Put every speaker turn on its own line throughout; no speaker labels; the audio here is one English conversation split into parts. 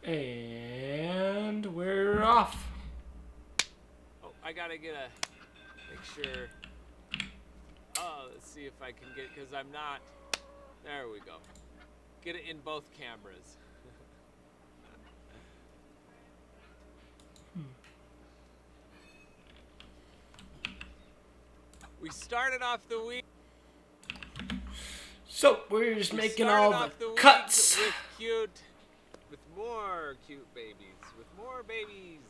And we're off.
Oh, I gotta make sure. Oh, let's see if I can get, because I'm not. There we go. Get it in both cameras. We started off the week.
So we're just making all the cuts.
With more cute babies. With more babies.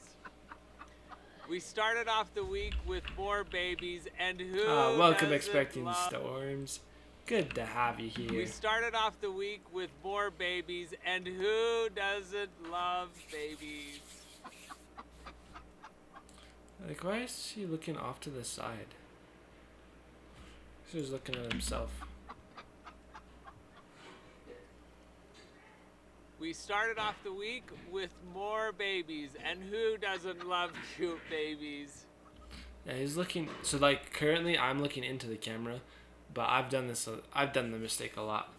We started off the week with more babies, and who
welcome,
doesn't
Expecting
love...
Storms. Good to have you here.
We started off the week with more babies, and who doesn't love babies?
Like, why is he looking off to the side? He's looking at himself.
We started off the week with more babies, and who doesn't love cute babies?
Yeah, he's looking. So, like, currently I'm looking into the camera, but I've done the mistake a lot.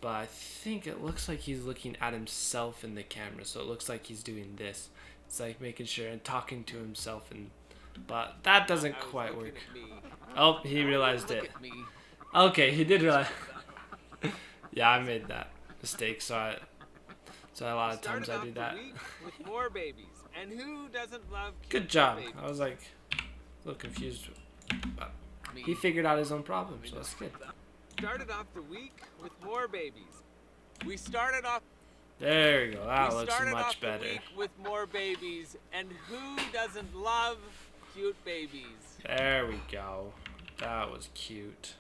But I think it looks like he's looking at himself in the camera, so it looks like he's doing this. It's like making sure and talking to himself, but that doesn't quite work. Oh, he realized it. Okay, he did realize. Yeah, I made that mistake, so a lot of times I do that.
With more babies, and who doesn't love cute
Good job.
babies?
I was like a little confused, but he figured out his own problem, so that's good.
Started off the week with more babies. We started off.
There we go. That looks
started
much
off
better.
The week with more babies, and who doesn't love cute babies?
There we go. That was cute.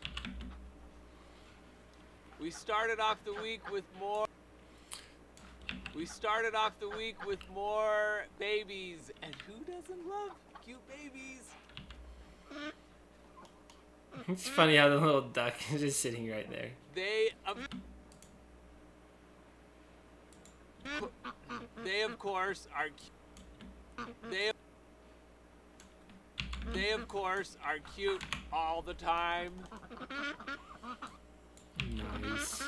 We started off the week with more. We started off the week with more babies, and who doesn't love cute babies?
It's funny how the little duck is just sitting right there.
They of course are. They of course are cute all the time.
Nice.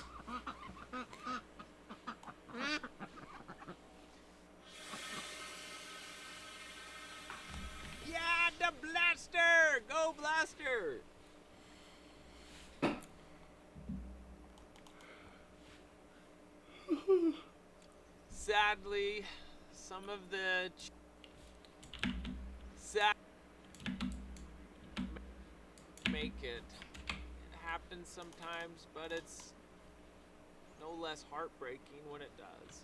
Yeah, the blaster! Go blaster! Sadly, some of the make it. It happens sometimes, but it's no less heartbreaking when it does.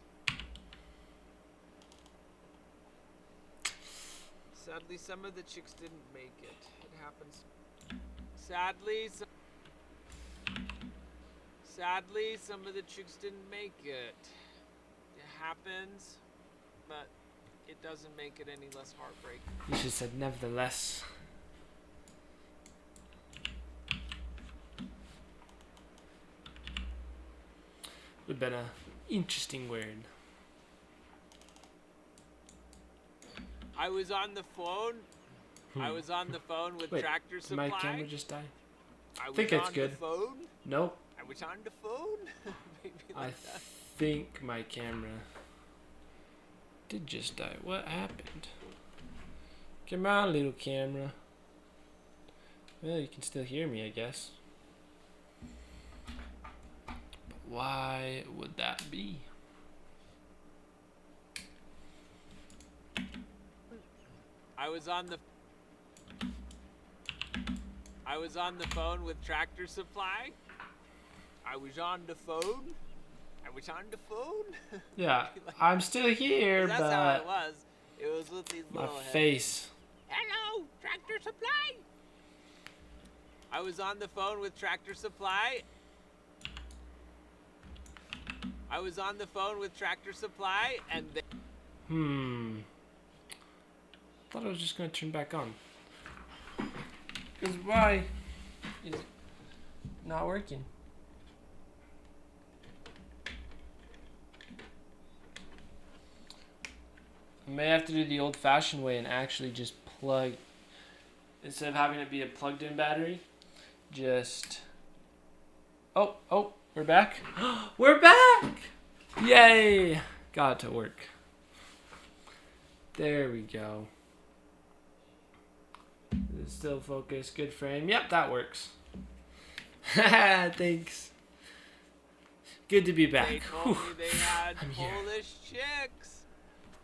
Sadly, some of the chicks didn't make it. It happens. Sadly, some of the chicks didn't make it. It happens, but it doesn't make it any less heartbreaking.
You should have said nevertheless. Would have been an interesting word.
I was on the phone. I was on the phone with
Wait,
Tractor
did my
Supply.
camera just die?
I
think it's good.
The phone.
Nope.
I was on the phone. Maybe like
I
that.
think my camera did just die. What happened? Come on, little camera. Well, you can still hear me, I guess. But why would that be?
I was on the phone with Tractor Supply. I was on the phone.
Yeah, I'm still here,
that's
but
how it was. It was with these
my
little heads.
face.
Hello, Tractor Supply. I was on the phone with Tractor Supply. And they...
Thought I was just gonna turn back on. Cause why is it not working? I may have to do the old-fashioned way and actually just plug, instead of having it be a plugged-in battery, just... Oh, we're back. We're back! Yay! Got it to work. There we go. Is it still focused? Good frame. Yep, that works. Thanks. Good to be back.
They told me they had
I'm here.
Polish chicks.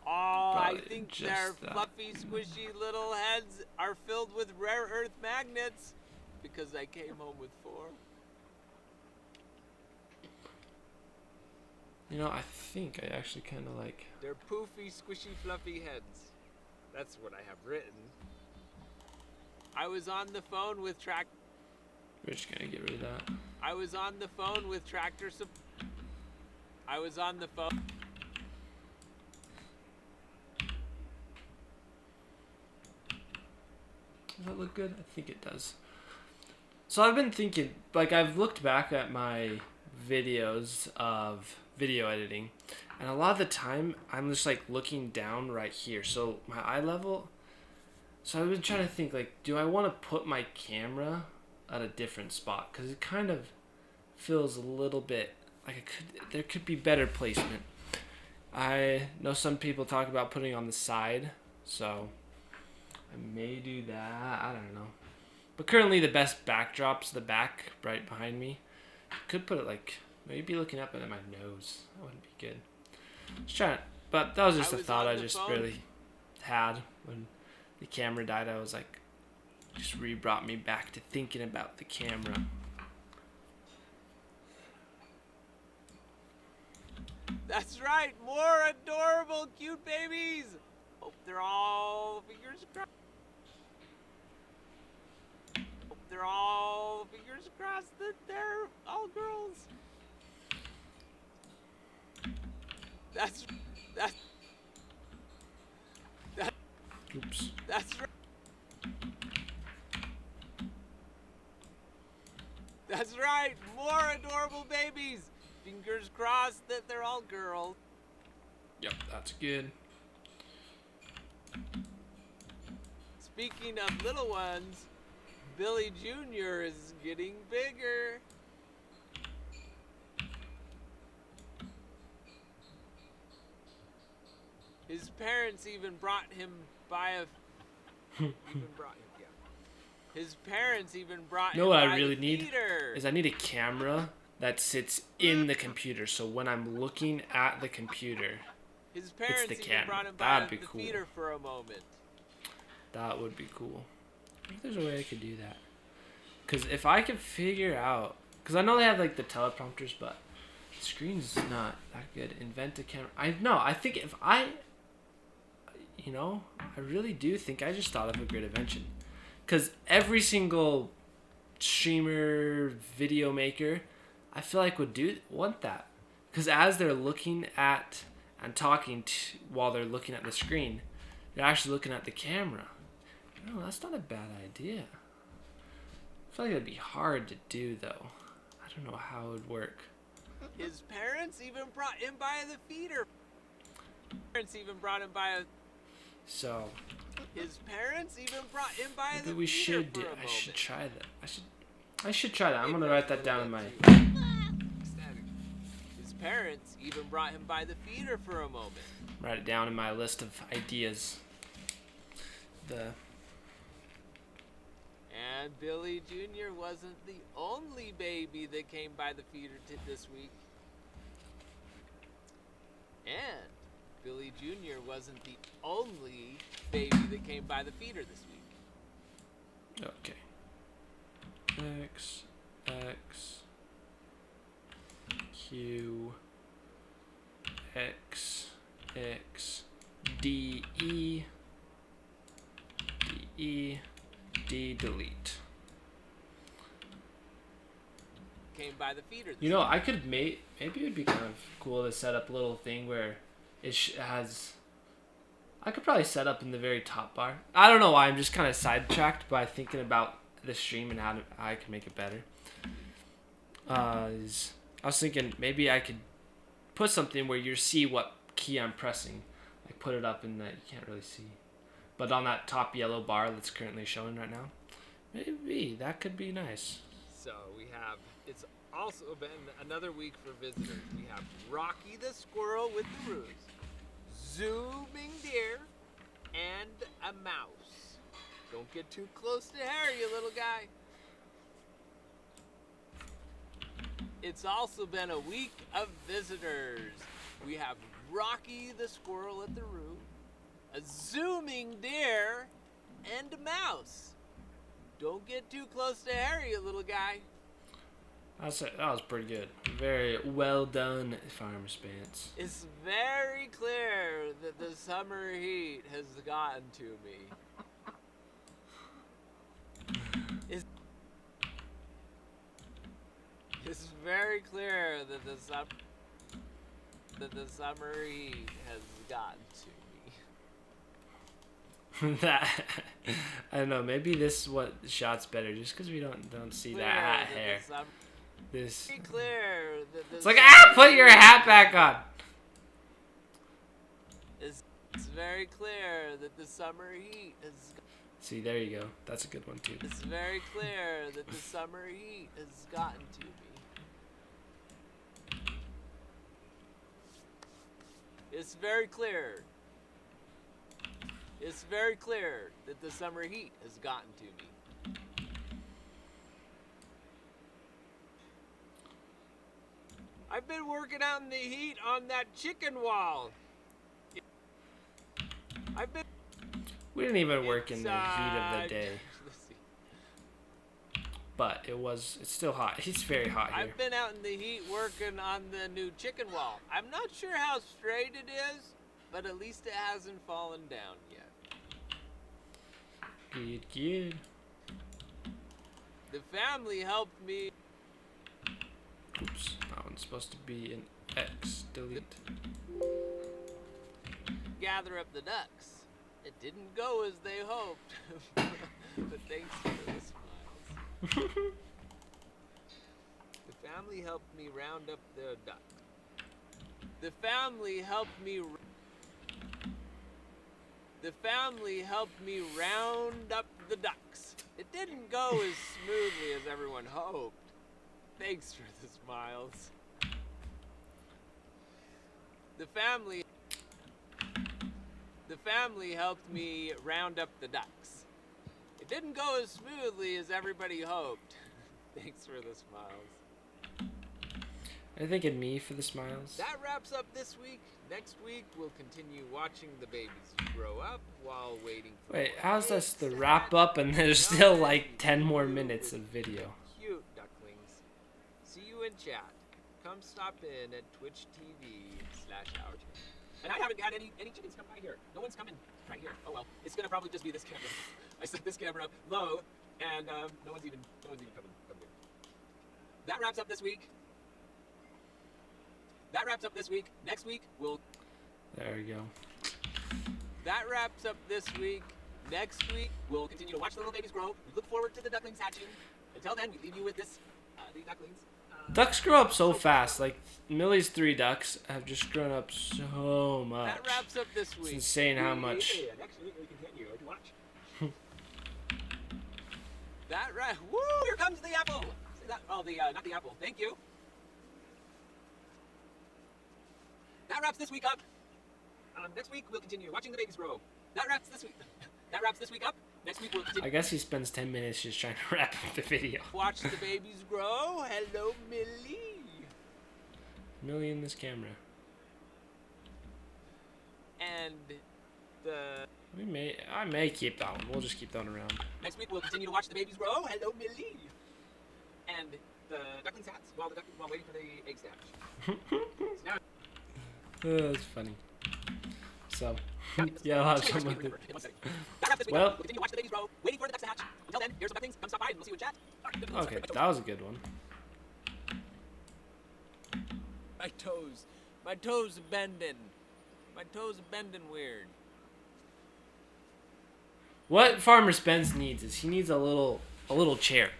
Oh, I
Probably
think
just
their
that.
fluffy, squishy little heads are filled with rare earth magnets because I came home with 4.
You know, I think I actually kind of like.
They're poofy, squishy, fluffy heads. That's what I have written. I was on the phone with
We're just gonna get rid of that.
I was on the phone with Tractor I was on the phone.
Does that look good? I think it does. So I've been thinking, like, I've looked back at my videos of video editing, and a lot of the time I'm just like looking down right here, so my eye level. So I've been trying to think, like, do I want to put my camera at a different spot? Because it kind of feels a little bit like there could be better placement. I know some people talk about putting on the side, so I may do that. I don't know. But currently the best backdrop's the back right behind me. Could put it like maybe looking up at my nose. That wouldn't be good. Just trying, but that was just a thought I just really had when the camera died. I was like, just brought me back to thinking about the camera.
That's right, more adorable, cute babies. Hope they're all fingers crossed. Hope they're all fingers crossed that they're all girls. That's
Oops.
That's right. That's right, more adorable babies. Fingers crossed that they're all girls.
Yep, that's good.
Speaking of little ones, Billy Jr. is getting bigger. His parents even brought him by a. His parents even brought.
You know
him
what
by
I really
the
need
feeder.
is I need a camera that sits in the computer, so when I'm looking at the computer,
His parents
the
even
camera.
brought him
That'd
by
be
the
cool.
feeder for a moment.
that would be cool. I think there's a way I could do that. Because if I could figure out, because I know they have like the teleprompters, but the screen's not that good. Invent a camera. I think if I really do think I just thought of a great invention. Because every single streamer, video maker, I feel like would want that. Because as they're looking at and talking while they're looking at the screen, they're actually looking at the camera. No, that's not a bad idea. I feel like it'd be hard to do, though. I don't know how it would work.
His parents even brought him by the feeder. Parents even brought him by a.
So
His parents even brought him by
maybe
the
we
feeder
should
for
do.
a
I should
moment.
try that. I should try that. I'm gonna write that down in my.
His parents even brought him by the feeder for a moment.
Write it down in my list of ideas.
And Billy Jr. wasn't the only baby that came by the feeder this week. And Billy Jr. wasn't the only baby that came by the feeder this week.
Okay. X Q X D E D delete.
Came by the feeder this
You know, I could maybe it'd be kind of cool to set up a little thing where it has. I could probably set up in the very top bar. I don't know why. I'm just kind of sidetracked by thinking about the stream and how I can make it better. I was thinking maybe I could put something where you see what key I'm pressing. Like put it up in that you can't really see. But on that top yellow bar that's currently showing right now, maybe that could be nice.
So we have, it's also been another week for visitors. We have Rocky the Squirrel with the Ruse, Zooming Deer, and a mouse. Don't get too close to Harry, you little guy. It's also been a week of visitors. We have Rocky the squirrel at the room, a zooming deer, and a mouse. Don't get too close to Harry, you little guy.
That was pretty good. Very well done, Farmer Spence.
It's very clear that the summer heat has gotten to me. It's very clear that the summer heat has gotten to me.
That I don't know. Maybe this is what shot's better, just because we don't see that hat hair. This.
Very clear that
It's like put your hat back on.
It's very clear that the summer heat has.
See, there you go. That's a good one too.
It's very clear that the summer heat has gotten to me. It's very clear. It's very clear that the summer heat has gotten to me. I've been working out in the heat on that chicken wall.
We didn't even work in the heat of the day, but it's still hot. It's very hot here.
I've been out in the heat working on the new chicken wall. I'm not sure how straight it is, but at least it hasn't fallen down yet.
Good.
The family helped me.
Oops, that one's supposed to be an X. Delete.
Gather up the ducks. It didn't go as they hoped, but thanks for the smiles. The family helped me round up the duck. The family helped me round up the ducks. It didn't go as smoothly as everyone hoped. Thanks for the smiles. The family helped me round up the ducks. It didn't go as smoothly as everybody hoped. Thanks for the smiles.
Are you thinking me for the smiles?
That wraps up this week. Next week, we'll continue watching the babies grow up while waiting for
Wait, how's this the wrap up and there's still like 10 more minutes of video?
Cute ducklings. See you in chat. Come stop in at Twitch TV/OurChannel. And I haven't had any chickens come by here. No one's coming right here. Oh well, it's gonna probably just be this camera. I set this camera up low, and no one's even coming here. That wraps up this week. Next week we'll.
There we go.
That wraps up this week. Next week we'll continue to watch the little babies grow. We look forward to the ducklings hatching. Until then, we leave you with this: the ducklings.
Ducks grow up so fast. Like Millie's 3 ducks have just grown up so much.
That wraps up this week.
It's insane how much.
Next week we continue to watch. Woo! Here comes the apple. See that? Oh, not the apple. Thank you. That wraps this week up. Next week we'll continue watching the babies grow. That wraps this week up. Next week we'll continue.
I guess he spends 10 minutes just trying to wrap up the video.
Watch the babies grow. Hello, Millie.
Millie in this camera.
And
I may keep that one. We'll just keep that one around.
Next week we'll continue to watch the babies grow. Hello, Millie. And the ducklings hats while waiting for the eggs to hatch.
That's funny. So, yeah, I'll have some with it. Well,
we'll continue to watch the babies grow, waiting for the ducks to hatch. Until then, here's some ducklings. Come stop by and we'll see you in chat.
Okay, that was a good one.
My toes are bending. My toes are bending weird.
What Farmer Spence needs is he needs a little chair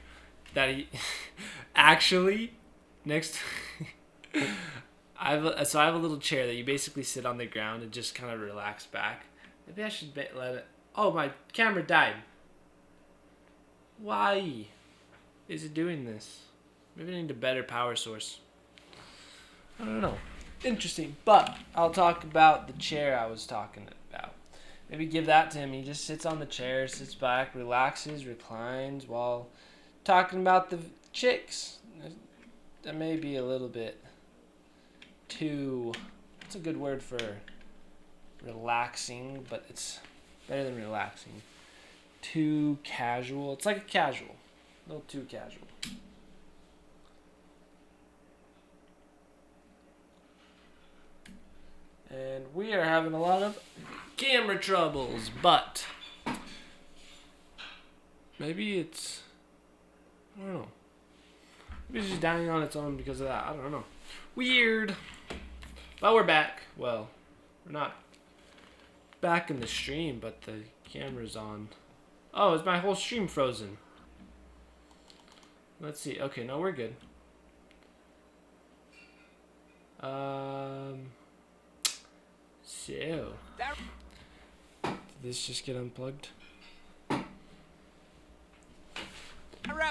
that he actually next. I have a little chair that you basically sit on the ground and just kind of relax back. Maybe I should let it. Oh, my camera died. Why is it doing this? Maybe I need a better power source. I don't know. Interesting. But I'll talk about the chair I was talking about. Maybe give that to him. He just sits on the chair, sits back, relaxes, reclines while talking about the chicks. That may be a little bit too... What's a good word for relaxing? But it's better than relaxing. Too casual. It's like a casual. A little too casual. And we are having a lot of camera troubles, but maybe it's, I don't know. Maybe it's just dying on its own because of that. I don't know. Weird. But we're back. Well, we're not back in the stream, but the camera's on. Oh, is my whole stream frozen? Let's see. Okay, no, we're good. So, did this just get unplugged?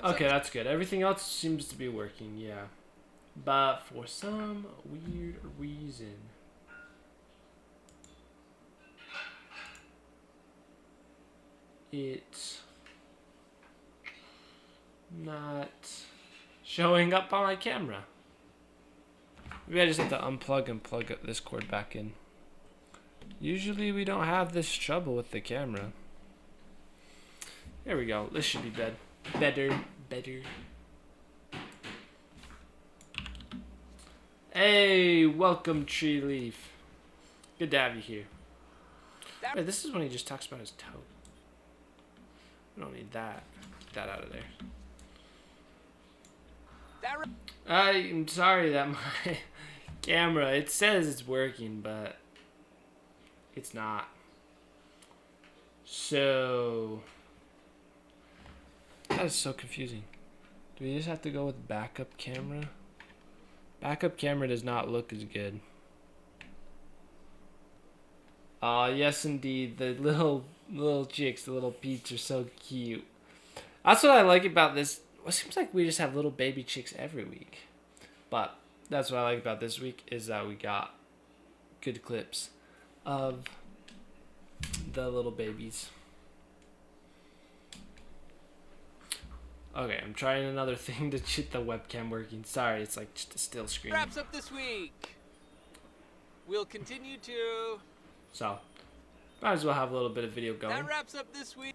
Okay, that's good. Everything else seems to be working, yeah. But for some weird reason, it's not showing up on my camera. Maybe I just have to unplug and plug this cord back in. Usually we don't have this trouble with the camera. There we go. This should be better. Hey, welcome Tree Leaf. Good to have you here. Wait, this is when he just talks about his toe. We don't need that. Get that out of there. I'm sorry that my camera, it says it's working, but it's not. So that is so confusing. Do we just have to go with backup camera? Backup camera does not look as good. Yes indeed. The little chicks, the little peeps are so cute. That's what I like about this. It seems like we just have little baby chicks every week. But that's what I like about this week is that we got good clips of the little babies. Okay, I'm trying another thing to get the webcam working. Sorry, it's like just a still screen.
Wraps up this week. We'll continue to...
So, might as well have a little bit of video going.
That wraps up this week.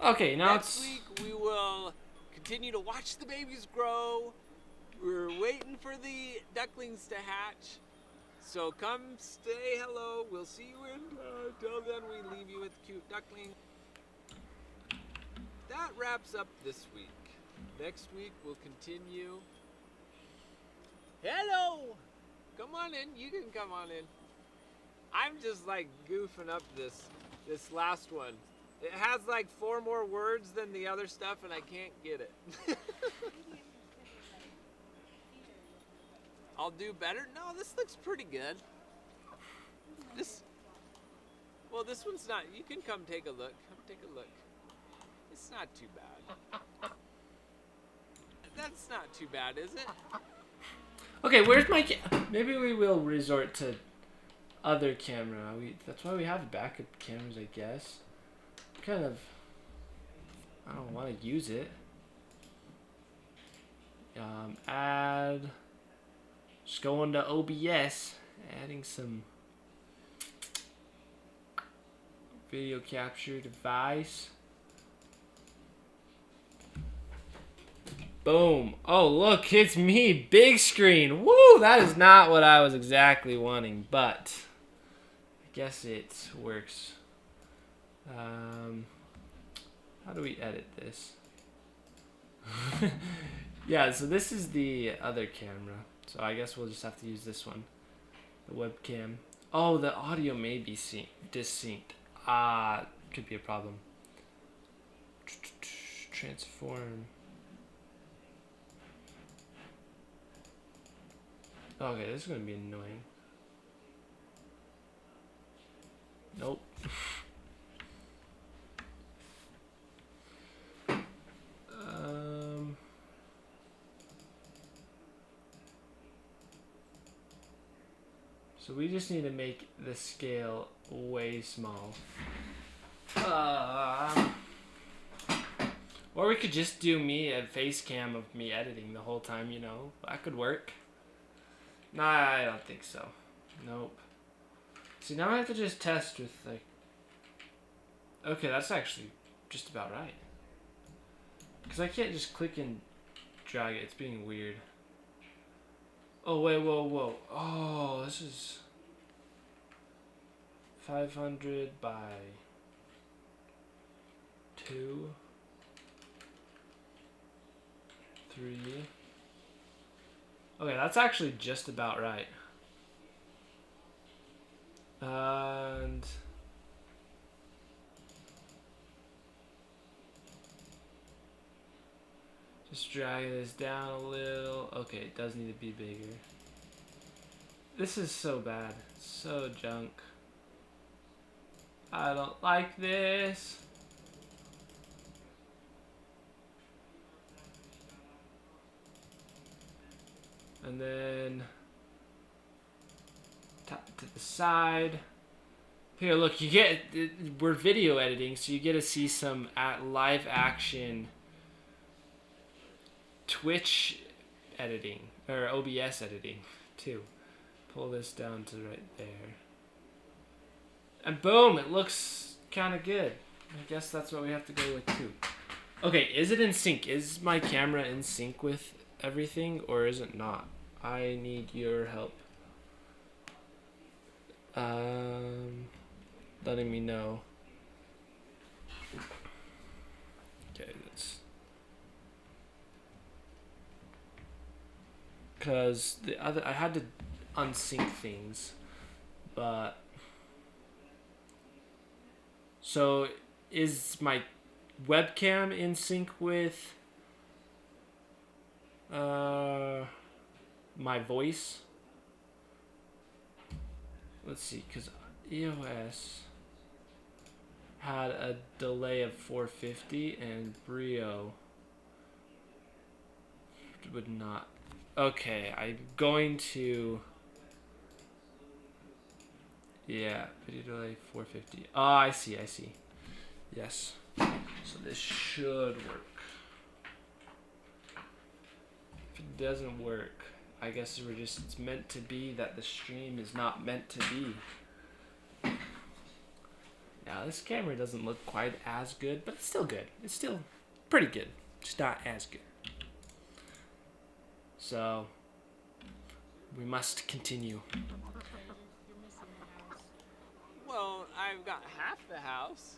Okay, now
Next week we will continue to watch the babies grow. We're waiting for the ducklings to hatch. So come say hello. We'll see you in. Till then, we leave you with cute duckling. That wraps up this week. Next week we'll continue. Hello. Come on in. You can come on in. I'm just like goofing up this last one. It has like 4 more words than the other stuff, and I can't get it. I'll do better? No, this looks pretty good. This one's not. You can come take a look. Come take a look. It's not too bad. That's not too bad, is it?
Okay, where's my maybe we will resort to other camera. That's why we have backup cameras, I guess. Kind of, I don't want to use it. Add, just go into OBS, adding some video capture device. Boom. Oh, look, it's me. Big screen. Woo, that is not what I was exactly wanting, but I guess it works. How do we edit this? Yeah, so this is the other camera. So I guess we'll just have to use this one. The webcam. Oh, the audio may be dissynced. Could be a problem. Transform. Okay, this is gonna be annoying. Nope. So we just need to make the scale way small. Or we could just do me a face cam of me editing the whole time, you know? That could work. Nah, I don't think so. Nope. See, now I have to just test with, like... Okay, that's actually just about right. Because I can't just click and drag it. It's being weird. Oh, wait, whoa. Oh, this is... 500 by... 2... 3... Okay, that's actually just about right. And... just drag this down a little. Okay, it does need to be bigger. This is so bad. So junk. I don't like this. And then tap to the side. Here, look, you get, we're video editing, so you get to see some live action Twitch editing, or OBS editing, too. Pull this down to right there. And boom, it looks kind of good. I guess that's what we have to go with, too. Okay, is it in sync? Is my camera in sync with everything, or is it not? I need your help. Letting me know. Okay, that's... Because the other, I had to unsync things, but... So, is my webcam in sync with my voice? Let's see, because EOS had a delay of 450 and Brio would not. Okay, I'm going to... Yeah, video delay 450. Oh, I see. Yes. So this should work. If it doesn't work, I guess we're just, it's meant to be that the stream is not meant to be. Now, this camera doesn't look quite as good, but it's still good. It's still pretty good. Just not as good. So, we must continue.
Well, I've got half the house.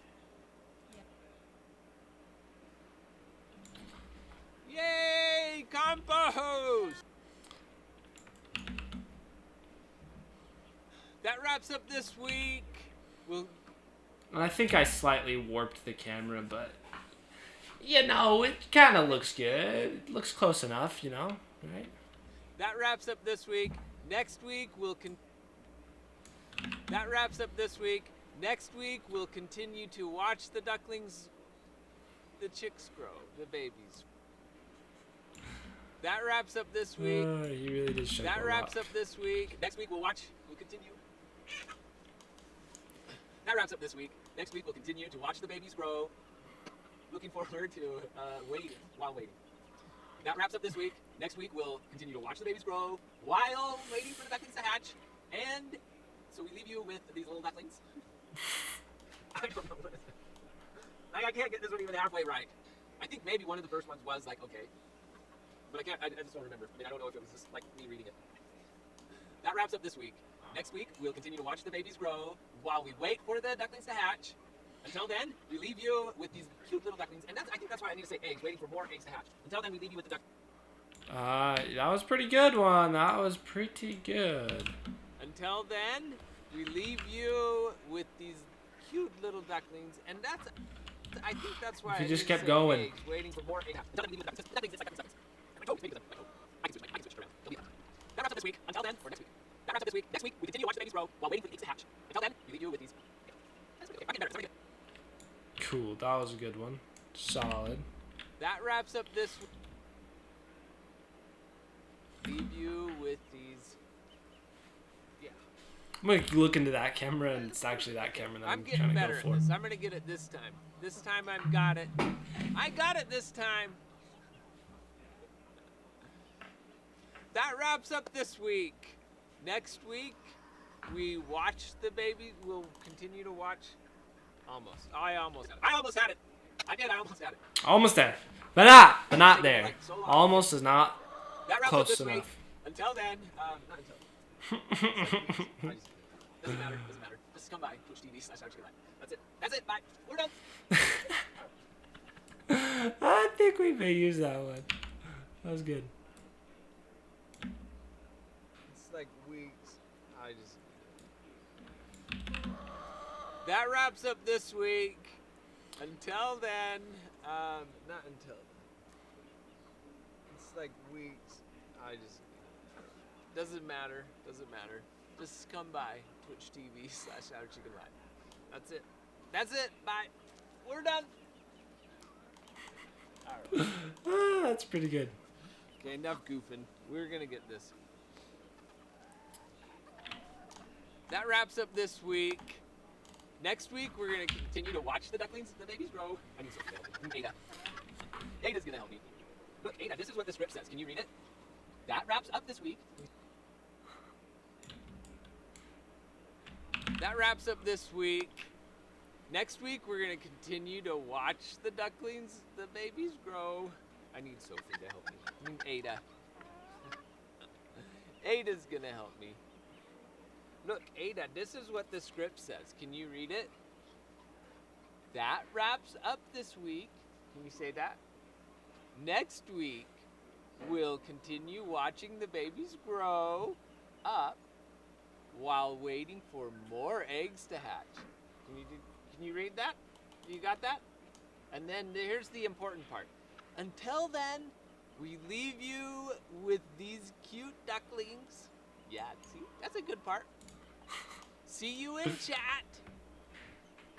Yay! Compost! That wraps up this week.
I think I slightly warped the camera, but you know, it kind of looks good. It looks close enough, you know, right?
That wraps up this week. Next week we'll That wraps up this week. Next week we'll continue to watch the ducklings, the chicks grow, the babies. That wraps up this week.
You really did shut
That wraps up this week. Next week we'll continue. That wraps up this week. Next week we'll continue to watch the babies grow. Looking forward to waiting while waiting. That wraps up this week. Next week we'll continue to watch the babies grow while waiting for the ducklings to hatch. And so we leave you with these little ducklings. I don't know. I can't get this one even halfway right. I think maybe one of the first ones was like, okay. But I just don't remember. I mean, I don't know if it was just like me reading it. That wraps up this week. Next week, we'll continue to watch the babies grow while we wait for the ducklings to hatch. Until then, we leave you with these cute little ducklings. And I think that's why I need to say eggs, waiting for more eggs to hatch. Until then, we leave you with the ducklings.
That was pretty good one. That was pretty good.
Until then, we leave you with these cute little ducklings. And I think that's why
if you
I
just
need to
kept
say
going.
eggs, waiting for more eggs. Until then, we leave you with the ducklings. Ducklings, my toes, maybe I can switch it around. It'll be fine. That wraps up this week. Until then, or next week. That wraps up this week. Next week, we continue to watch the babies grow while waiting for the eggs to hatch. Until then, we leave you with these. Okay, I can better.
Cool. That was a good one. Solid.
That wraps up this week. Leave you with these. Yeah.
I'm gonna look into that camera, and it's actually that camera that I'm
getting
trying to
better
go
at
for.
this. I'm gonna get it this time. This time I've got it. I got it this time. That wraps up this week. Next week, we watch the baby. We'll continue to watch. Almost. I almost had it. I almost had it. I did. I almost had it.
Almost there, but not there. Almost is not
That wraps up
close
this week.
enough.
Until then, not until. Doesn't matter. Doesn't matter. Just come by Twitch TV/HowToChickenLive. That's it. That's it. Bye. We're done.
I think we may use that one. That was good.
It's like weeks. That wraps up this week. Until then, not until. It's like weeks. Doesn't matter. Doesn't matter. Just come by Twitch TV/HowToChickenLive. That's it. That's it. Bye. We're done. Alright.
That's pretty good.
Okay, enough goofing. We're gonna get this. That wraps up this week. Next week, we're gonna continue to watch the ducklings, the babies grow. I need something to help me. Ada. Ada's gonna help me. Look, Ada, this is what the script says. Can you read it? That wraps up this week. That wraps up this week. Next week, we're gonna continue to watch the ducklings, the babies grow. I need Sophie to help me. I mean, Ada. Ada's gonna help me. Look, Ada, this is what the script says. Can you read it? That wraps up this week. Can you say that? Next week, we'll continue watching the babies grow up while waiting for more eggs to hatch. Can you read that? You got that? And then here's the important part. Until then, we leave you with these cute ducklings. Yeah, see? That's a good part. See you in chat.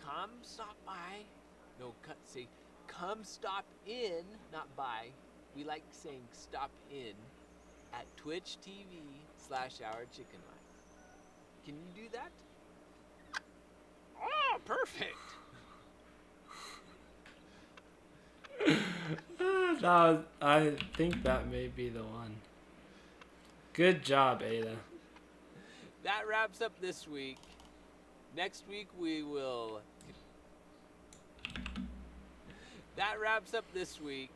Come stop by. No, say, come stop in, not by. We like saying stop in at Twitch TV/HowToChickenLive. Can you do that? Oh, perfect.
I think that may be the one. Good job, Ada.
That wraps up this week. Next week we will... That wraps up this week.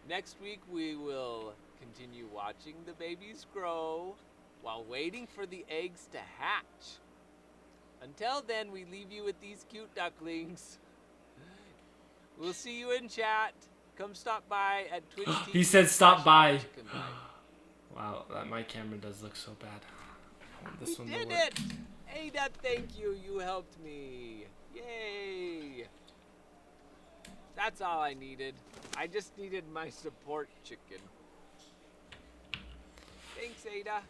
Next week we will continue watching the babies grow while waiting for the eggs to hatch. Until then, we leave you with these cute ducklings. We'll see you in chat. Come stop by at Twitch TV.
He said stop by. Wow, my camera does look so bad. I want this one to work.
We did it! Ada, thank you. You helped me. Yay! That's all I needed. I just needed my support chicken. Thanks, Ada.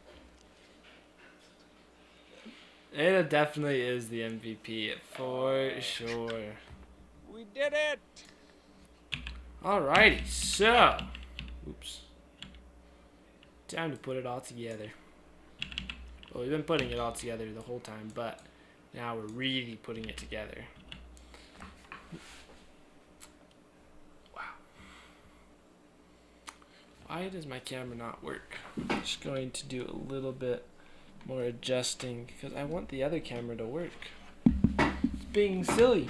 Ada definitely is the MVP for sure.
We did it!
Alrighty, so, oops. Time to put it all together. Well, we've been putting it all together the whole time, but now we're really putting it together. Wow. Why does my camera not work? I'm just going to do a little bit more adjusting because I want the other camera to work. It's being silly.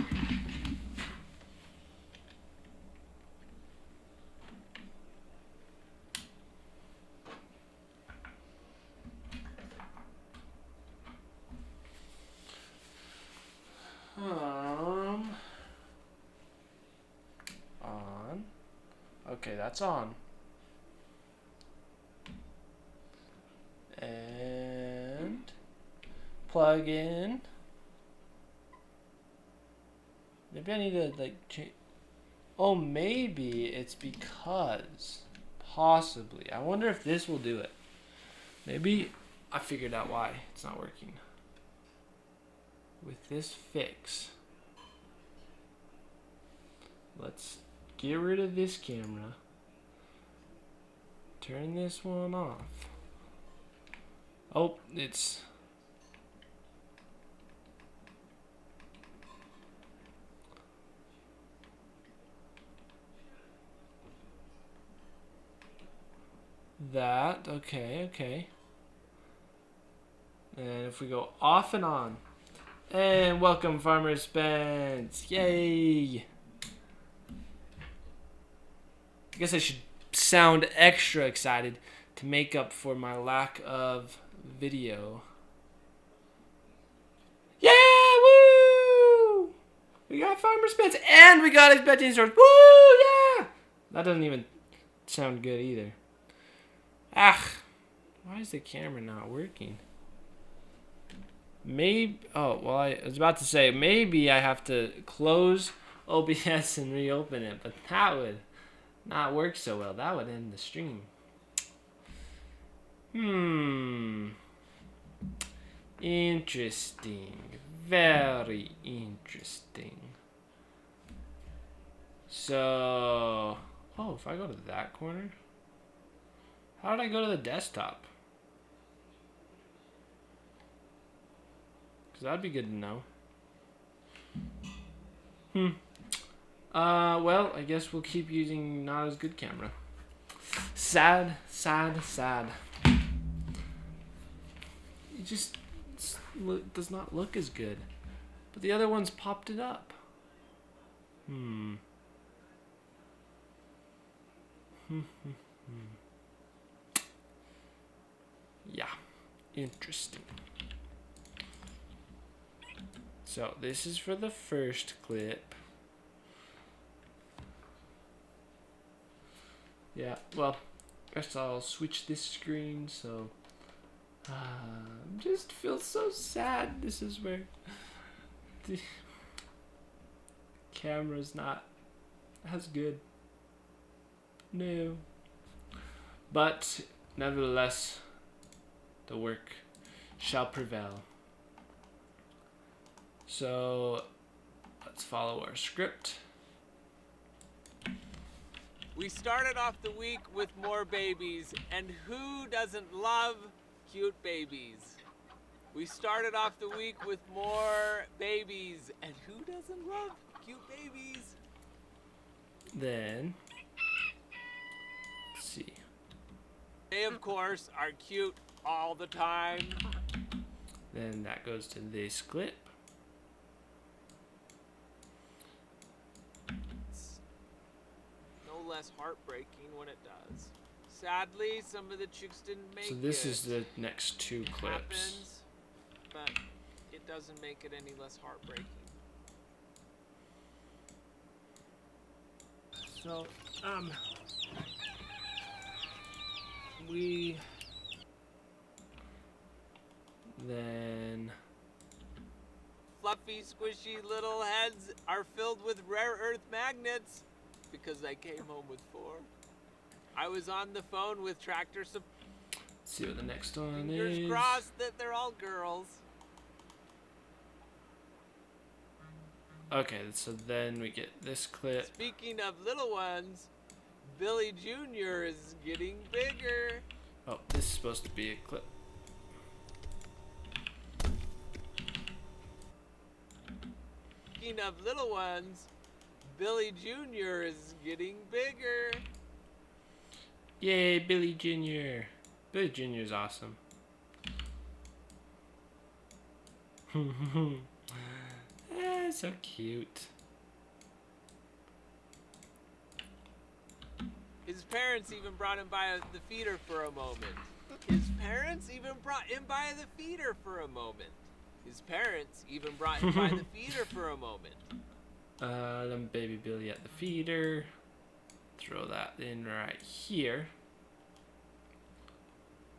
On. Okay, that's on. And plug in. Maybe I need to like change. Oh, maybe it's because possibly. I wonder if this will do it. Maybe I figured out why it's not working. With this fix, let's get rid of this camera. Turn this one off. Oh, it's that. Okay, okay. And if we go off and on. And welcome, Farmer Spence. Yay. I guess I should sound extra excited to make up for my lack of video. Yeah, woo! We got Farmer Spence and we got his betting stores. Woo, yeah! That doesn't even sound good either. Ah, why is the camera not working? Maybe, oh, well, I was about to say, maybe I have to close OBS and reopen it, but that would not work so well. That would end the stream. Interesting. Very interesting. So, oh, if I go to that corner, how did I go to the desktop? Because that'd be good to know. Well, I guess we'll keep using not as good camera. Sad, sad, sad. It just does not look as good. But the other ones popped it up. Yeah, interesting. So this is for the first clip. Yeah, well, guess I'll switch this screen, so just feel so sad. This is where the camera's not as good. No. But nevertheless, the work shall prevail. So let's follow our script.
We started off the week with more babies, and who doesn't love cute babies? We started off the week with more babies, and who doesn't love cute babies?
Then, let's see.
They, of course, are cute all the time.
Then that goes to this clip.
It's no less heartbreaking when it does. Sadly, some of the chicks didn't make it.
So this is the next two clips.
Happens, but it doesn't make it any less heartbreaking.
So, we then
Fluffy, squishy little heads are filled with rare earth magnets because I came home with 4. I was on the phone with Tractor Supply.
let's see what the next one
Fingers
is.
crossed that they're all girls.
Okay, so then we get this clip.
Speaking of little ones, Billy Jr. is getting bigger.
Oh, this is supposed to be a clip.
Speaking of little ones, Billy Jr. is getting bigger.
Yay, Billy Jr. Billy Jr. is awesome. So cute.
His parents even brought him by the feeder for a moment. His parents even brought him by the feeder for a moment. His parents even brought him by the feeder for a moment.
Then baby Billy at the feeder. Throw that in right here.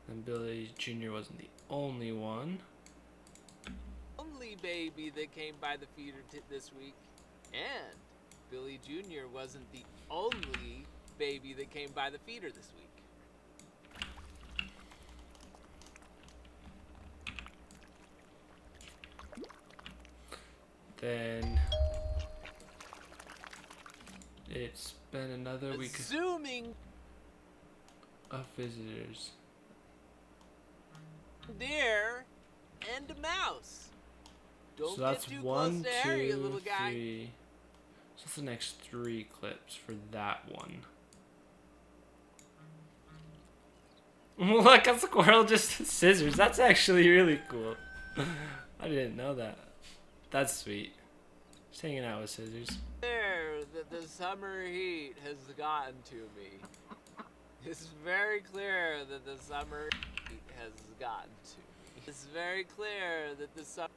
And Billy Jr. wasn't the only one.
Only baby that came by the feeder this week. And Billy Jr. wasn't the only baby that came by the feeder this week.
Then it's been another week
Assuming
of visitors.
deer and a mouse. Don't
So that's
get too
1,
close to Harry,
2,
little guy.
3. So that's the next 3 clips for that one. Look, a squirrel just scissors. That's actually really cool. I didn't know that. That's sweet. Just hanging out with scissors.
There that the summer heat has gotten to me. It's very clear that the summer heat has gotten to me. It's very clear that the summer.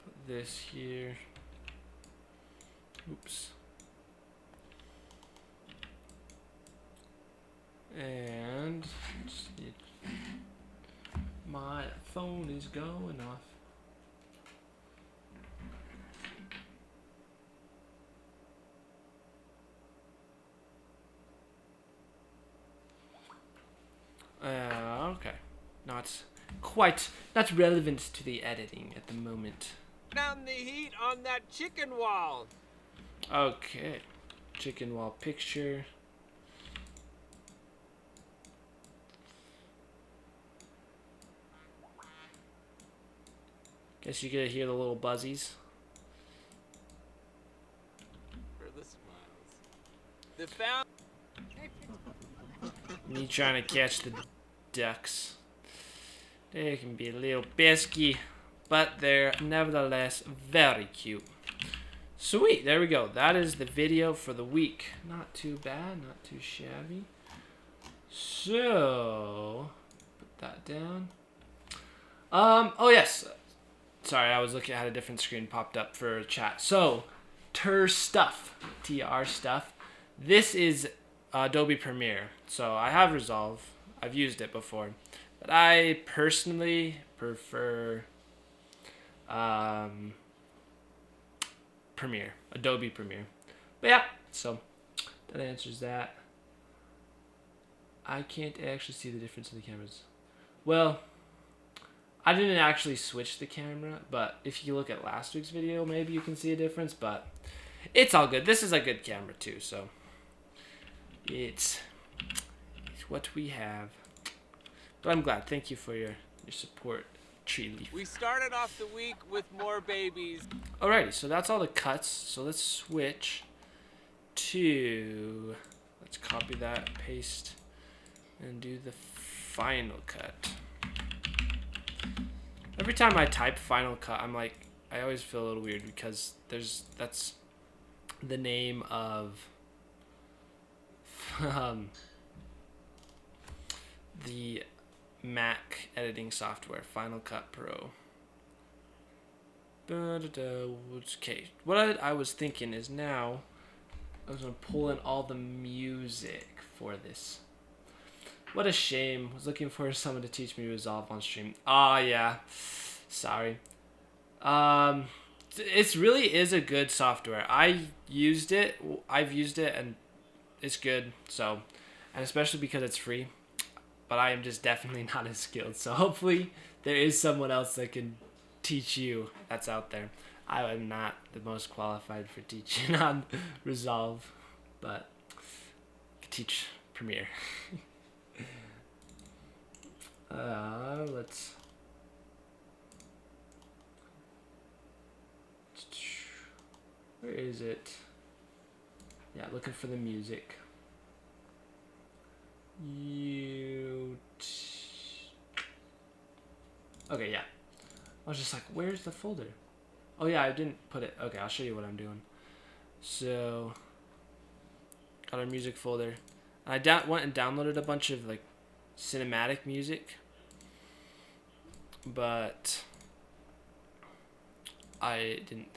Put this here. Oops. And my phone is going off. Okay. Not relevant to the editing at the moment.
Down the heat on that chicken wall.
Okay. Chicken wall picture. Guess you get to hear the little buzzies.
For the smiles. The found.
Me trying to catch the ducks. They can be a little pesky, but they're nevertheless very cute. Sweet, there we go. That is the video for the week. Not too bad, not too shabby. So, put that down. Oh yes. Sorry, I was looking at a different screen popped up for chat. So, TR Stuff. This is Adobe Premiere. So, I have Resolve. I've used it before. But I personally prefer Premiere, Adobe Premiere. But yeah, so that answers that. I can't actually see the difference in the cameras. Well, I didn't actually switch the camera, but if you look at last week's video, maybe you can see a difference, but it's all good. This is a good camera too, so it's what we have. But I'm glad. Thank you for your support, Tree Leaf.
We started off the week with more babies.
Alrighty, so that's all the cuts. So let's switch to, let's copy that, paste, and do the Final Cut. Every time I type Final Cut, I'm like, I always feel a little weird because that's the name of the Mac editing software, Final Cut Pro. Okay, what I was thinking is now I was gonna pull in all the music for this. What a shame. I was looking for someone to teach me Resolve on stream. Ah, yeah. Sorry. It really is a good software. I've used it and it's good. So, and especially because it's free. But I am just definitely not as skilled. So hopefully there is someone else that can teach you that's out there. I am not the most qualified for teaching on Resolve, but I can teach Premiere. Let's. Where is it? Yeah, looking for the music. Okay, yeah. I was just like, where's the folder? Oh yeah, I didn't put it. Okay, I'll show you what I'm doing. So, got our music folder. I went and downloaded a bunch of like cinematic music, but I didn't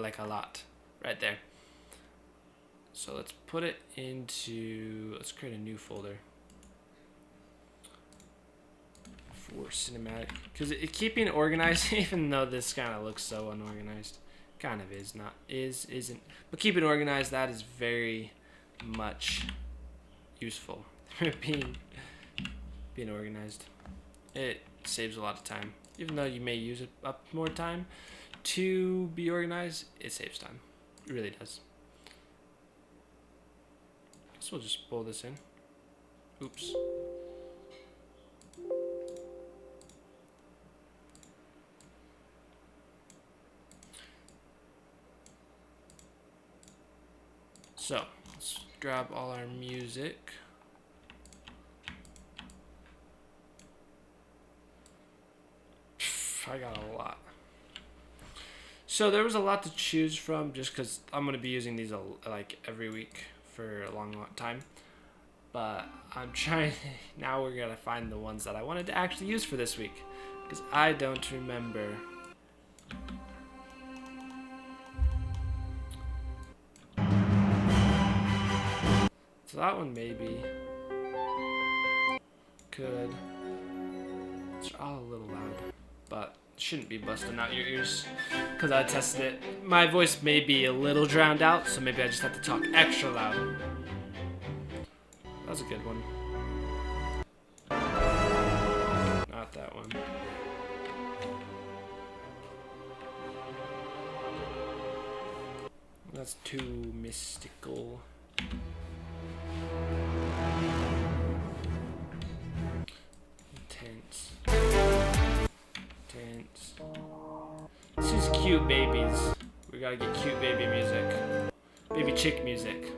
like a lot right there. So let's put it into, let's create a new folder for cinematic, because keeping it organized, even though this kind of looks so unorganized, kind of is, not isn't, but keeping it organized, that is very much useful. being organized, it saves a lot of time. Even though you may use it up more time to be organized, it saves time. It really does. Guess we'll just pull this in. Oops. So let's grab all our music. I got a lot. So there was a lot to choose from just because I'm going to be using these like every week for a long time. But I'm trying, now we're going to find the ones that I wanted to actually use for this week. Because I don't remember. So that one maybe could. It's all a little loud, but shouldn't be busting out your ears because I tested it. My voice may be a little drowned out, so maybe I just have to talk extra loud. That was a good one. Not that one. That's too mystical. Intense. Intense. This is cute babies. We gotta get cute baby music. Baby chick music.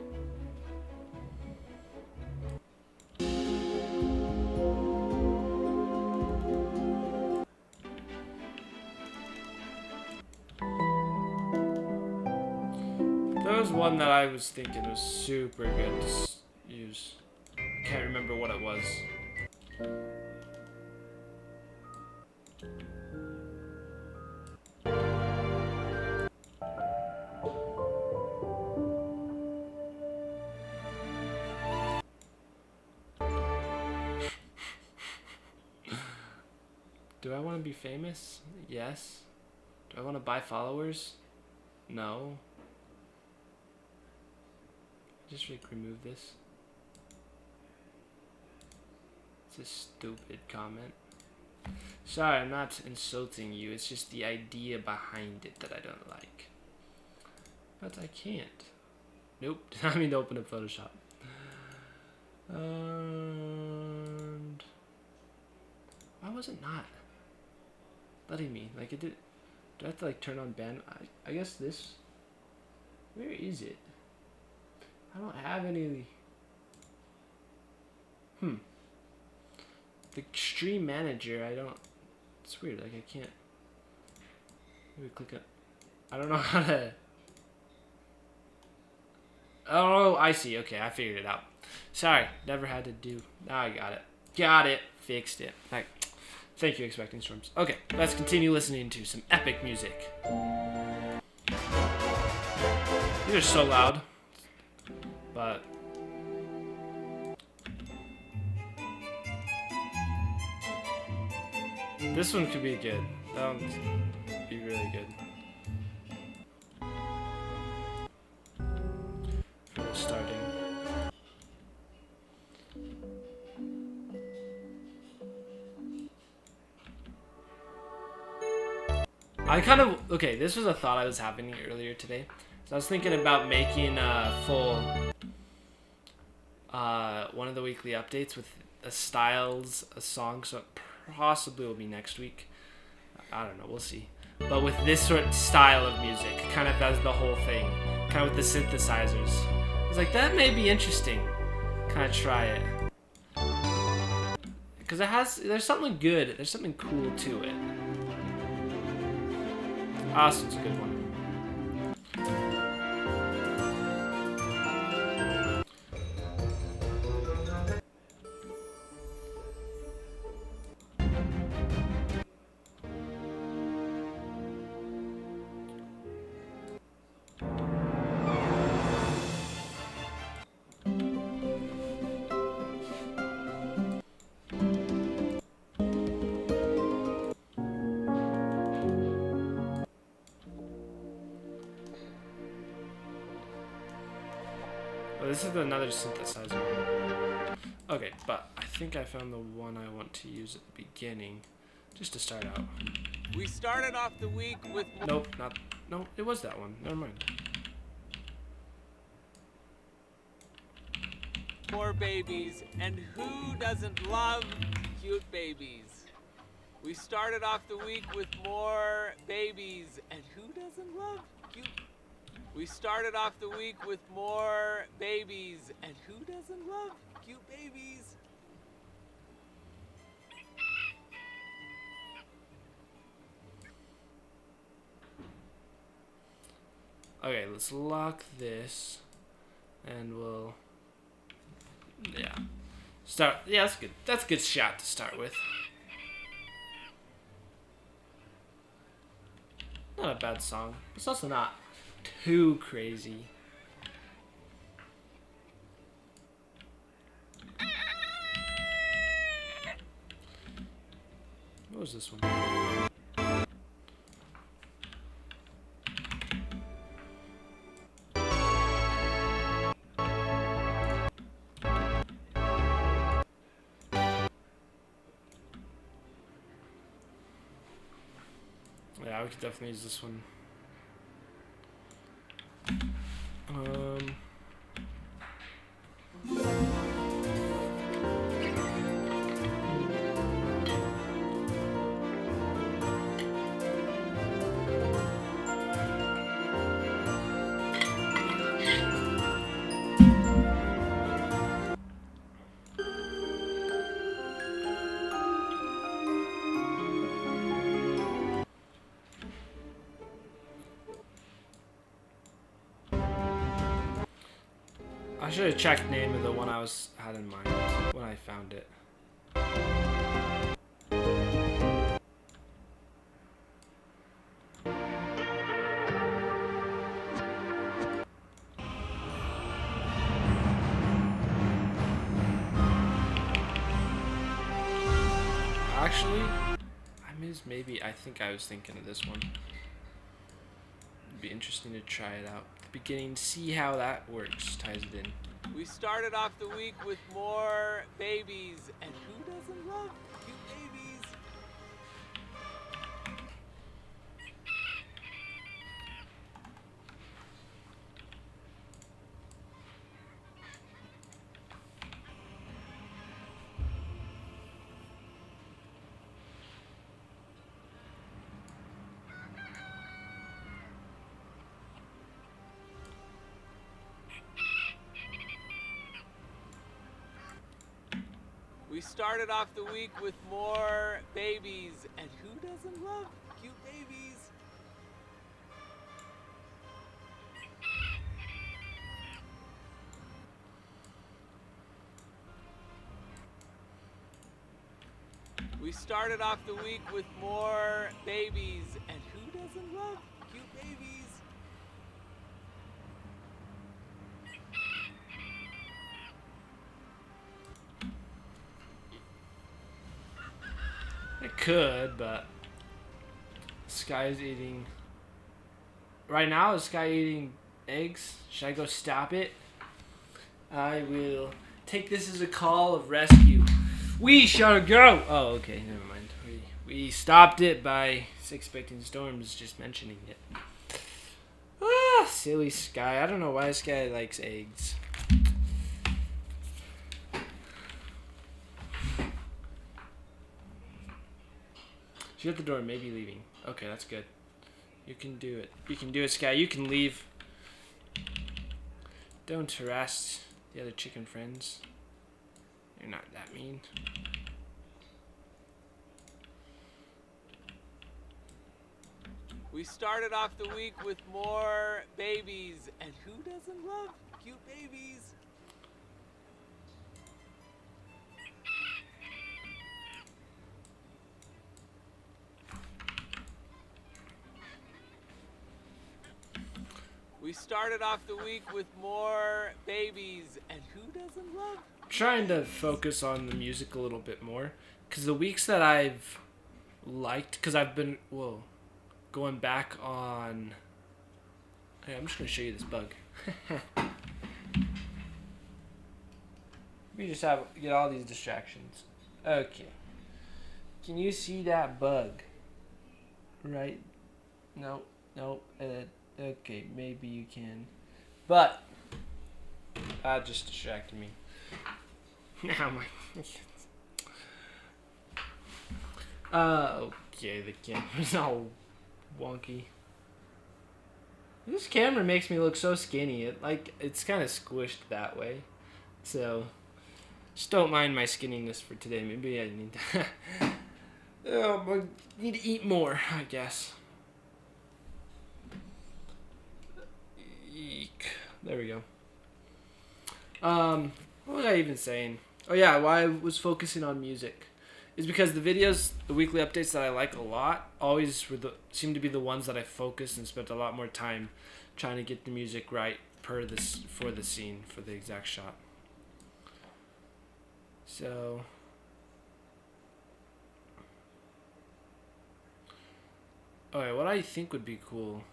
There was one that I was thinking was super good to use. I can't remember what it was. Do I want to be famous? Yes. Do I want to buy followers? No. Just remove this. It's a stupid comment. Sorry, I'm not insulting you. It's just the idea behind it that I don't like. But I can't. Nope. I mean to open up Photoshop. And why was it not letting me? Like it did. Do I have to like turn on band? I guess this. Where is it? I don't have any. The stream manager, I don't. It's weird. Like I can't. Maybe click it. I don't know how to. Oh, I see. Okay, I figured it out. Sorry, never had to do. Now I got it. Got it. Fixed it. Right. Thank you, Expecting Storms. Okay, let's continue listening to some epic music. These are so loud. But this one could be good. That one could be really good. For the starting. I kind of, okay, this was a thought I was having earlier today. So I was thinking about making a full one of the weekly updates with a song, so it possibly will be next week. I don't know, we'll see. But with this sort of style of music, kind of as the whole thing, kind of with the synthesizers. I was like, that may be interesting. Kind of try it. Because there's something good, there's something cool to it. Austin's a good one. This is another synthesizer. Okay, but I think I found the one I want to use at the beginning, just to start out.
We started off the week with...
Nope, no, it was that one. Never mind.
More babies, and who doesn't love cute babies? We started off the week with more babies, and who doesn't love cute... We started off the week with more babies, and who doesn't love cute babies?
Okay, let's lock this, and we'll, yeah, start. Yeah, that's good. That's a good shot to start with. Not a bad song. It's also not too crazy. What was this one? Yeah, we could definitely use this one. I should have checked the name of the one I had in mind when I found it. Actually, I think I was thinking of this one. It'd be interesting to try it out at the beginning, see how that works, ties it in.
We started off the week with more babies, and who doesn't love cute babies? We started off the week with more babies, and who doesn't love cute babies? We started off the week with more babies, and who doesn't love cute babies?
It could, but Sky's eating. Right now, is Sky eating eggs? Should I go stop it? I will take this as a call of rescue. We shall go! Oh, okay, never mind. We stopped it by expecting storms, just mentioning it. Ah, silly Sky. I don't know why Sky likes eggs. She's at the door, maybe leaving. Okay, that's good. You can do it. You can do it, Sky. You can leave. Don't harass the other chicken friends. You're not that mean.
We started off the week with more babies, and who doesn't love cute babies? We started off the week with more babies, and who doesn't love?
I'm trying to focus on the music a little bit more, because the weeks that I've liked, because I've been, going back on. Hey, I'm just gonna show you this bug. We just get all these distractions. Okay. Can you see that bug? Right? No. Okay, maybe you can. But that just distracted me. Now my okay, the camera's all wonky. This camera makes me look so skinny. It's kind of squished that way. So just don't mind my skinniness for today. Maybe I need to I need to eat more, I guess. Eek. There we go. What was I even saying? Oh yeah, why I was focusing on music is because the videos, the weekly updates that I like a lot, always seem to be the ones that I focused and spent a lot more time trying to get the music right for the scene, for the exact shot. So okay, what I think would be cool.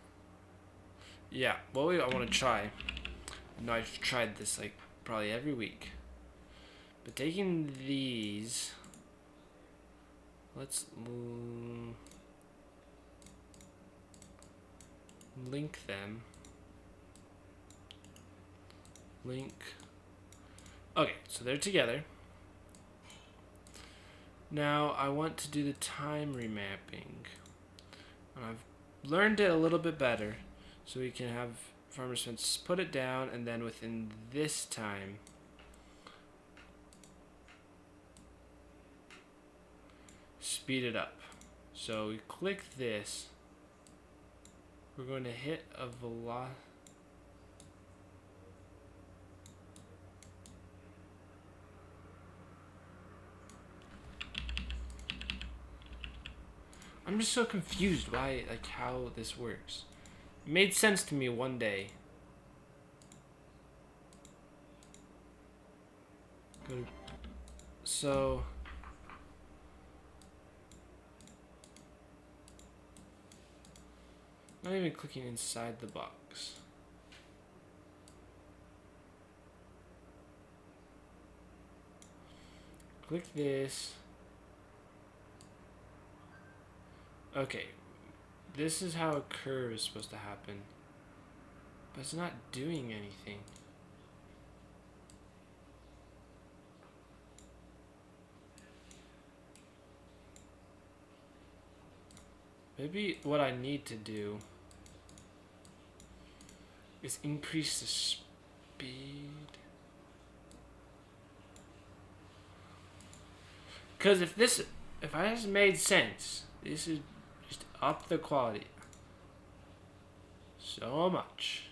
Yeah, what I want to try. No, I've tried this like probably every week. But taking these, let's link them. Link. Okay, so they're together. Now I want to do the time remapping. And I've learned it a little bit better. So we can have Farmer Spence put it down, and then within this time, speed it up. So we click this. We're going to hit a velocity. I'm just so confused why, like, how this works. It made sense to me one day. So not even clicking inside the box. Click this. Okay, this is how a curve is supposed to happen, but it's not doing anything. Maybe what I need to do is increase the speed. Because if I just made sense, this is just up the quality so much.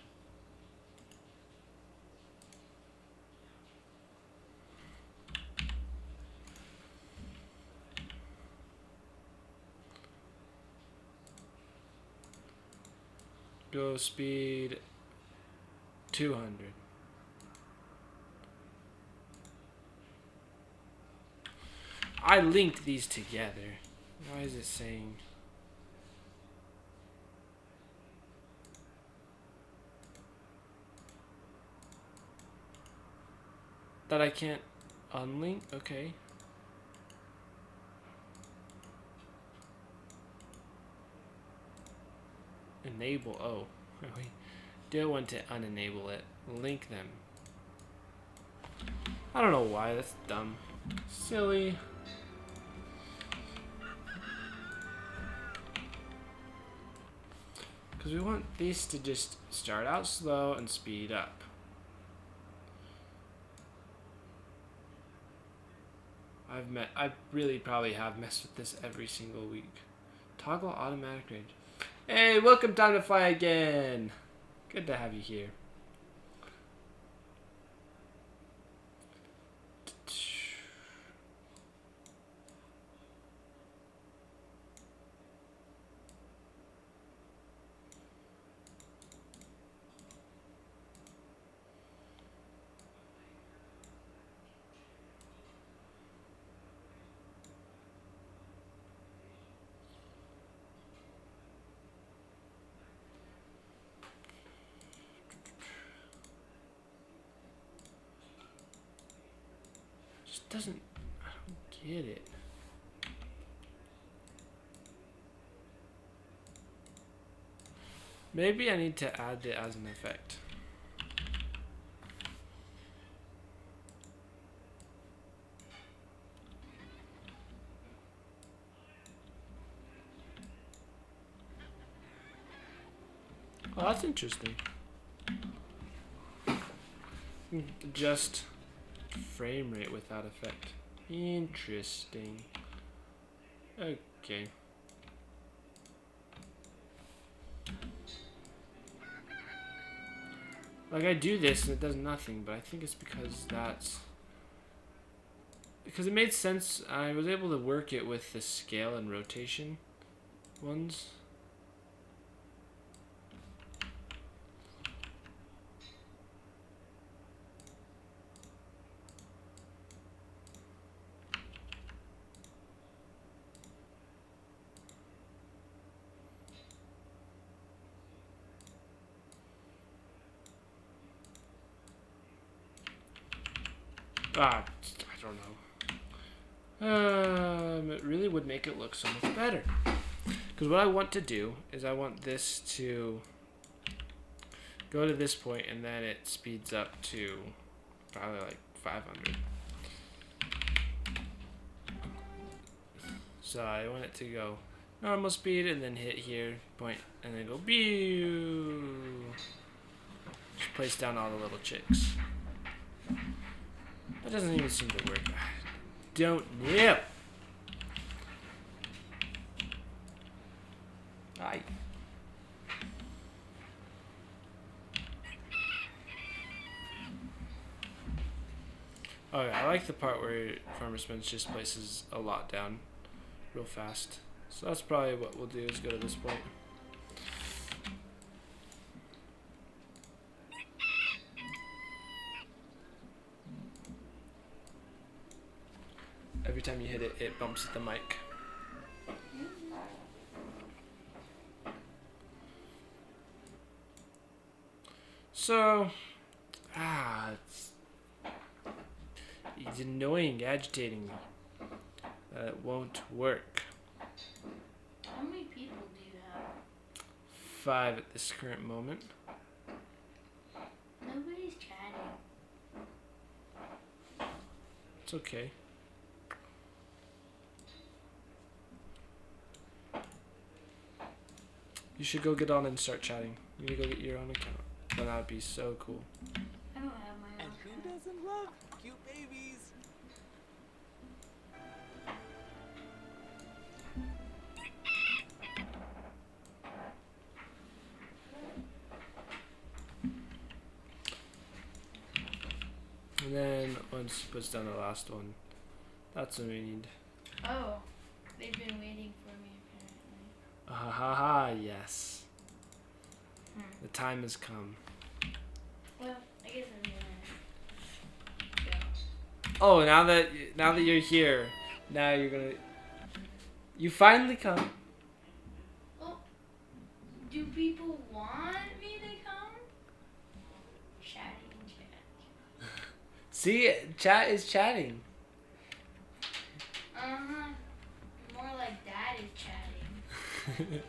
Go speed 200. I linked these together. Why is it saying? That I can't unlink? Okay. Enable. Oh. We don't want to unenable it. Link them. I don't know why. That's dumb. Silly. Because we want these to just start out slow and speed up. I really probably have messed with this every single week. Toggle automatic range. Hey, welcome Time to Fly again. Good to have you here. Doesn't. I don't get it. Maybe I need to add it as an effect. Oh, that's interesting. Adjust frame rate without effect. Interesting. Okay. Like I do this and it does nothing, but I think it's because because it made sense. I was able to work it with the scale and rotation ones. I don't know. It really would make it look so much better. Because what I want to do is I want this to go to this point and then it speeds up to probably like 500. So I want it to go normal speed and then hit here, point, and then go pew. Just place down all the little chicks. That doesn't even seem to work. I don't know. Aye. Okay, I like the part where Farmer Spence just places a lot down real fast. So that's probably what we'll do is go to this point. Every time you hit it, it bumps at the mic. So, it's annoying, agitating me. It won't work.
How many people do you have?
5 at this current moment.
Nobody's chatting.
It's okay. You should go get on and start chatting. You need to go get your own account. Well, that would be so cool.
I don't have my
And
own
who
account.
doesn't love cute babies?
And then once it puts down the last one, that's what we need.
Oh, they've been waiting for me apparently.
Ha ha ha, yes.
Hmm.
The time has come.
Well, I guess I'm gonna go.
Oh, now that you're here, now you're gonna. You finally come.
Well, do people want me to come? Chatting, chat.
See, chat is chatting.
More like Dad is chatting.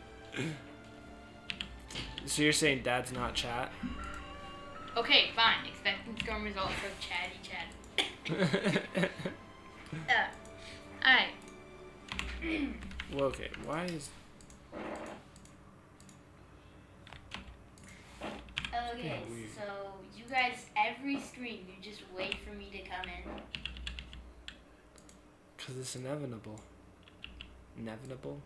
So you're saying Dad's not chat?
Okay, fine. Expecting storm results from chatty chat. Alright.
Well, okay. Why is?
Okay,
weird.
so you guys, every stream, you just wait for me to come in.
Because it's inevitable. Inevitable.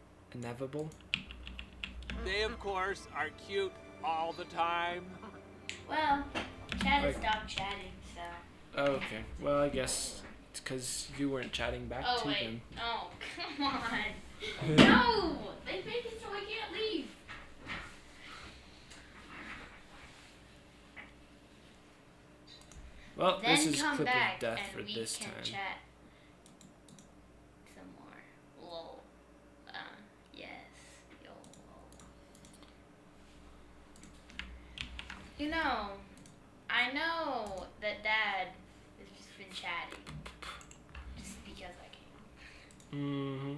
They, of course, are cute all the time.
Well, chat has
Like-
stopped chatting, so.
Oh, okay. Well, I guess it's because you weren't chatting back
Oh,
to
wait.
them.
Oh, come on. No! They make it so I can't leave.
Well,
Then
this is
come
clip
back
of death
and
for
we
this
can
time.
chat some more. Lol. Yes. Yo. You know, I know that Dad has just been chatting. Just because I can.
Mm-hmm.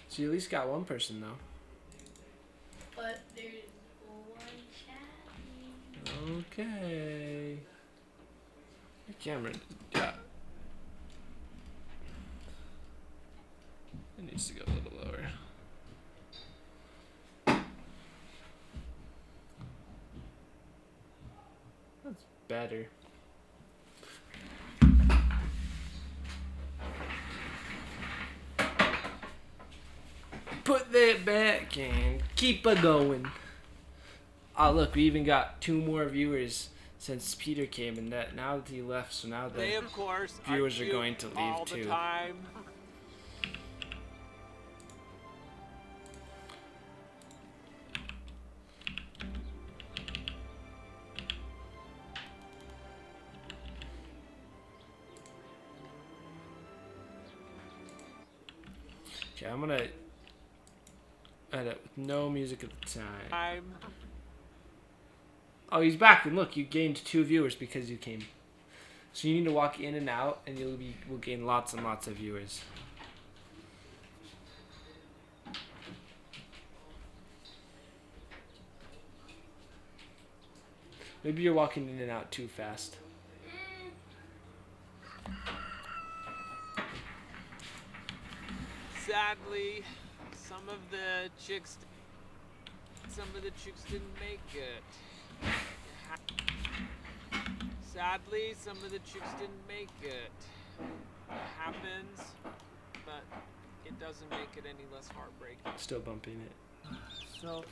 So you at least got one person though.
But there's one chatting.
Okay. Cameron. Yeah. It needs to go a little lower. That's better. Put that back and keep it going. Oh look, we even got 2 more viewers since Peter came, and that now that he left, so now
They,
the
of course,
viewers are
cute
going to leave
all the
too.
time.
Okay, I'm gonna edit with no music at the time. Oh, he's back, and look, you gained 2 viewers because you came. So you need to walk in and out, and we'll gain lots and lots of viewers. Maybe you're walking in and out too fast.
Sadly, some of the chicks didn't make it. Sadly, some of the chicks didn't make it. It happens, but it doesn't make it any less heartbreaking.
Still bumping it.
So,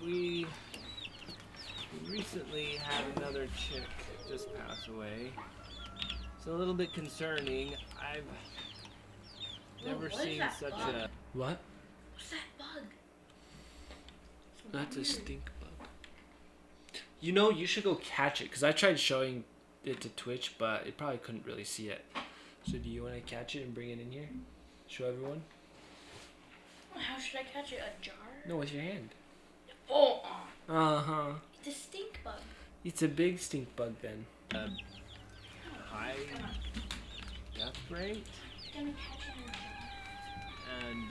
we recently had another chick just pass away. It's a little bit concerning. I've never
what is
seen
that
such
bug?
a...
What?
What's that bug?
That's a stink bug. You know, you should go catch it, because I tried showing it to Twitch, but it probably couldn't really see it. So do you want to catch it and bring it in here? Show everyone?
How should I catch it? A jar?
No, with your hand.
Oh,
Uh-huh.
it's a stink bug.
It's a big stink bug then.
high death rate,
I'm gonna catch it in a jar.
and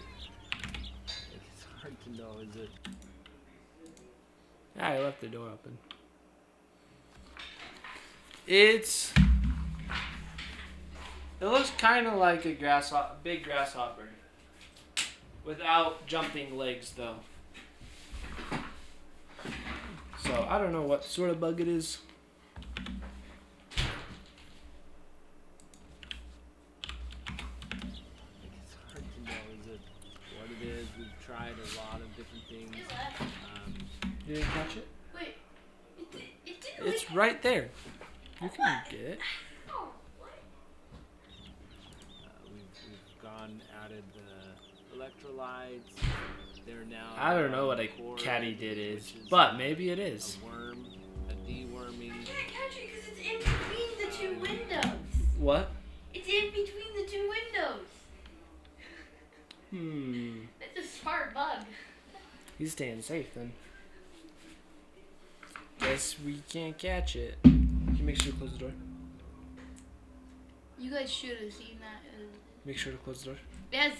it's hard to know, is it...
Ah, I left the door open. It looks kind of like a big grasshopper. Without jumping legs, though. So, I don't know what sort of bug it is.
It's hard to know, is it what it is? We've tried a lot of different things.
You didn't catch it?
Wait, it didn't.
It's right there. You can get it.
Oh, what?
We've gone, added the electrolytes. They're now...
I don't know what a
cord,
catty did
which
is, but maybe it is.
a worm, a deworming.
I can't catch it because it's in between the two windows.
What?
It's in between the two windows. It's a smart bug.
He's staying safe then. Guess we can't catch it. Can you make sure to close the door?
You guys should have seen that.
Make sure to close the door.
It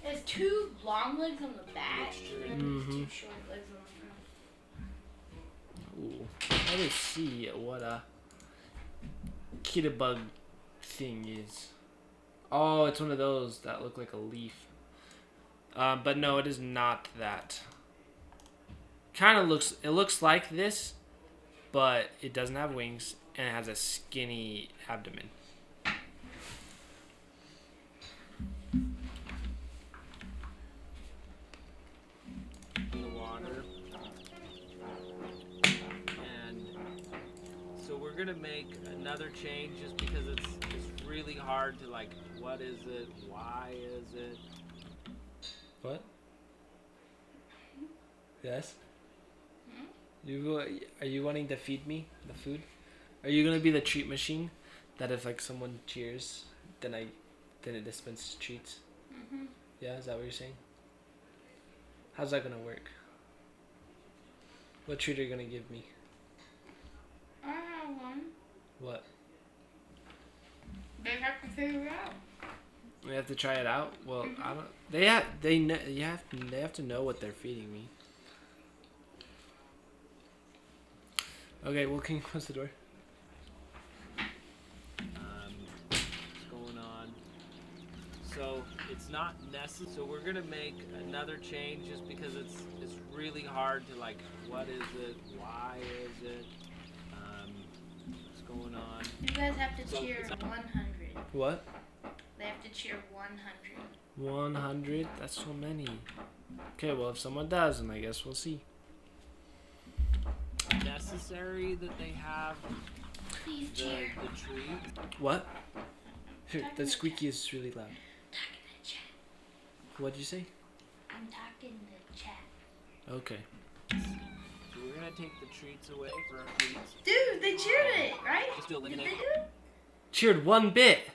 has two long legs on the back and then
Mhm.
two short legs on the front.
Ooh. Let me see what a kitty-bug thing is. Oh, it's one of those that look like a leaf. But no, it is not that. It looks like this, but it doesn't have wings and it has a skinny abdomen.
In the water. And so we're gonna make another change just because it's really hard to, like, what is it? Why is it?
What? Yes? Are you wanting to feed me the food? Are you gonna be the treat machine that if like someone cheers, then it dispenses treats? Yeah, is that what you're saying? How's that gonna work? What treat are you gonna give me?
I have one.
What?
They have to figure it out.
We have to try it out. Well, I don't. They have to know what they're feeding me. Okay, well, can you close the door?
What's going it's not necessary. So we're gonna make another change just because it's really hard to like, what is it? Why is it? What's going on?
You guys have to
So
cheer
it's not-
100.
What?
They have to cheer 100.
100? That's so many. Okay, well, if someone does, then I guess we'll see.
Necessary that they have
Please cheer.
the tree.
What? The squeaky is really loud.
Talking to the chat.
What'd you say?
I'm talking to the chat.
Okay.
So we're gonna take the treats away for our treats.
Dude, they cheered it, right?
Just to
Did they
eliminate.
do it?
Cheered one bit.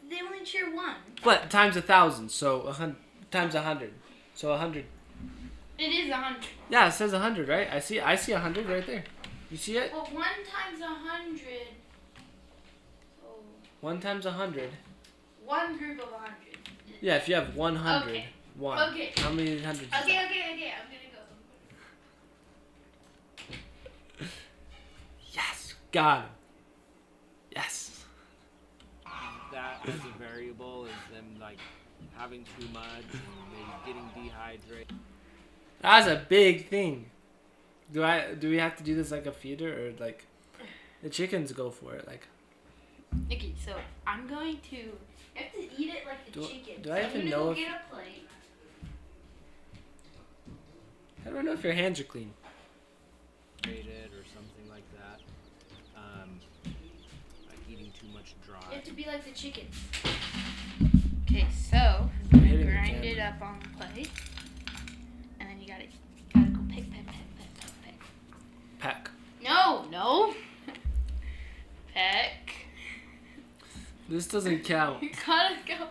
They only cheer one.
But times 1,000, so times 100. So 100.
It is 100.
Yeah, it says 100, right? I see 100 right there. You see it?
Well, 1 times 100. So
1 times 100.
one group of 100.
Yeah, if you have 100.
Okay.
1.
Okay.
How many hundreds is that?
Okay. I'm gonna go.
Yes. Got him. Yes.
That as a variable is them like having too much, maybe getting dehydrated.
That's a big thing. Do we have to do this like a feeder or like the chickens go for it like?
Okay, so I'm going to. You have to eat it like the
Do-
chicken.
do
So
I
I'm
even
gonna
know
go
if-
get a plate.
I don't know if your hands are clean.
Or something like that. Like eating too much
You
dry.
have to be like the chicken. Okay, so
You're hitting the
grind it
camera.
up on the plate, and then you gotta go pick.
Peck.
No. Peck.
This doesn't count.
You gotta go.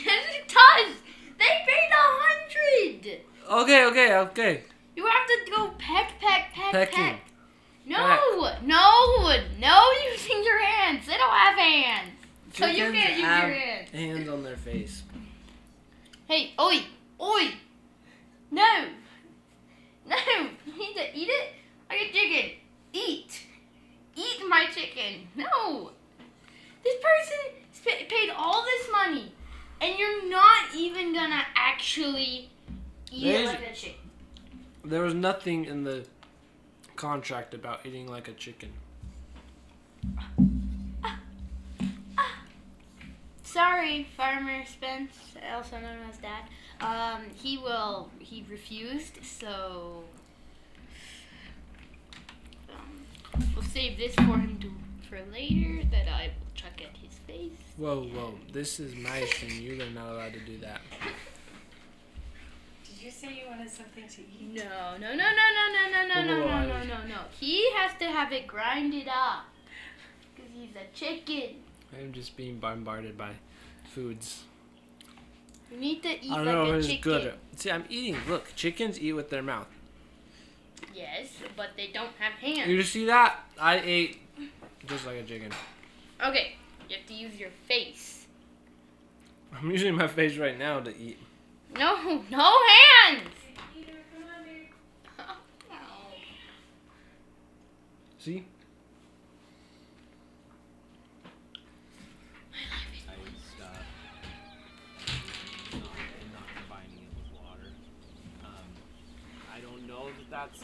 Yes, it does. They paid 100.
Okay.
You have to go peck.
Pecking.
No using your hands. They don't have hands. So you
Chickens
can't use
have
your hands.
hands on their face.
Hey, oi. No. You need to eat it like a chicken. Eat my chicken. No. This person paid all this money, and you're not even gonna actually eat it like a chicken.
There was nothing in the contract about eating like a chicken.
Sorry, Farmer Spence, also known as Dad. He refused, so we'll save this for him for later. That I will chuck at his face.
Whoa. This is my stream. You're not allowed to do that.
Did you say you wanted something to eat?
No. He has to have it grinded up because he's a chicken.
I'm just being bombarded by foods.
You need to eat
I don't
like
know
a
if it's
chicken.
good. See, I'm eating. Look, chickens eat with their mouth.
Yes, but they don't have hands.
You see that? I ate just like a chicken.
Okay, you have to use your face.
I'm using my face right now to eat.
No hands.
See?
I ate stuff. Not combining it with water. I don't know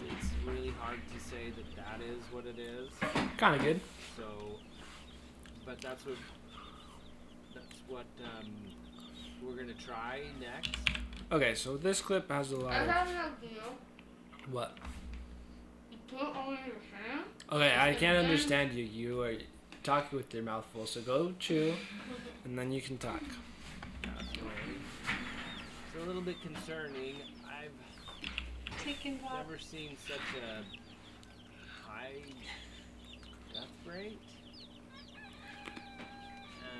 it's really hard to say that is what it is.
Kind of good.
So, but that's what we're gonna try next.
Okay, so this clip has a lot of... What?
You put it on your hand.
Okay, I can't understand you. You are talking with your mouth full, so go chew, and then you can talk.
It's a little bit concerning. I've
Chicken pot.
never seen such a high death rate,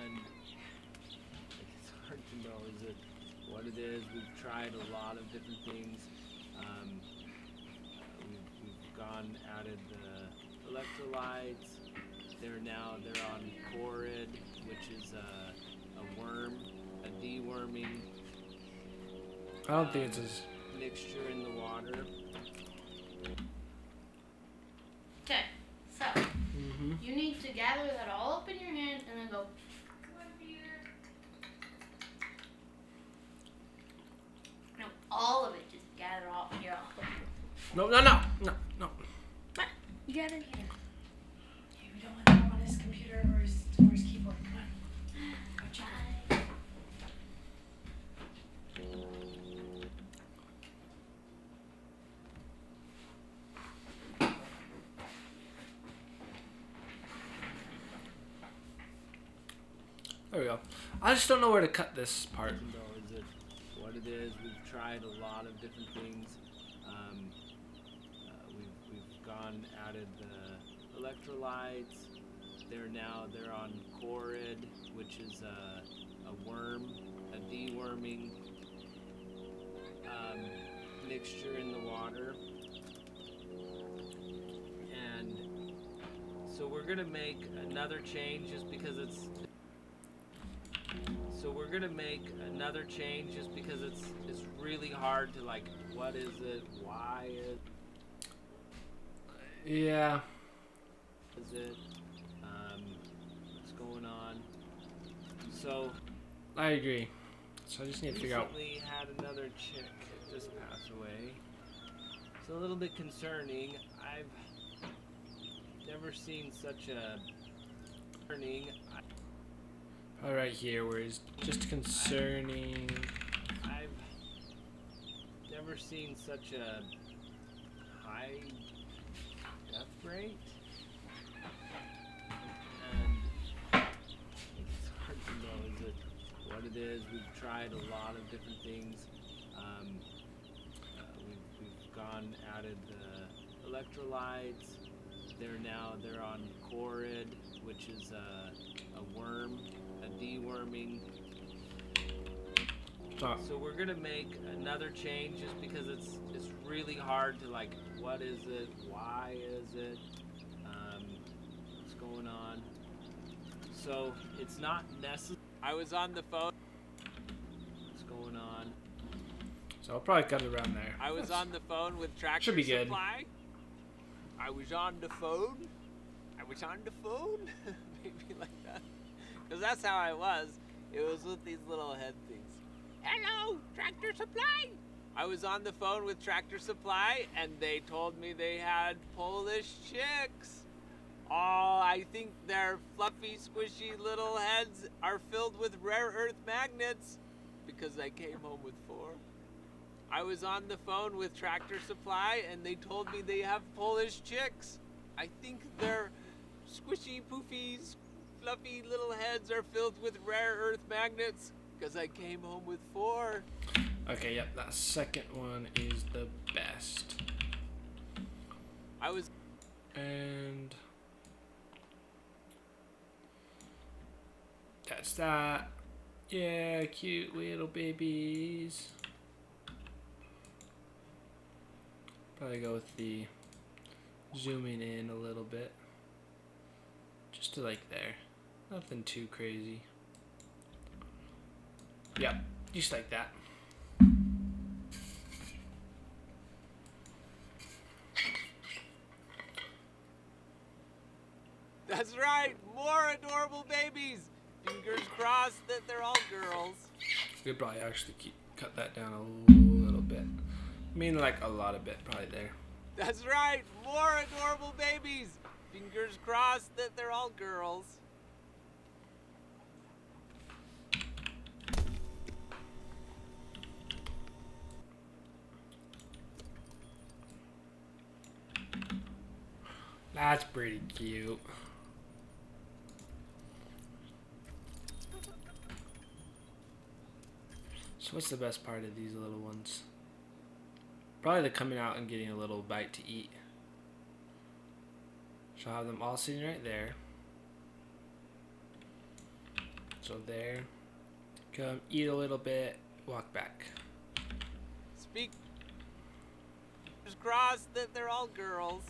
and it's hard to know what it is. We've tried a lot of different things. We've added the electrolytes. They're on Corid, which is a worm, a deworming
I don't think it's as...
mixture in the water.
Okay, so
Mm-hmm.
you need to gather that all up in your hand and then go. here. I'll help you.
No, no, no, no, no.
You got it here.
Okay, we don't want him on his computer or his keyboard. Come on. Go check.
There we go. I just don't know where to cut this part.
Is it what it is? We've tried a lot of different things. We've gone added the electrolytes. They're on Corid, which is a worm, a deworming mixture in the water. And so we're gonna make another change just because it's really hard to like, what is it? Why
Yeah.
is it? What's going on? So
I agree. So I just need to figure out.
recently had another chick just pass away. It's a little bit concerning. I've never seen such a
All right here, where it's just concerning.
I've never seen such a high death rate. And it's hard to know is it what it is. We've tried a lot of different things. We've gone added the electrolytes. They're on Corid, which is a worm, a deworming.
Stop.
So we're gonna make another change just because it's really hard to like, what is it? Why is it? What's going on? So it's not necessary. I was on the phone. What's going on?
So I'll probably cut it around there.
I was on the phone with Tractor
Should be good.
Supply. I was on the phone. Maybe like that. Because that's how I was. It was with these little head things. Hello, Tractor Supply. I was on the phone with Tractor Supply, and they told me they had Polish chicks. Oh, I think their fluffy, squishy little heads are filled with rare earth magnets because I came home with 4. I was on the phone with Tractor Supply, and they told me they have Polish chicks. I think their squishy, poofy, fluffy little heads are filled with rare earth magnets because I came home with 4.
Okay, yep, that second one is the best.
I was
And that's that. Yeah, cute little babies. Probably go with the zooming in a little bit. Just to like there. Nothing too crazy. Yep, just like that.
That's right, more adorable babies. Fingers crossed that they're all girls.
We could probably actually cut that down a little bit. I mean, like a lot of bit, probably there.
That's right, more adorable babies. Fingers crossed that they're all girls.
That's pretty cute. So what's the best part of these little ones? Probably the coming out and getting a little bite to eat. So I'll have them all sitting right there. So there. Come eat a little bit, walk back.
Speak. Fingers crossed that they're all girls.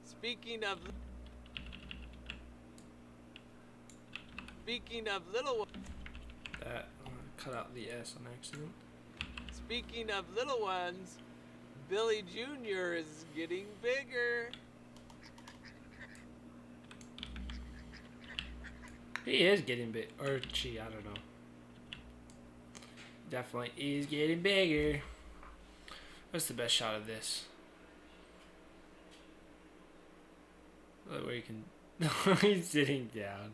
Speaking of little ones.
That cut out the S on accident.
Speaking of little ones, Billy Jr. is getting bigger.
He is getting big, or she, I don't know. Definitely is getting bigger. What's the best shot of this? Where you can, he's sitting down.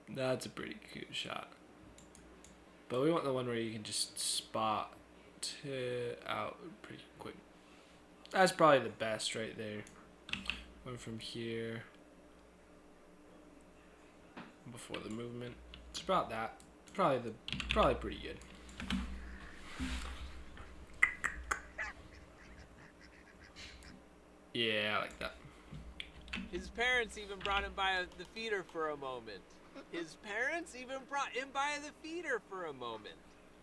That's a pretty cute shot. But we want the one where you can just spot out pretty quick. That's probably the best right there. One from here. Before the movement. It's about that. Probably pretty good. Yeah, I like that.
His parents even brought him by the feeder for a moment. His parents even brought him by the feeder for a moment.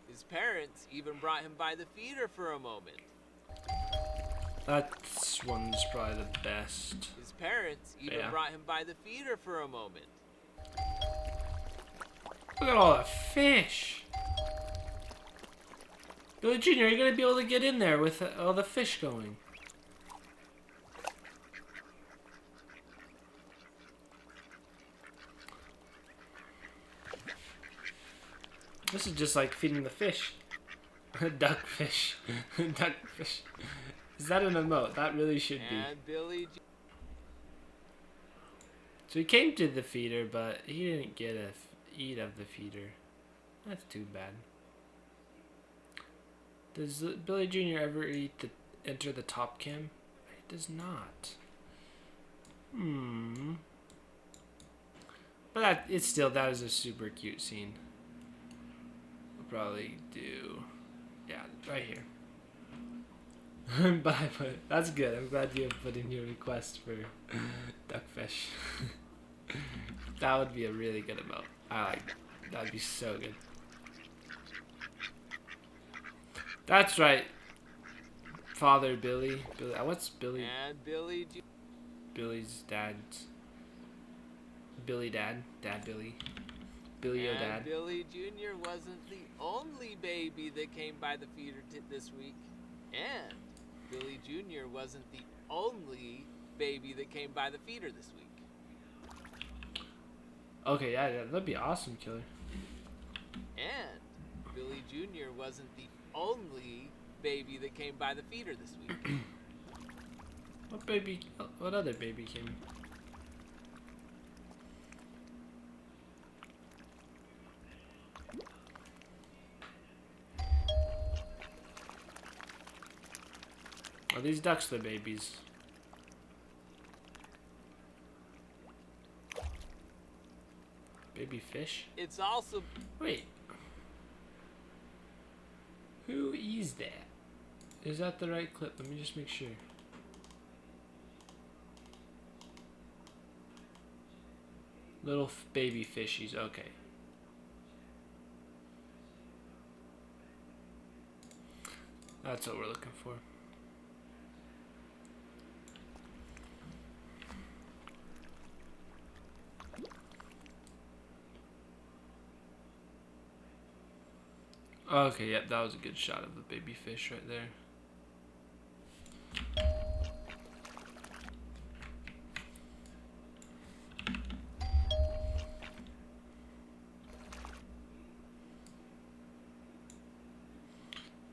His parents even brought him by the feeder for a moment.
That one's probably the best.
His parents even brought him by the feeder for a moment.
Look at all the fish. Billy Jr., you're gonna be able to get in there with all the fish going. This is just like feeding the fish. Duckfish. Duckfish. Is that an emote? That really should be.
And Billy
So he came to the feeder, but he didn't get a eat of the feeder. That's too bad. Does Billy Jr. ever enter the top cam? He does not. But that is a super cute scene. We'll probably do, yeah, right here. But that's good. I'm glad you have put in your request for duckfish. That would be a really good emote. I like that. That'd be so good. That's right. Father Billy. What's Billy?
and Billy
Billy's dad's. Billy Dad. Dad Billy. Billy O
and
Dad.
Billy Jr. wasn't the only baby that came by the feeder this week. And Billy Jr. wasn't the only baby that came by the feeder this week.
Okay, yeah, that'd be awesome, Killer.
And Billy Jr. wasn't the only baby that came by the feeder this week.
What other baby came? Are these ducks the babies? Baby fish?
It's also
Wait. Who is that? Is that the right clip? Let me just make sure. Little baby fishies. Okay. That's what we're looking for. Okay, yep, that was a good shot of the baby fish right there.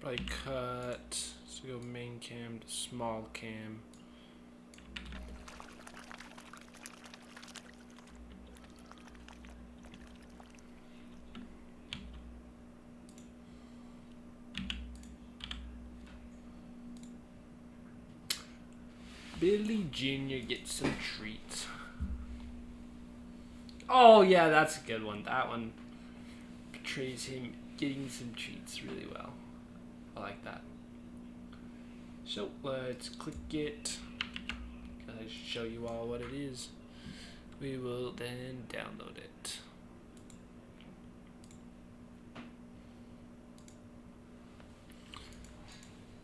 Probably cut, so go main cam to small cam. Billy Jr. gets some treats. Oh yeah, that's a good one. That one portrays him getting some treats really well. I like that. So let's click it. Gotta show you all what it is. We will then download it.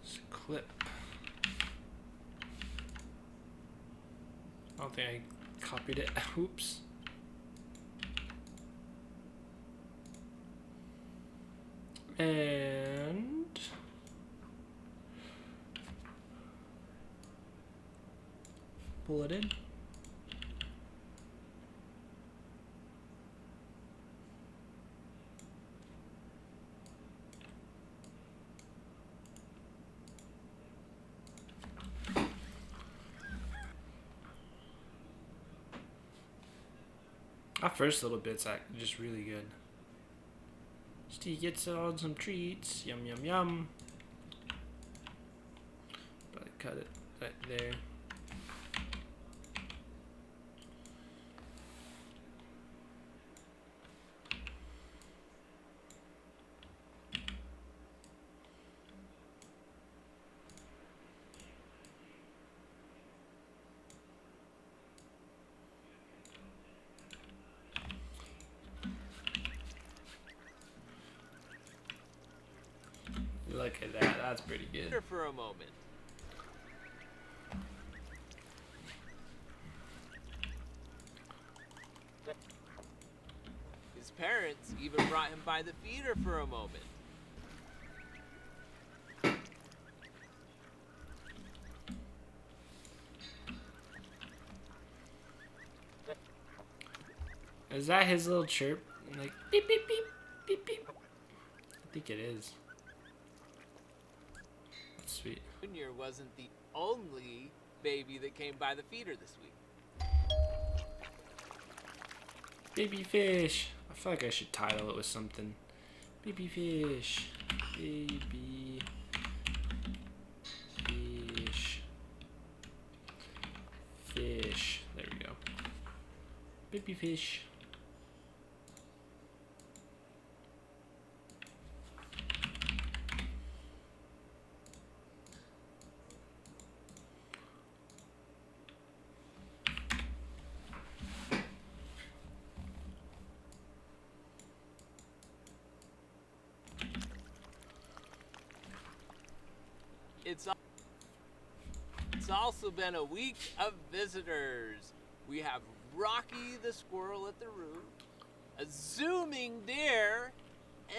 It's a clip. I don't think I copied it. Oops. And Pull it in. That first little bit's just really good. Steve gets on some treats. Yum, yum, yum. But I cut it right there. Look at that. That's pretty good.
Here for a moment. His parents even brought him by the feeder for a moment.
Is that his little chirp? Like beep beep beep beep beep. I think it is. That's sweet.
Junior wasn't the only baby that came by the feeder this week.
Baby fish. I feel like I should title it with something. Baby fish. Baby fish. Fish. There we go. Baby fish.
It's also been a week of visitors. We have Rocky the squirrel at the root, a zooming deer,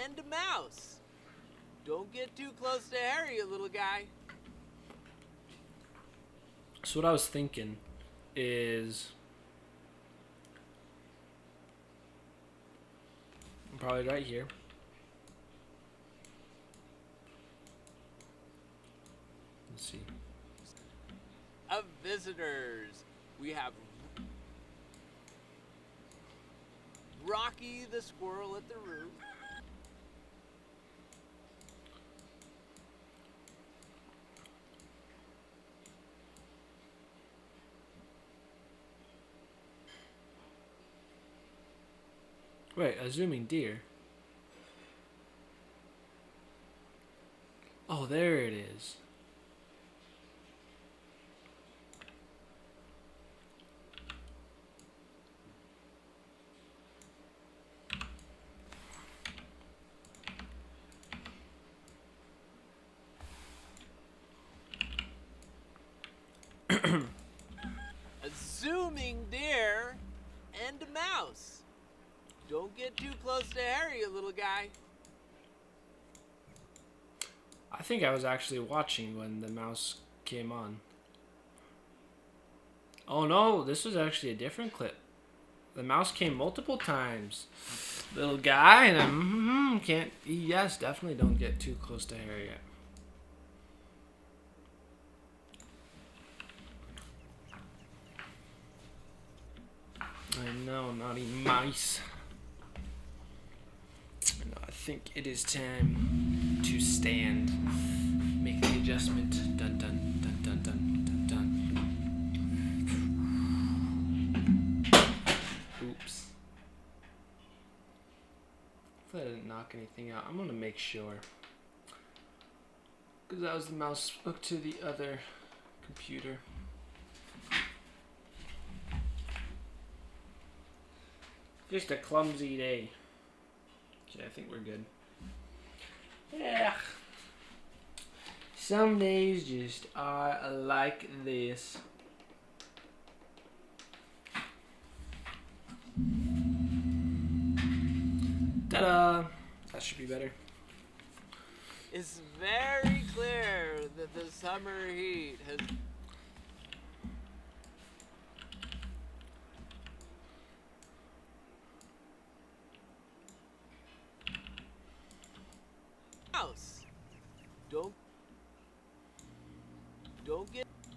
and a mouse. Don't get too close to Harry, you little guy.
So what I was thinking is probably right here. Let's see.
Of visitors, we have Rocky the squirrel at the root,
Wait, a zooming deer. Oh, there it is.
a zooming deer, and a mouse. Don't get too close to Harry, you little guy.
I think I was actually watching when the mouse came on. Oh no, this was actually a different clip. The mouse came multiple times. Little guy, and can't. Yes, definitely don't get too close to Harriet. I know, naughty mice. No, I think it is time to stand. Make the adjustment. Dun dun dun dun dun dun dun. Oops. Hopefully I didn't knock anything out. I'm gonna make sure. Because that was the mouse hooked to the other computer. Just a clumsy day. Okay, I think we're good. Yeah. Some days just are like this. Ta-da! That should be better.
It's very clear that the summer heat has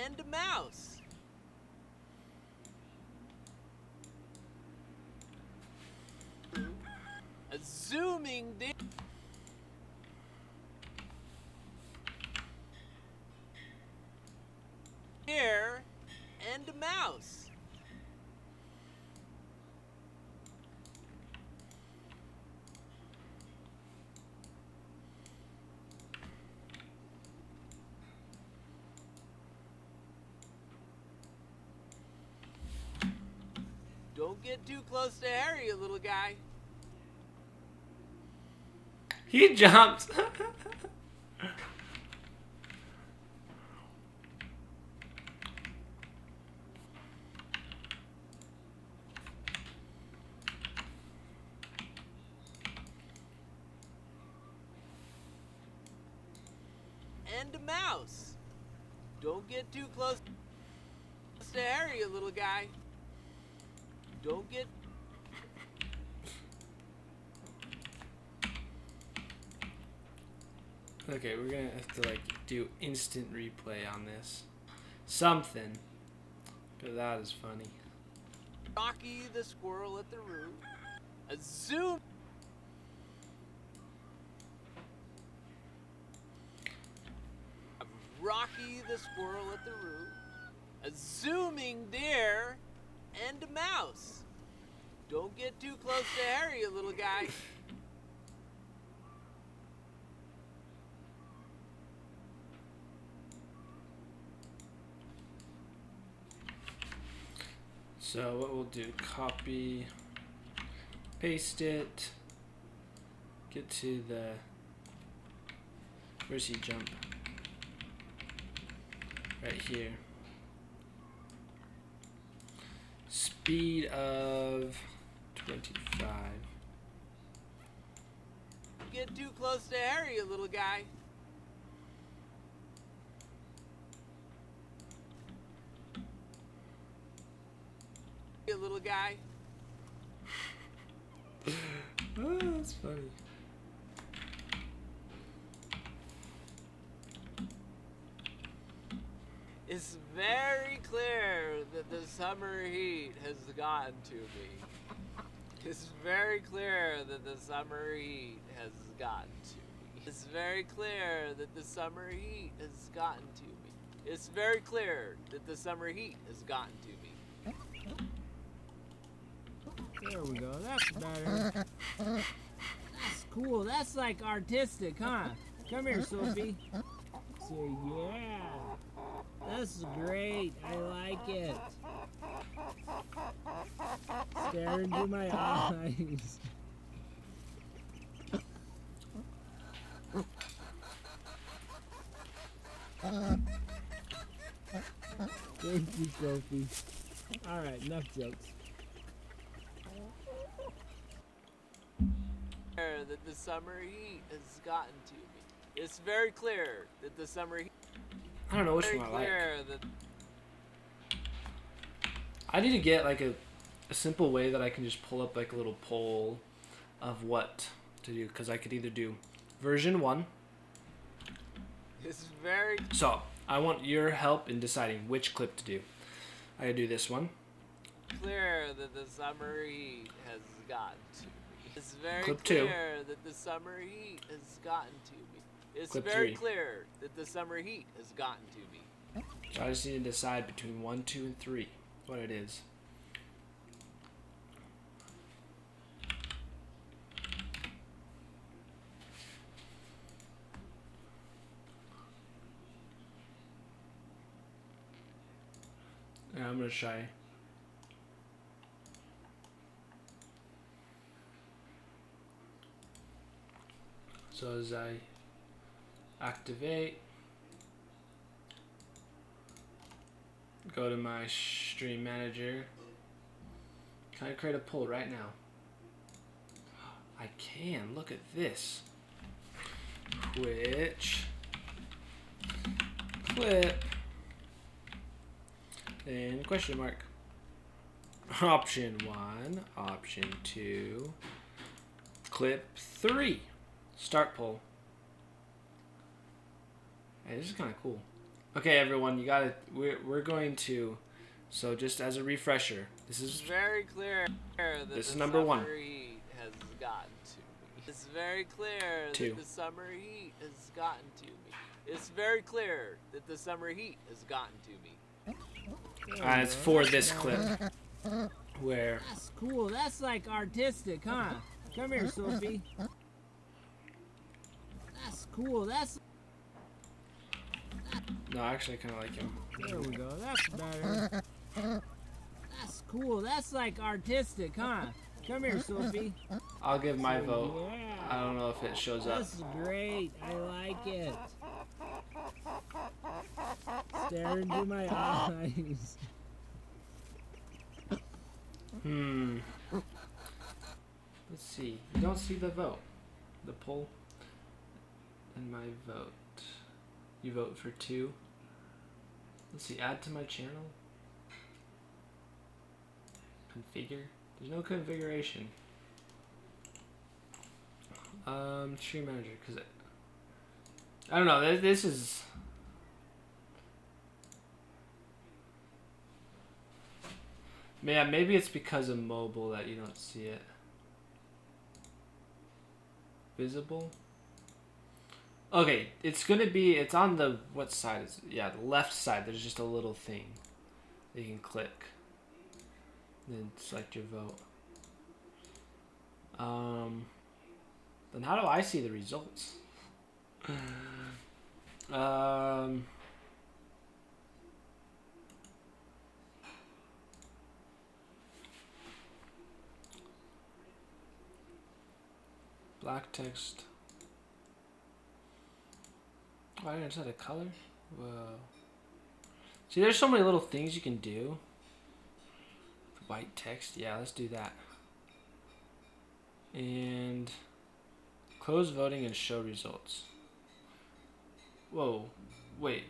and a mouse. A zooming deer and a mouse. Don't get too close to Harry, you little guy.
He jumps.
And a mouse. Don't get too close to Harry, you little guy. Don't get...
Okay, we're gonna have to like do instant replay on this. Something. Cause that is funny.
Rocky the squirrel at the roof. A zoom... Rocky the squirrel at the roof. A zooming deer and a mouse. Don't get too close to Harry, you little guy.
So what we'll do, copy, paste it, get to the, where's he jump? Right here. Speed of 25.
Get too close to Harry, you little guy. You little guy.
Oh, that's funny.
It's very clear that the summer heat has gotten to me. It's very clear that the summer heat has gotten to me. It's very clear that the summer heat has gotten to me. It's very clear that the summer heat has gotten to me.
There we go, that's better. That's cool, that's like artistic, huh? Come here, Sophie. So, yeah. That's great, I like it. Stare into my eyes. Thank you, Sophie. Alright, enough jokes.
That the summer heat has gotten to me. It's very clear that the summer heat
I don't know which
very
one I like.
clear that
I need to get like a simple way that I can just pull up like a little poll of what to do, because I could either do version 1.
it's very
So I want your help in deciding which clip to do. I gotta do this one.
clear that the summer heat has gotten to me. It's very
Clip 2.
clear that the summer heat has gotten to me. It's
Clip
very
3.
clear that the summer heat has gotten to me.
So I just need to decide between 1, 2, and 3 what it is. And I'm gonna try. So as I activate, go to my stream manager. Can I create a poll right now? I can. Look at this. Twitch clip and question mark. Option 1, option 2, clip 3. Start poll. Hey, this is kind of cool. Okay, everyone, you gotta. We're going to. So just as a refresher, this
It's
is
very clear that
This is
the
number one.
summer heat has gotten to me. It's very clear
Two.
that the summer heat has gotten to me. It's very clear that the summer heat has gotten to me.
it's for this clip where
That's cool. That's like artistic, huh? Come here, Sophie. That's cool. That's.
no, actually, I kind of like him.
There we go. That's better. That's cool. That's like artistic, huh? Come here, Sophie.
I'll give my vote. I
Yeah.
don't know if it shows up.
That's great. I like it. Stare into my eyes.
Let's see. You don't see the vote. The poll. And my vote. You vote for 2. Let's see. Add to my channel. Configure. There's no configuration. Stream manager. Cause I don't know. This is. Man, maybe it's because of mobile that you don't see it. Visible. Okay, it's gonna be. It's on the what side is it? Yeah, the left side. There's just a little thing that you can click. Then select your vote. Then how do I see the results? Black text. Oh, I didn't set a color? Whoa. See, there's so many little things you can do. White text. Yeah, let's do that. And close voting and show results. Whoa. Wait.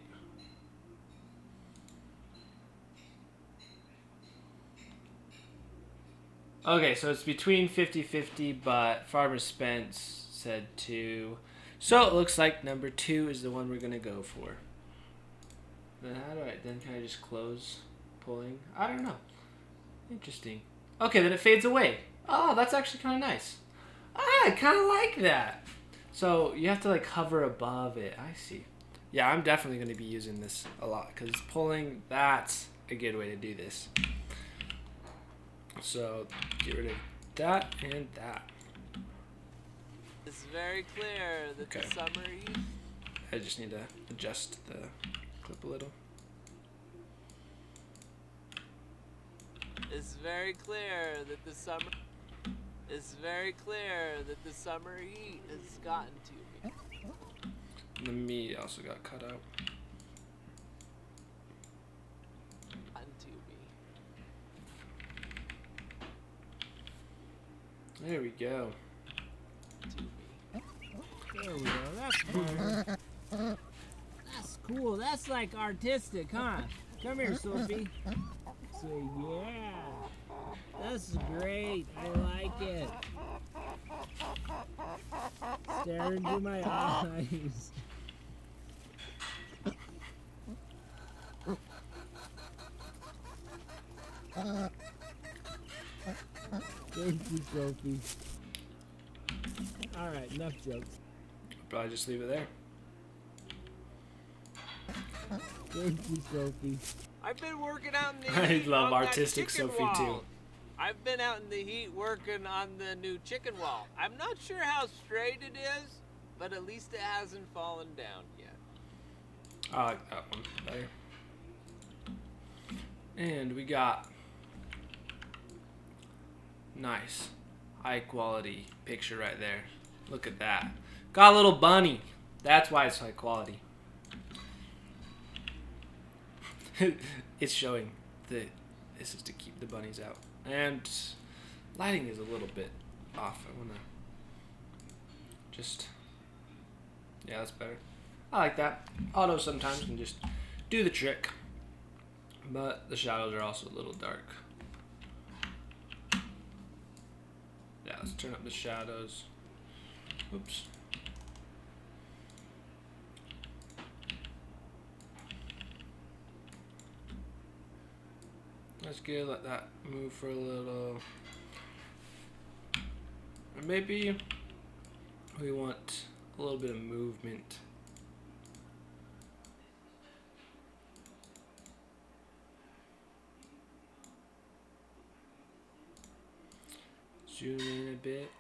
Okay, so it's between 50-50, but Farmer Spence said 2. So it looks like number 2 is the one we're gonna go for. Then how do I? Then can I just close polling? I don't know. Interesting. Okay, then it fades away. Oh, that's actually kind of nice. I kind of like that. So you have to like hover above it. I see. Yeah, I'm definitely going to be using this a lot because polling, that's a good way to do this. So get rid of that and that.
It's very clear that
Okay.
the summer heat.
I just need to adjust the clip a little.
It's very clear that the summer. It's very clear that the summer heat has gotten to me.
The me also got cut out.
Gotten to me.
There we go.
To me.
There we go. That's better. That's cool. That's like artistic, huh? Come here, Sophie. So yeah. That's great. I like it. Stare into my eyes. Thank you, Sophie. Alright, enough jokes.
I'll probably just leave it there.
Thank you, Sophie.
I've been working out in the
I
heat
love
on that
artistic
chicken
Sophie,
wall.
too.
I've been out in the heat working on the new chicken wall. I'm not sure how straight it is, but at least it hasn't fallen down yet.
I like that one better. And we got nice, high quality picture right there. Look at that. Got a little bunny. That's why it's high quality. It's showing that this is to keep the bunnies out. And lighting is a little bit off. I wanna just, yeah, that's better. I like that. Auto sometimes can just do the trick. But the shadows are also a little dark. Yeah, let's turn up the shadows. Oops. That's good. Let that move for a little. And maybe we want a little bit of movement. Zoom in a bit.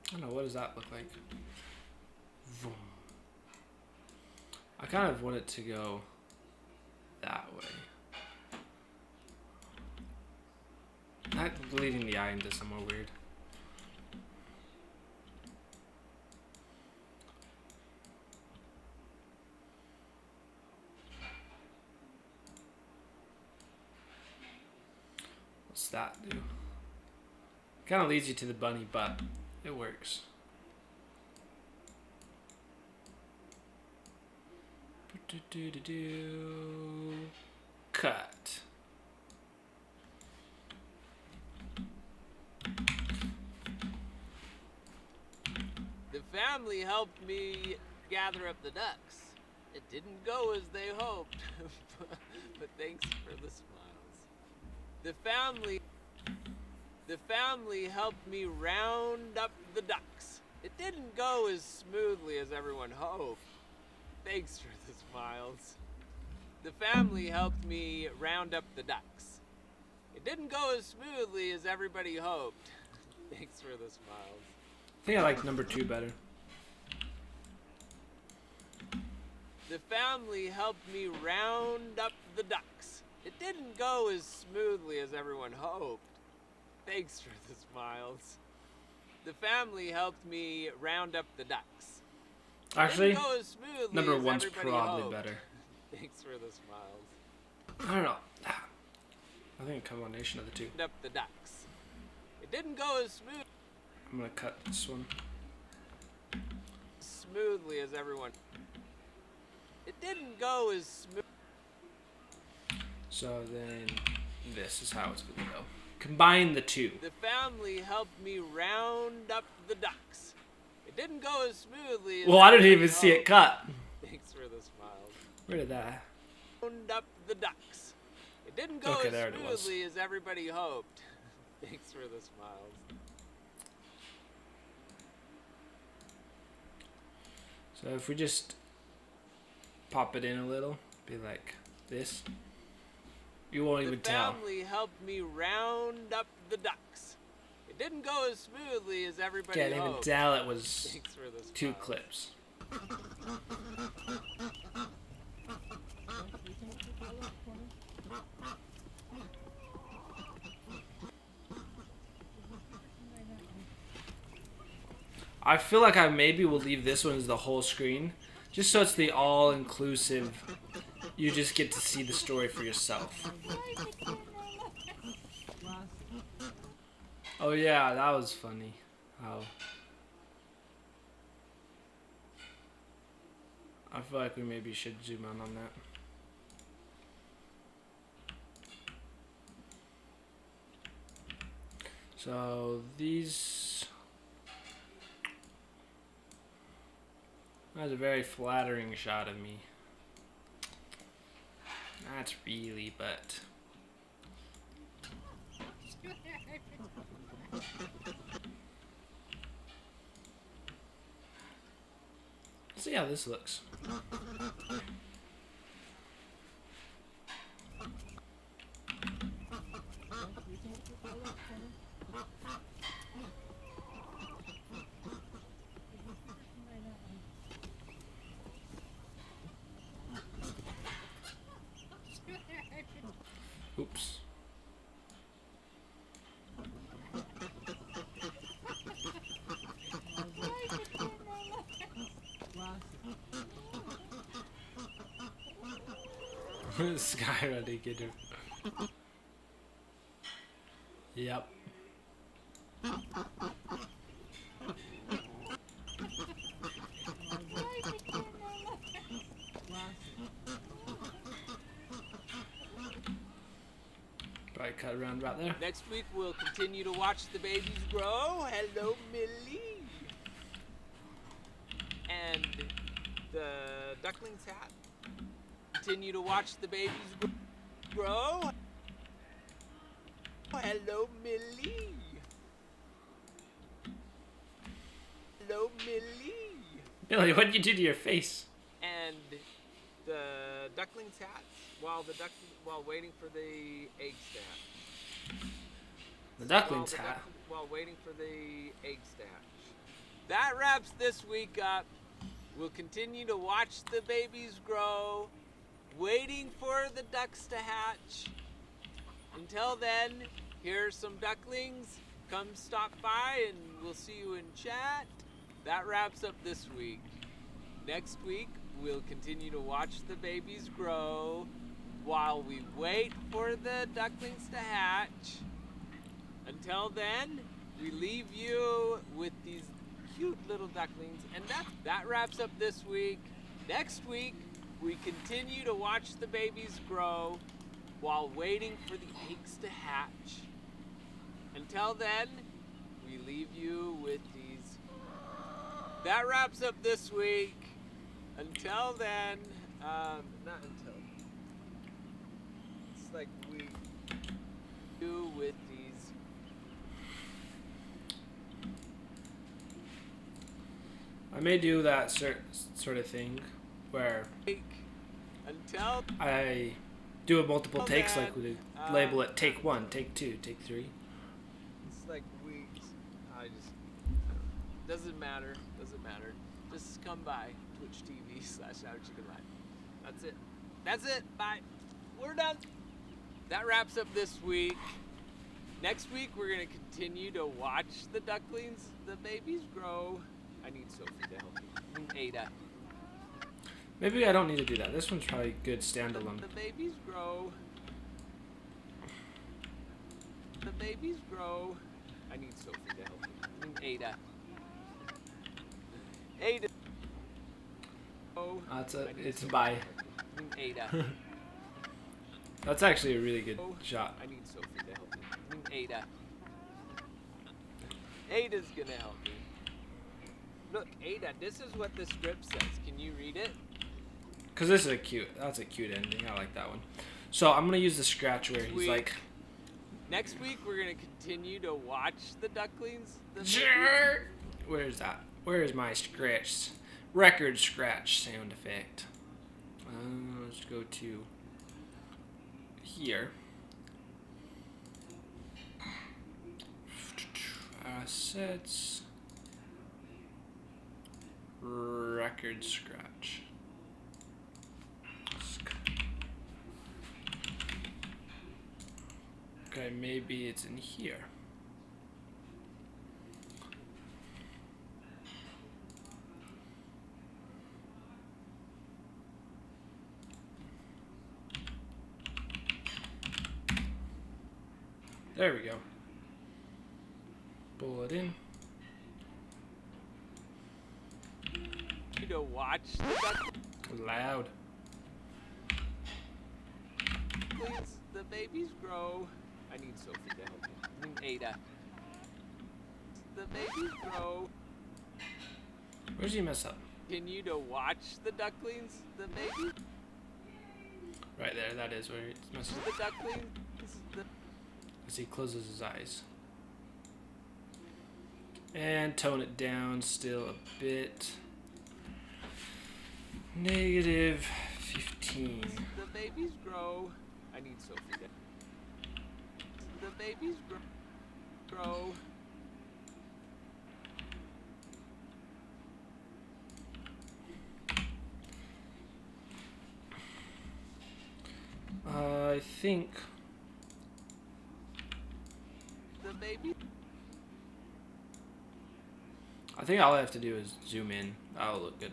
I don't know, what does that look like? Vroom. I kind of want it to go that way. Not leading the eye into somewhere weird. What's that do? Kind of leads you to the bunny, but it works. Cut.
The family helped me gather up the ducks. It didn't go as they hoped, but thanks for the smiles. The family helped me round up the ducks. It didn't go as smoothly as everyone hoped. Thanks for the smiles. The family helped me round up the ducks. It didn't go as smoothly as everybody hoped. Thanks for the smiles.
I think I like number 2 better.
The family helped me round up the ducks. It didn't go as smoothly as everyone hoped. Thanks for the smiles. The family helped me round up the ducks.
Actually,
Didn't go as smoothly
number
as
1's
everybody
probably
hoped.
better.
Thanks for the smiles.
I don't know. I think a combination of the 2.
Round up the ducks. It didn't go as
I'm gonna cut this one.
smoothly as everyone. It didn't go as smooth.
So then this is how it's gonna go. Combine the 2.
The family helped me round up the ducks. It didn't go as smoothly as
Well, I didn't
everybody
even see it
hoped.
cut.
Thanks for the smiles.
Where did that?
Round up the ducks. It didn't go
Okay,
as
there it was.
smoothly as everybody hoped. Thanks for the smiles.
So if we just pop it in a little, be like this, you won't even
The
tell.
family helped me round up the ducks. It didn't go as smoothly as everybody
Can't even
hoped.
tell it was
Thanks for the
2
smiles.
clips. I feel like I maybe will leave this one as the whole screen, just so it's the all-inclusive. You just get to see the story for yourself. Oh yeah, that was funny. How I feel like we maybe should zoom in on that. So these. That's a very flattering shot of me. Not really, but. See how this looks. Oops. Skyrocket Kidder. Yep. Right, cut around right there.
Next week we'll continue to watch the babies grow. Hello, Millie. And the duckling's hat. continue to watch the babies grow. Hello, Millie. Hello, Millie.
Billy, what did you do to your face?
And the ducklings hatch while waiting for the eggs to hatch.
The duckling's hat.
While waiting for the eggs to hatch. That wraps this week up. We'll continue to watch the babies grow, waiting for the ducks to hatch. Until then, here's some ducklings. Come stop by and we'll see you in chat. That wraps up this week. Next week, we'll continue to watch the babies grow while we wait for the ducklings to hatch. Until then, we leave you with these cute little ducklings. And that wraps up this week. Next week, we continue to watch the babies grow while waiting for the eggs to hatch. Until then, we leave you with these. That wraps up this week. Until then, not until. It's like we do with these.
I may do that sort of thing where
Until
I do a multiple
Oh,
takes,
man.
like we label it take 1, take 2, take 3.
it's like weeks. Doesn't matter. Just come by Twitch TV/OurChickenLife. That's it. Bye. We're done. That wraps up this week. Next week we're gonna continue to watch the ducklings, the babies grow. I need Sophie to help me. I mean Ada.
Maybe I don't need to do that. This one's probably good standalone.
The babies grow. The babies grow. I need Sophie to help me. I mean Ada. Ada. Oh,
It's a bye.
I mean Ada.
That's actually a really good
Oh,
shot.
I need Sophie to help me. I mean Ada. Ada's gonna help me. Look, Ada, this is what the script says. Can you read it?
Because that's a cute ending. I like that one. So I'm going to use the scratch where he's like...
Next week, we're gonna continue to watch the ducklings.
Where's that? Where's my scratch? Record scratch sound effect. Let's go to here. Assets. Record scratch. Okay, maybe it's in here. There we go. Pull it in.
To watch the ducklings,
Loud.
the babies grow. I need Sophie to help me. I mean Ada. The babies grow.
Where's he mess up?
Continue to watch the ducklings. The babies.
Right there, that is where it's messing up.
The ducklings.
As he closes his eyes. And tone it down still a bit. Negative 15.
The babies grow. I need Sophie to. The babies grow.
I think
The baby.
all I have to do is zoom in. That'll look good.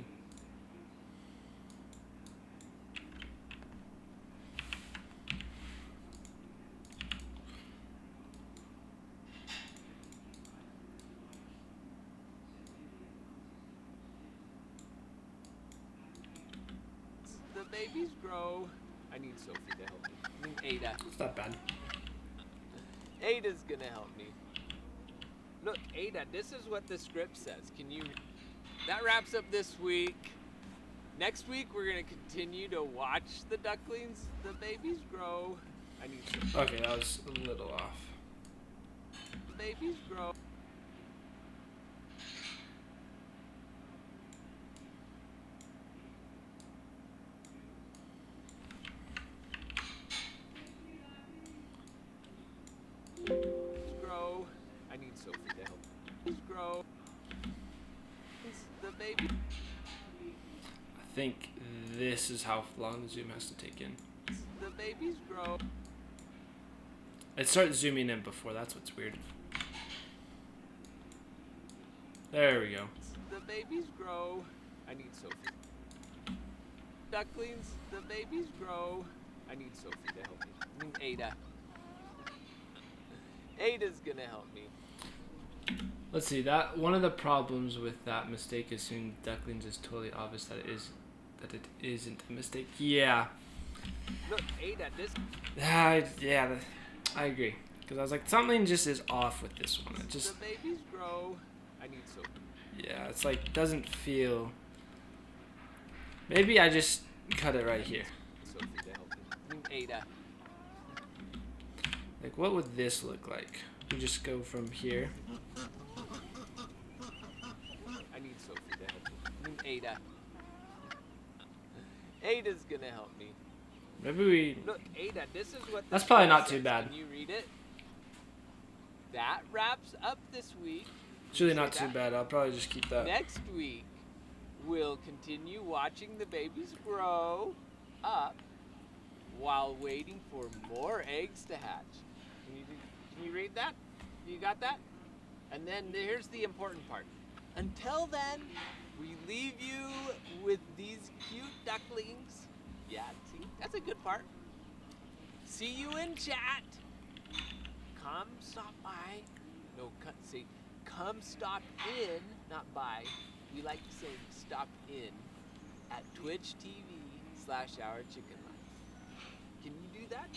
The babies grow. I need Sophie to help me. I mean Ada.
It's not bad.
Ada's gonna help me. Look, Ada, this is what the script says. Can you... That wraps up this week. Next week, we're gonna continue to watch the ducklings, the babies grow. I need some.
Okay, that was a little off.
The babies grow. Grow. I need Sophie to help. Babies grow. The baby.
I think this is how long the zoom has to take in.
The babies grow.
It starts zooming in before. That's what's weird. There we go.
The babies grow. I need Sophie. Ducklings, the babies grow. I need Sophie to help me. I mean Ada. Ada's gonna help me.
Let's see. That one of the problems with that mistake is seeing ducklings is totally obvious that it isn't a mistake. Yeah.
Look, Ada, this.
Yeah. I agree. Because I was like, something just is off with this one. It just.
The babies grow. I need Sophie.
Yeah. It's like doesn't feel. Maybe I just cut it right here.
Sophie to help me. I mean Ada.
Like, what would this look like? You just go from here.
I need Sophie to help me. I mean Ada. Ada's gonna help me.
Maybe we.
Look, Ada, this is what.
That's
this
probably
book
not too
says.
bad.
Can you read it? That wraps up this week.
It's really
Say
not too
that.
bad. I'll probably just keep that.
Next week, we'll continue watching the babies grow up while waiting for more eggs to hatch. Can you read that? You got that? And then here's the important part. Until then, we leave you with these cute ducklings. Yeah, see, that's a good part. See you in chat. Come stop by. No, see, come stop in, not by. We like to say stop in at Twitch TV/Our Chicken Life. Can you do that?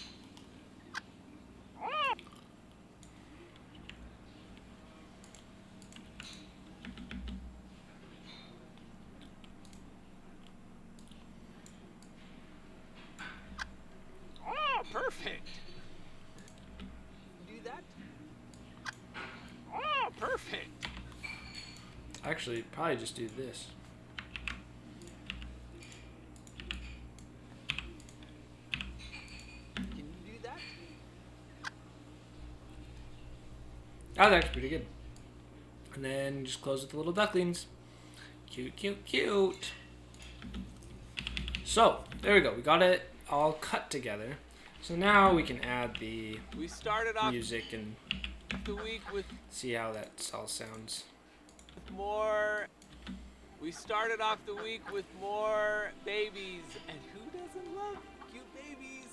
Oh, perfect. Do that? Oh, perfect.
Actually, probably just do this.
Can you do that?
That was actually pretty good. And then just close with the little ducklings. Cute, cute, cute. So, there we go. We got it all cut together. So now we can add the
We started off
music and
the week with
see how that all sounds.
more. We started off the week with more babies, and who doesn't love cute babies?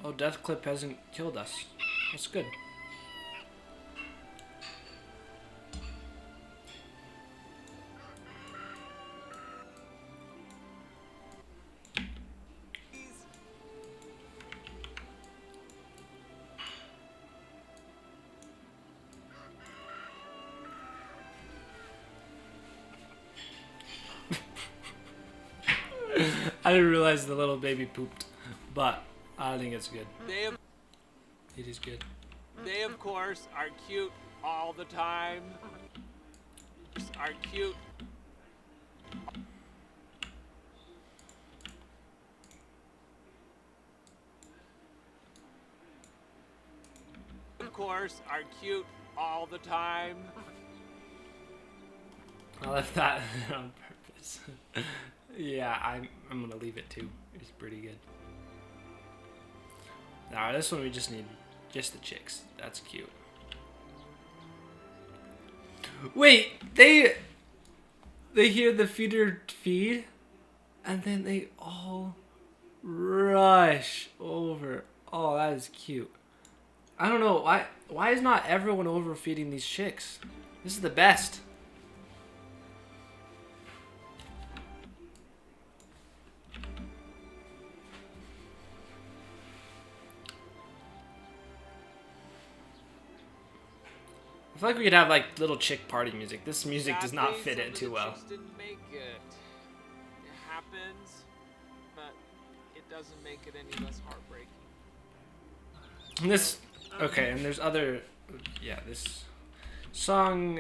Oh, Death Clip hasn't killed us. That's good. I didn't realize the little baby pooped, but I think it's good. It is good.
They of course are cute all the time. Are cute. Of course are cute all the time.
I left that on purpose. Yeah, I'm gonna leave it too. It's pretty good. Now this one we just need just the chicks. That's cute. Wait, they hear the feeder feed, and then they all rush over. Oh, that is cute. I don't know why is not everyone overfeeding these chicks? This is the best. I feel like we could have like little chick party music. This music does not
Sadly,
fit
some
it
of
too
the
well.
chicks didn't make it. It happens, but it doesn't make it any less heartbreaking.
And this, okay, and there's other, yeah, this song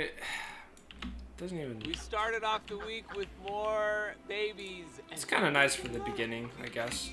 doesn't even.
We started off the week with more babies.
It's kind of nice for the beginning, I guess.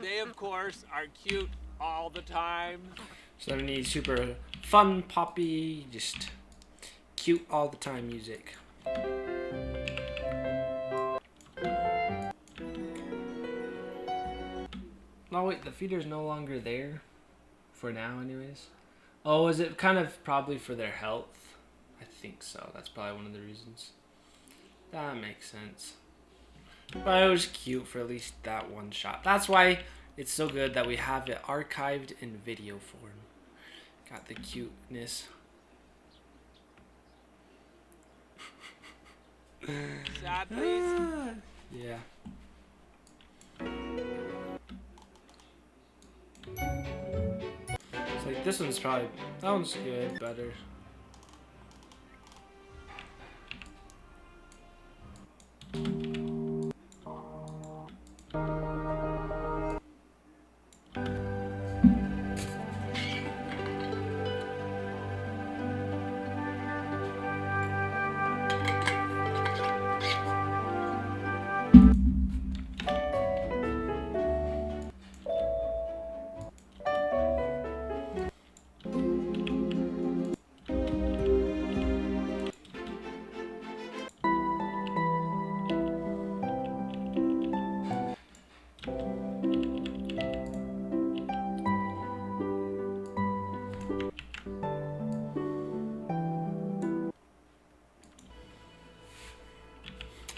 They, of course, are cute all the time.
So we need super fun, poppy, just cute all the time music. Oh wait, the feeder's no longer there. For now, anyways. Oh, is it kind of probably for their health? I think so. That's probably one of the reasons. That makes sense. But it was cute for at least that one shot. That's why it's so good that we have it archived in video form. Got the cuteness.
Sadly,
Yeah. It's like this one's probably, that one's good, better.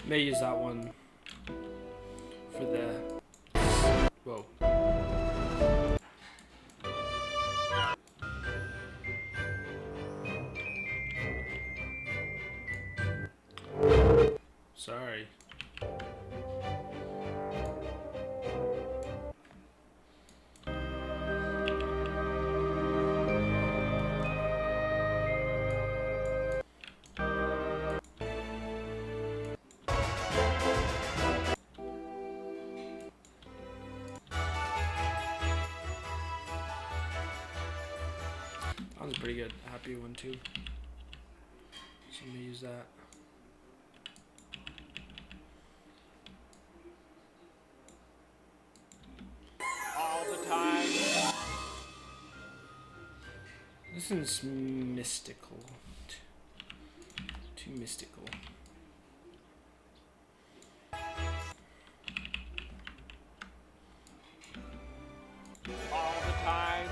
May use that one for the. Whoa. Sorry. That was pretty good. Happy one too. So I'm gonna use that.
all the time.
This one's mystical. Too mystical.
All the time.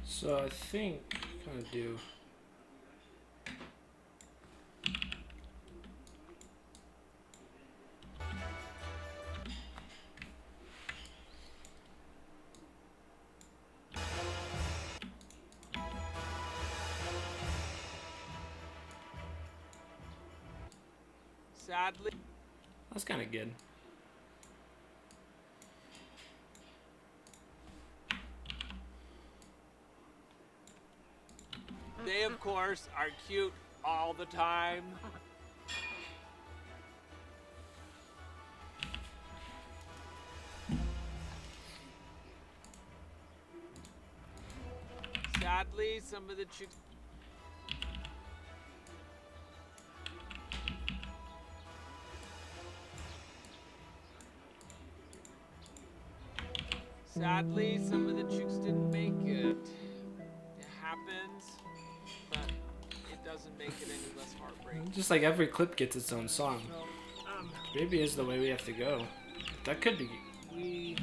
So I think kind of do.
Sadly,
That's kind of good.
they of course are cute all the time. Sadly, some of the chicks. Sadly, some of the chicks didn't make it. It happens, but it doesn't make it any less heartbreaking.
Just like every clip gets its own song. Maybe is the way we have to go. That could be
We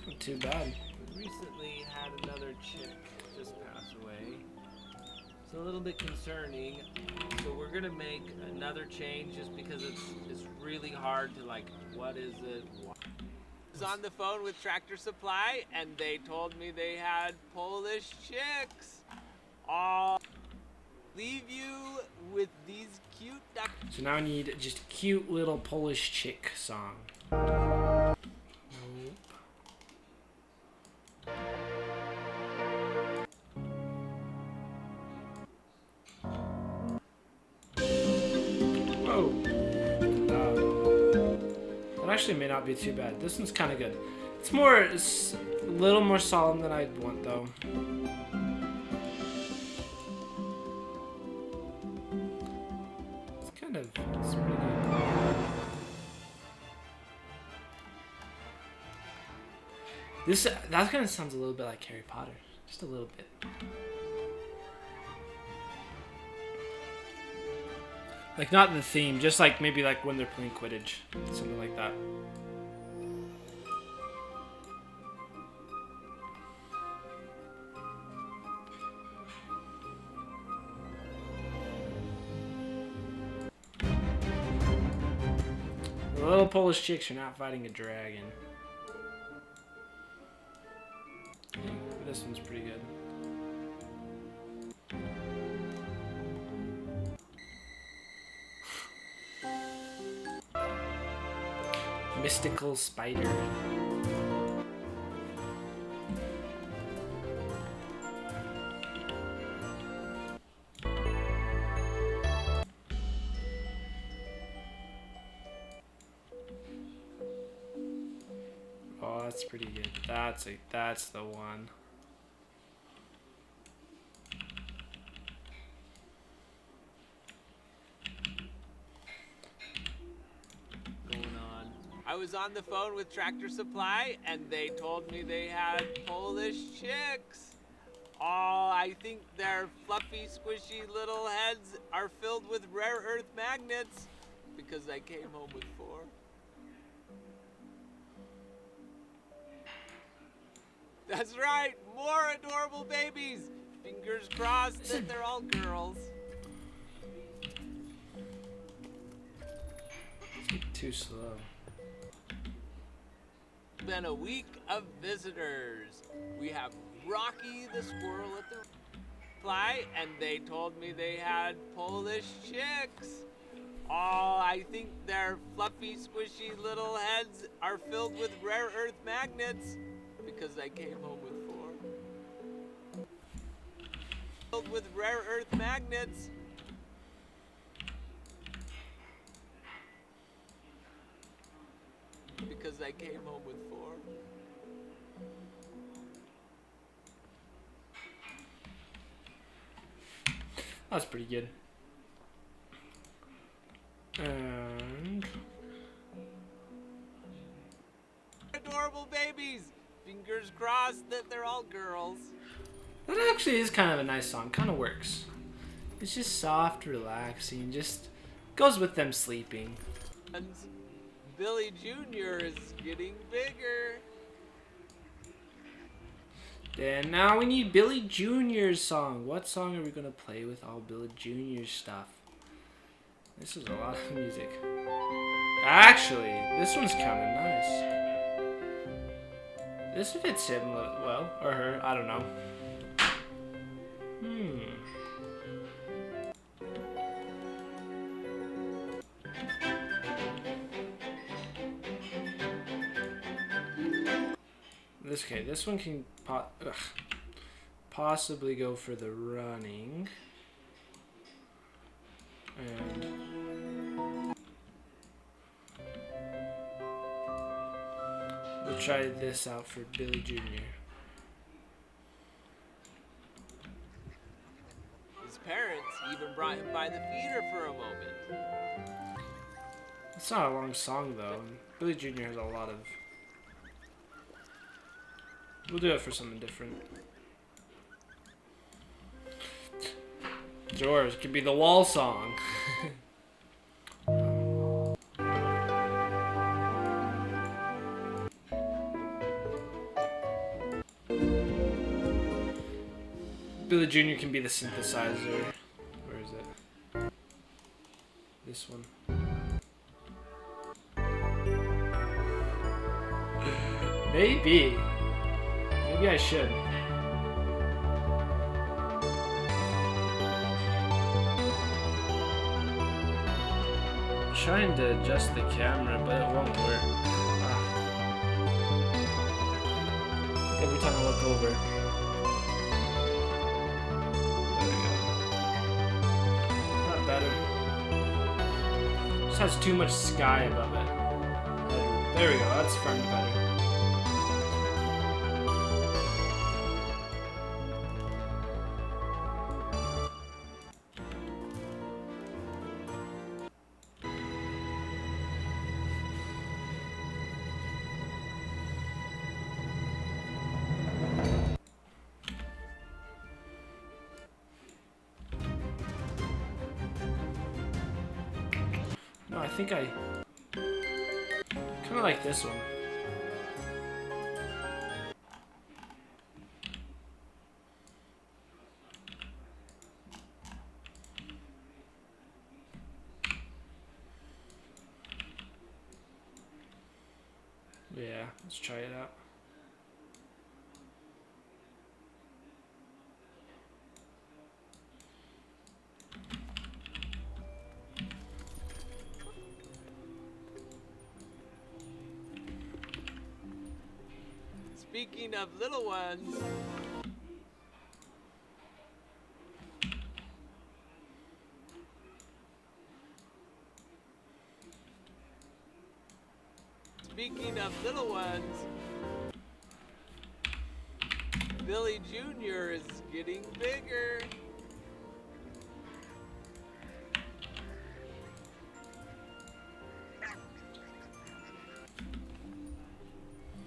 not too bad.
recently had another chick just pass away. It's a little bit concerning. So we're gonna make another change just because it's really hard to like, what is it?
I was on the phone with Tractor Supply, and they told me they had Polish chicks. I'll leave you with these cute duck.
So now I need just a cute little Polish chick song. Whoa. That actually may not be too bad. This one's kind of good. It's a little more solemn than I'd want though. It's pretty good. That kind of sounds a little bit like Harry Potter, just a little bit. Like not the theme, just like maybe like when they're playing Quidditch, something like that. The little Polish chicks are not fighting a dragon. This one's pretty good. Mystical spider. Oh, that's pretty good. That's the one.
I was on the phone with Tractor Supply, and they told me they had Polish chicks. Oh, I think their fluffy, squishy little heads are filled with rare earth magnets because I came home with 4. That's right, more adorable babies. Fingers crossed that they're all girls.
Too slow.
Been a week of visitors. We have Rocky the squirrel at the fly, and they told me they had Polish chicks. Oh, I think their fluffy, squishy little heads are filled with rare earth magnets because I came home with 4. Filled with rare earth magnets. Because I came home with 4.
That's pretty good. And
Adorable babies. Fingers crossed that they're all girls.
that actually is kind of a nice song. Kind of works. It's just soft, relaxing. Just goes with them sleeping.
And Billy Jr. is getting bigger.
And now we need Billy Jr.'s song. What song are we gonna play with all Billy Jr.'s stuff? This is a lot of music. Actually, this one's kind of nice. This fits him well, or her, I don't know. This one can possibly go for the running. And we'll try this out for Billy Jr.
His parents even brought him by the feeder for a moment.
It's not a long song though. Billy Jr. has a lot of We'll do it for something different. Sure, it could be the wall song. Billy Jr. can be the synthesizer. Where is it? This one. Maybe. Maybe I should. I'm trying to adjust the camera, but it won't work. Every time I look over. There we go. Not better. Just has too much sky above it. There we go. That's far better. No, I think I kind of like this one. Yeah, let's try it out.
Speaking of little ones, Billy Jr. is getting bigger.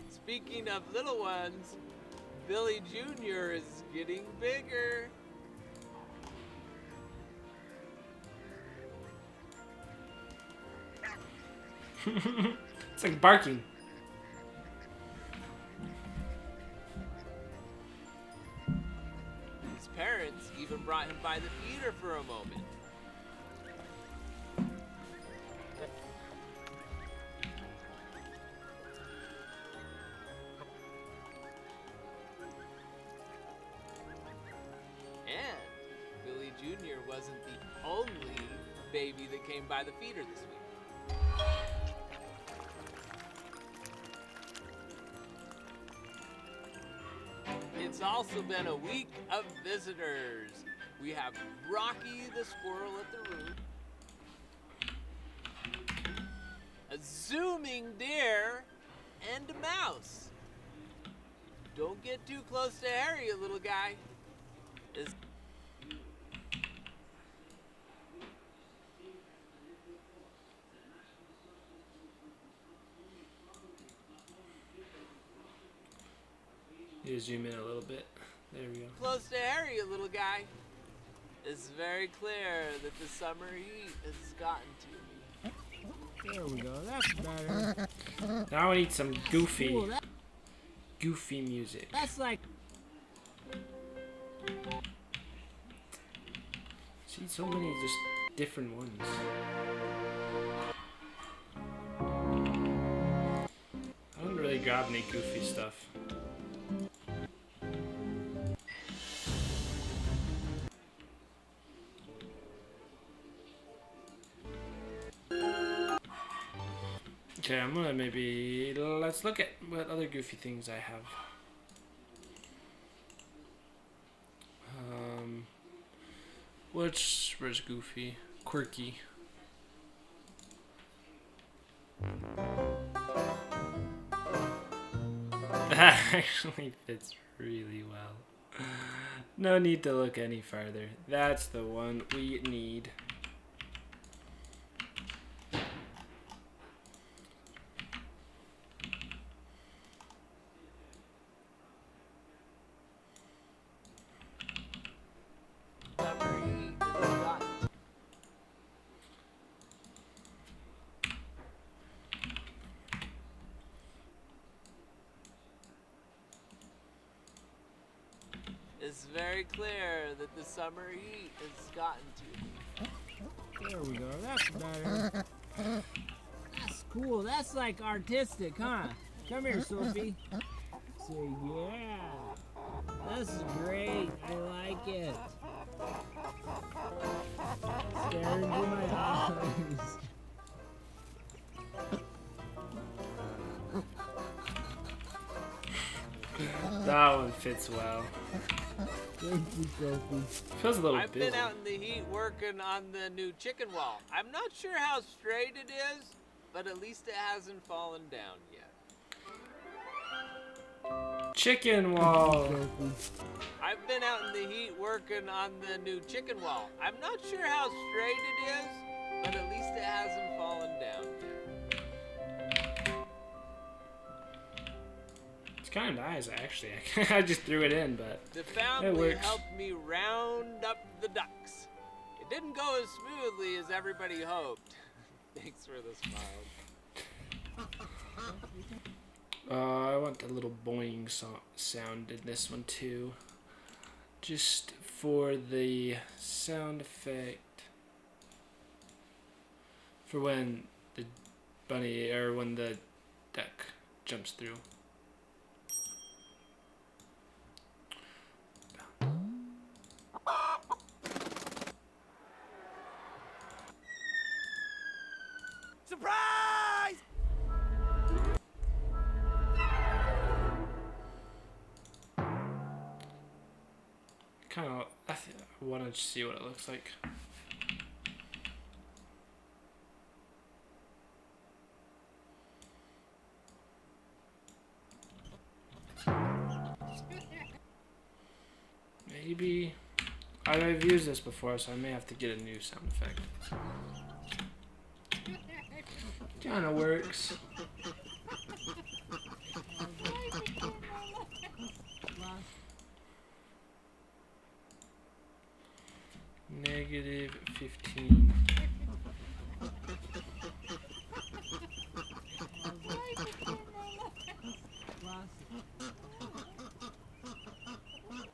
Speaking of little ones, Billy Jr. is getting bigger.
It's like barking.
His parents even brought him by the feeder for a moment. And Billy Jr. wasn't the only baby that came by the feeder this week. It's also been a week of visitors. We have Rocky the squirrel at the root, a zooming deer, and a mouse. Don't get too close to Harry, little guy.
You zoom in a little bit. There we go.
Close to Harry, little guy. It's very clear that the summer heat has gotten to me.
There we go. That's better.
Now I need some goofy,
Cool,
goofy music.
that's like.
See, so many just different ones. I don't really grab any goofy stuff. Okay, I'm gonna let's look at what other goofy things I have. Where's Goofy? Quirky. That actually fits really well. No need to look any farther. That's the one we need.
very clear that the summer heat has gotten to me.
There we go. That's better. That's cool. That's like artistic, huh? Come here, Sophie. Say, yeah. This is great. I like it. Stare into my eyes.
That one fits well.
Thank you, Sophie.
Feels a little
I've
busy.
been out in the heat working on the new chicken wall. I'm not sure how straight it is, but at least it hasn't fallen down yet.
Chicken wall.
Sophie.
I've been out in the heat working on the new chicken wall. I'm not sure how straight it is, but at least it hasn't fallen down yet.
It's kind of nice, actually. I just threw it in, but
The family
works.
helped me round up the ducks. It didn't go as smoothly as everybody hoped. Thanks for the smile.
I want a little boing sound in this one too. Just for the sound effect. For when the bunny, or when the duck jumps through.
Surprise!
Kind of, I want to see what it looks like. Maybe I've used this before, so I may have to get a new sound effect. Kind of works. -15.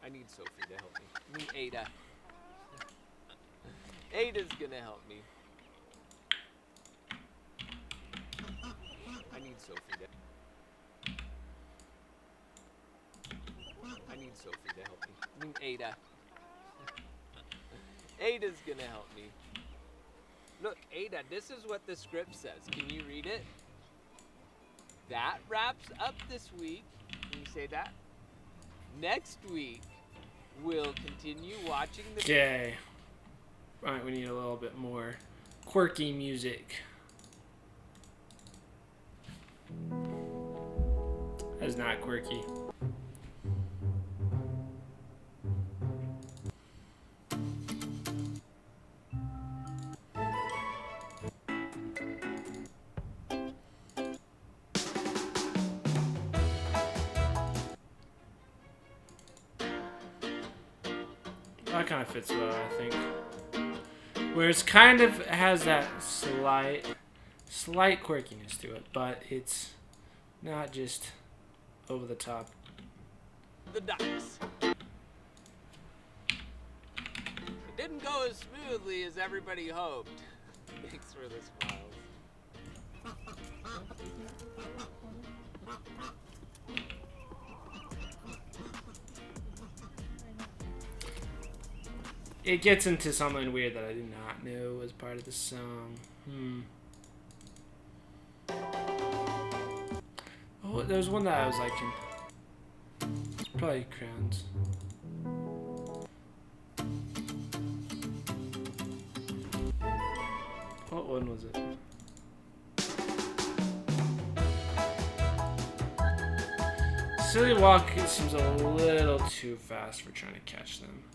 I need Sophie to help me. I mean Ada. Ada's gonna help me. I need Sophie to. I need Sophie to help me. I mean Ada. Ada's gonna help me. Look, Ada, this is what the script says. Can you read it? That wraps up this week. Can you say that? Next week, we'll continue watching the.
Okay. Right, we need a little bit more quirky music. That's not quirky. That kind of fits well, I think. Where it's kind of has that slight quirkiness to it, but it's not just over the top.
The ducks. It didn't go as smoothly as everybody hoped. Thanks for the smiles.
It gets into something weird that I did not know was part of the song. Oh, there was one that I was liking. It's probably Crowns. What one was it? Silly Walk seems a little too fast for trying to catch them.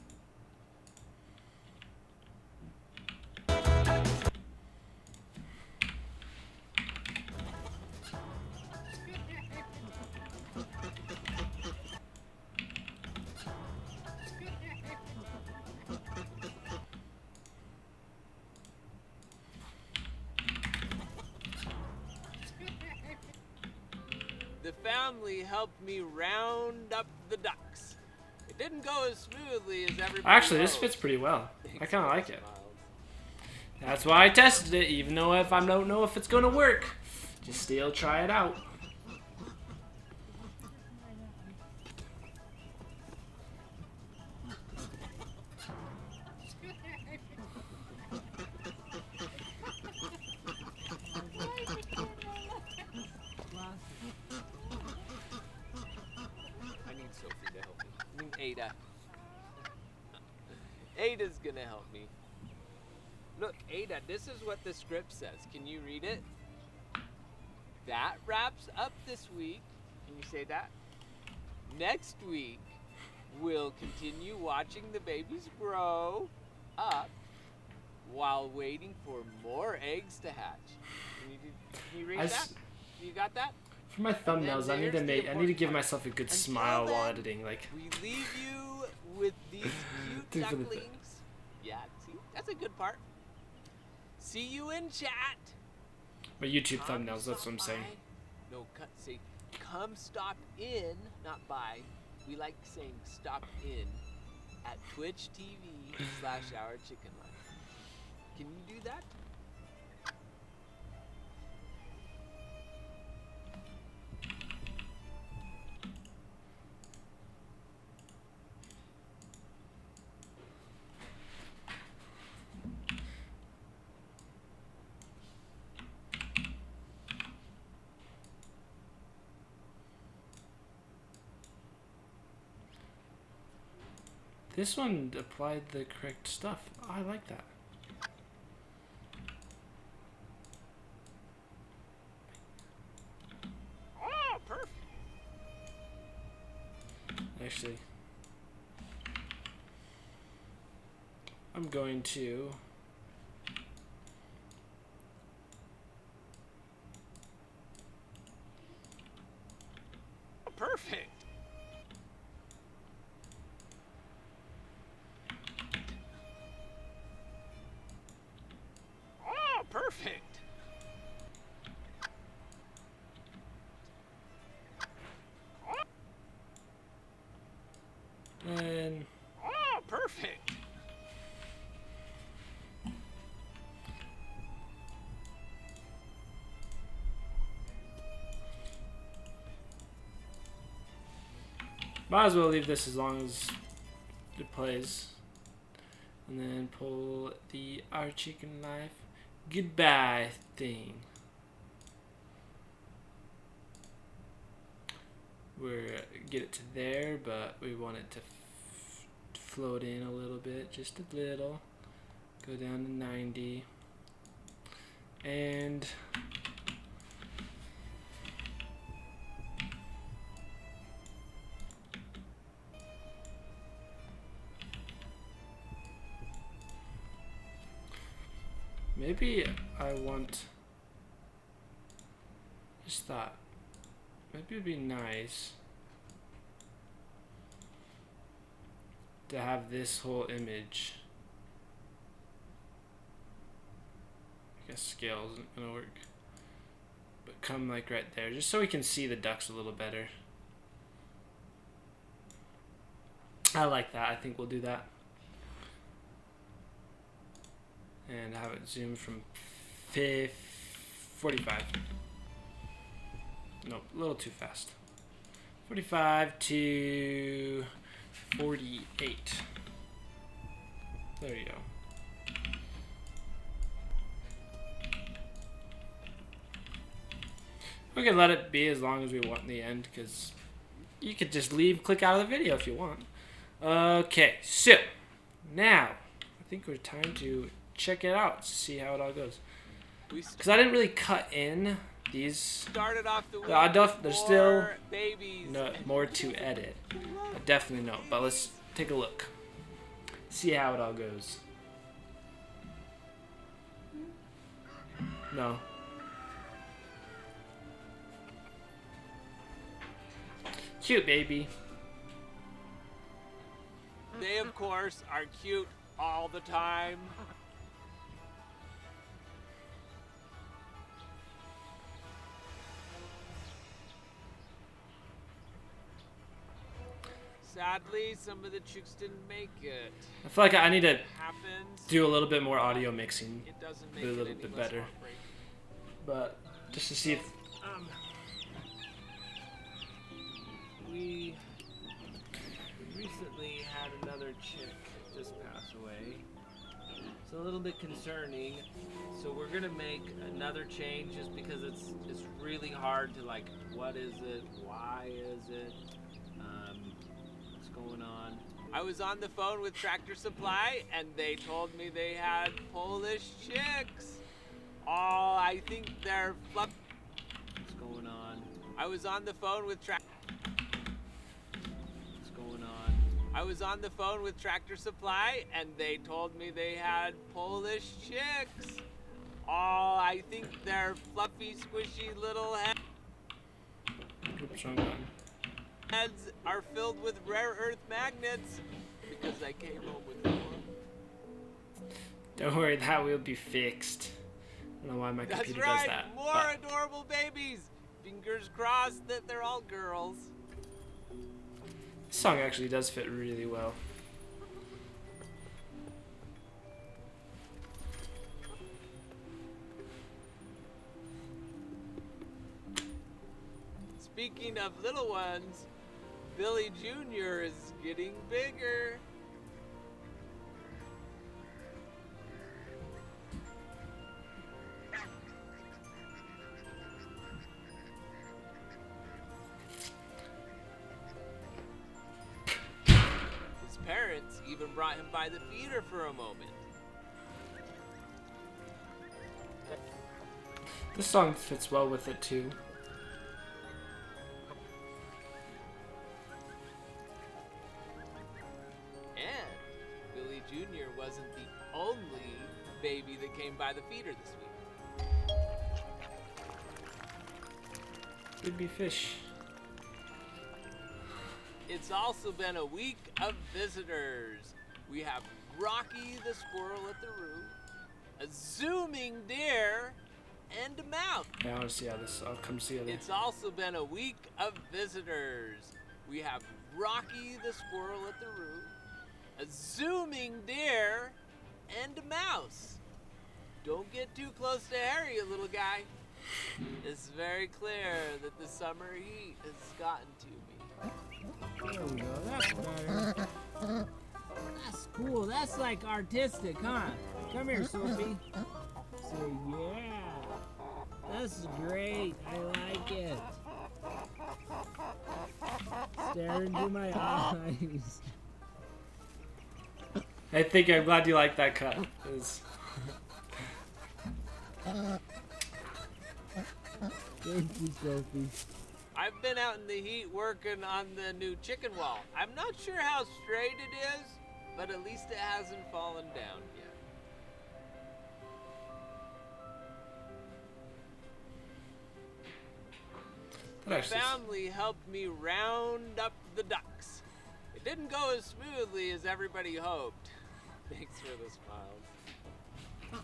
The family helped me round up the ducks. It Didn't go as smoothly as everybody
Actually, this
hoped.
fits pretty well. I kind of like it.
Smiles.
That's why I tested it, even though if I don't know if it's gonna work, just still try it out.
I need Sophie to help me. I mean Ada. Ada's gonna help me. Look, Ada, this is what the script says. Can you read it? That wraps up this week. Can you say that? Next week, we'll continue watching the babies grow up while waiting for more eggs to hatch. Can you read
I
that?
s-
You got that?
For my thumbnails, I need to
here's the
make. I need to
important
give
part.
myself a good
Until
smile while
then,
editing. Like,
We leave you with these cute
These are the
ducklings. Yeah, see, that's a good part. See you in chat.
my YouTube
Come
thumbnails. That's what I'm
stop
saying.
by. No, say, come stop in, not by. We like saying stop in at Twitch TV/Our Chicken Life. Can you do that?
This one applied the correct stuff. I like that.
Oh, perfect.
Actually, I'm going to.
Perfect. Oh, perfect.
And
Oh, perfect.
might as well leave this as long as it plays. And then pull the Our Chicken Life goodbye thing. We're get it to there, but we want it to float in a little bit, just a little. Go down to 90. And maybe I want, just thought, maybe it'd be nice to have this whole image. I guess scale isn't gonna work, but come like right there, just so we can see the ducks a little better. I like that. I think we'll do that. And have it zoom from 45. Nope, a little too fast. 45 to 48. There you go. We can let it be as long as we want in the end, because you could just leave, click out of the video if you want. Okay, so now I think we're time to check it out, see how it all goes.
We
Because I didn't really cut in these.
started off the week
I don't-
with
there's
more
still
babies.
No, more to edit. Definitely no, but let's take a look. See how it all goes. No. Cute baby.
They, of course, are cute all the time. Sadly, some of the chicks didn't make it.
I feel like I need to
It happens.
do a little bit more audio mixing,
It doesn't make
do a
it
little
any
bit
less
better.
heartbreaking.
but just to see if
We recently had another chick just pass away. It's a little bit concerning. So we're gonna make another change just because it's really hard to like, what is it? Why is it? What's going on?
I was on the phone with Tractor Supply, and they told me they had Polish chicks. Oh, I think they're fluff.
What's going on?
I was on the phone with
What's going on?
I was on the phone with Tractor Supply, and they told me they had Polish chicks. Oh, I think they're fluffy, squishy little
oops, wrong button.
heads are filled with rare earth magnets because I came home with four.
Don't worry, that will be fixed. I don't know why my
That's
computer
right,
does that.
more
but
adorable babies. Fingers crossed that they're all girls.
this song actually does fit really well.
Speaking of little ones, Billy Jr. is getting bigger. His parents even brought him by the feeder for a moment.
This song fits well with it too.
And Billy Jr. wasn't the only baby that came by the feeder this week.
Baby fish.
It's also been a week of visitors. We have Rocky the squirrel at the roof, a zooming deer, and a mouse.
Yeah, I want to see how this all comes together.
It's also been a week of visitors. We have Rocky the squirrel at the roof, a zooming deer, and a mouse. Don't get too close to Harry, you little guy. It's very clear that the summer heat has gotten to me.
There we go. That's better. That's cool. That's like artistic, huh? Come here, Sophie. Say yeah. That's great. I like it. Stare into my eyes.
I think I'm glad you like that cut. It's-
Thank you, Sophie.
I've been out in the heat working on the new chicken wall. I'm not sure how straight it is, but at least it hasn't fallen down yet.
that
My
actually is-
family helped me round up the ducks. It didn't go as smoothly as everybody hoped. Thanks for the smiles.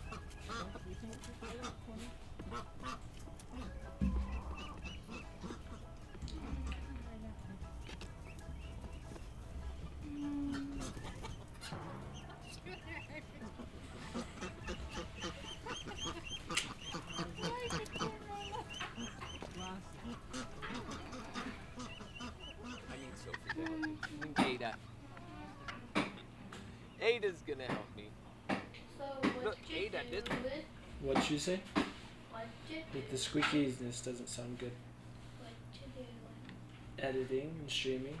I need Sophie to help me. And Ada. Ada's gonna help me.
So
Look,
what you
Ada,
do
this-
with
What'd you say?
what you do,
With the squeakiness doesn't sound good.
what you do.
Editing and streaming.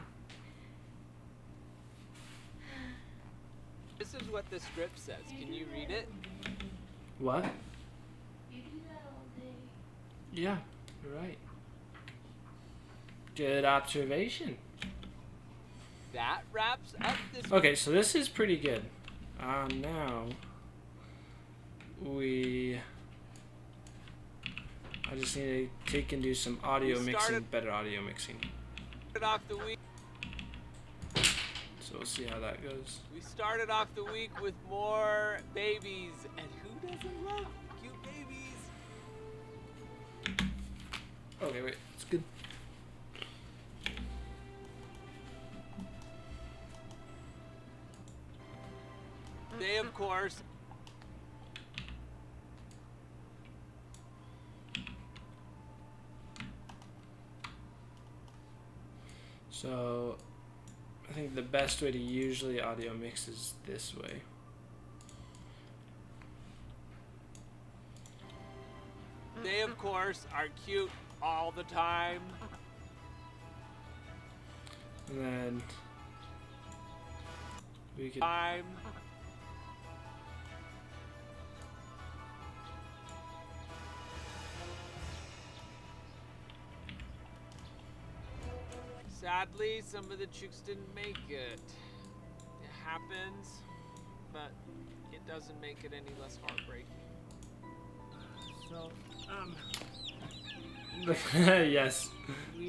This is what the script says. Can you read it?
What?
You do that all day.
Yeah, you're right. Good observation.
That wraps up this.
Okay, so this is pretty good. Now I just need to take and do some audio
We
mixing,
started-
better audio mixing.
Off the week.
So we'll see how that goes.
We started off the week with more babies, and who doesn't love cute babies?
Okay, wait, it's good.
course.
So I think the best way to usually audio mix is this way.
They, of course, are cute all the time.
And then we could
Sadly, some of the chicks didn't make it. It happens, but it doesn't make it any less heartbreaking.
So,
yes.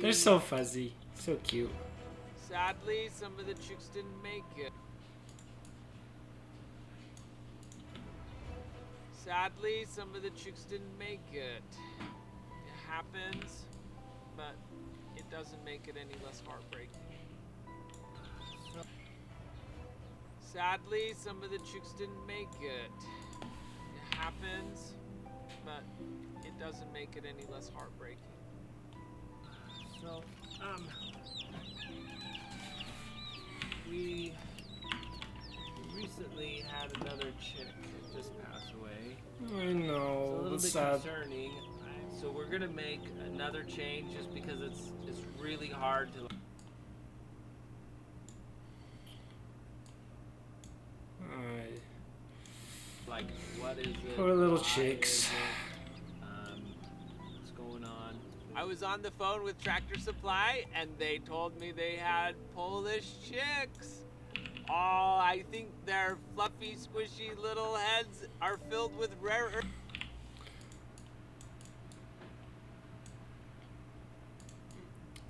They're so fuzzy. So cute.
Sadly, some of the chicks didn't make it. Sadly, some of the chicks didn't make it. It happens, but it doesn't make it any less heartbreaking. Sadly, some of the chicks didn't make it. It happens, but it doesn't make it any less heartbreaking.
so, we recently had another chick just pass away.
I
It's a
know.
little
It's
bit
sad.
concerning. So we're gonna make another change just because it's really hard to. Like, what is it?
Poor little
Why
chicks.
is it? What's going on?
I was on the phone with Tractor Supply, and they told me they had Polish chicks. Oh, I think their fluffy, squishy little heads are filled with rare earth.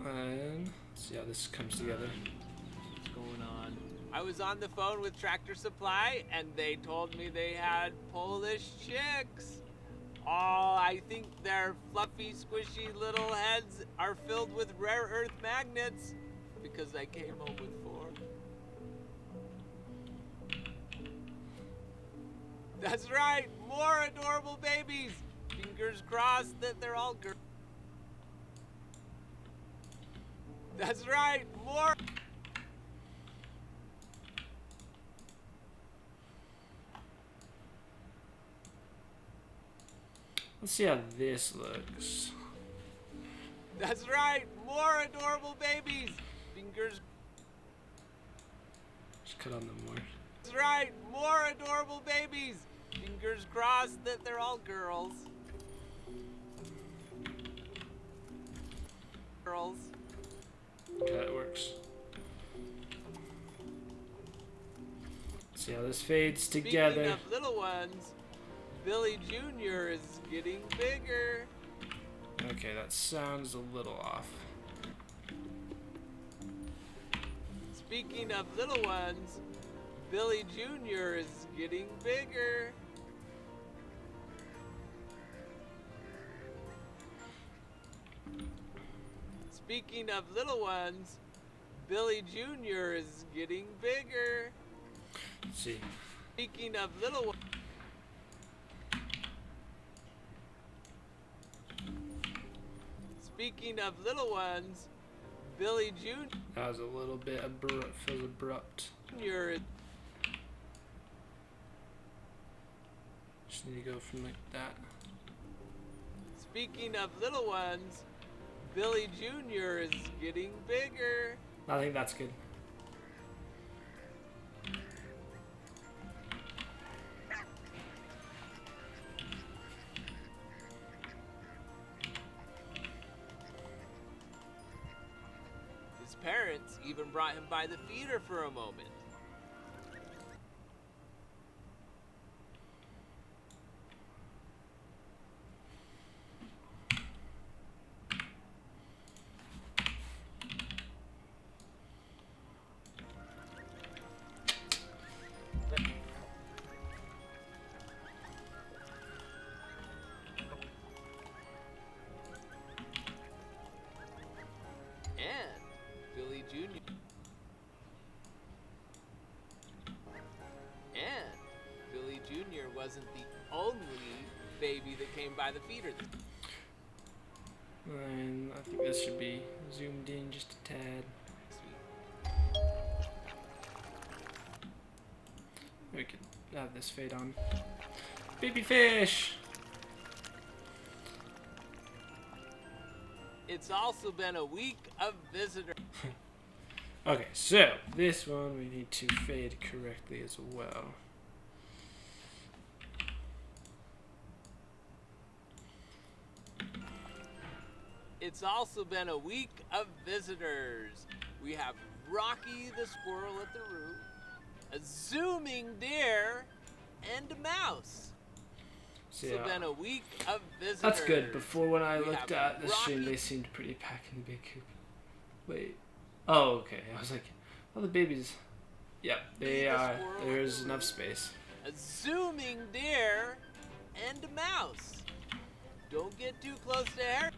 And see how this comes together.
What's going on?
I was on the phone with Tractor Supply, and they told me they had Polish chicks. Oh, I think their fluffy, squishy little heads are filled with rare earth magnets because I came home with 4. That's right, more adorable babies. Fingers crossed that they're all girls. That's right, more.
Let's see how this looks.
That's right, more adorable babies. Fingers.
Just cut on the more.
That's right, more adorable babies. Fingers crossed that they're all girls. Girls.
Okay, that works. See how this fades together.
Speaking of little ones, Billy Jr. is getting bigger.
Okay, that sounds a little off.
Speaking of little ones, Billy Jr. is getting bigger. Speaking of little ones, Billy Jr. is getting bigger.
Let's see.
Speaking of little ones. Speaking of little ones, Billy
That was a little bit feels abrupt.
Jr. is
Just need to go from like that.
Speaking of little ones, Billy Jr. is getting bigger.
I think that's good.
His parents even brought him by the feeder for a moment. And Billy Jr. by the feeder.
And I think this should be zoomed in just a tad.
Sweet.
We could have this fade on. Baby fish!
It's also been a week of visitors.
Okay, so this one we need to fade correctly as well.
It's also been a week of visitors. We have Rocky the squirrel at the roof, a zooming deer, and a mouse.
So
It's
yeah,
been a week of visitors.
that's good. Before when I
We
looked
have
at the stream,
Rocky-
they seemed pretty packed in the big coop. Wait. Oh, okay. I was like, oh, the babies. Yep, they
The
are.
squirrel
There's
at the
enough
roof.
space.
A zooming deer, and a mouse. Don't get too close to Harry.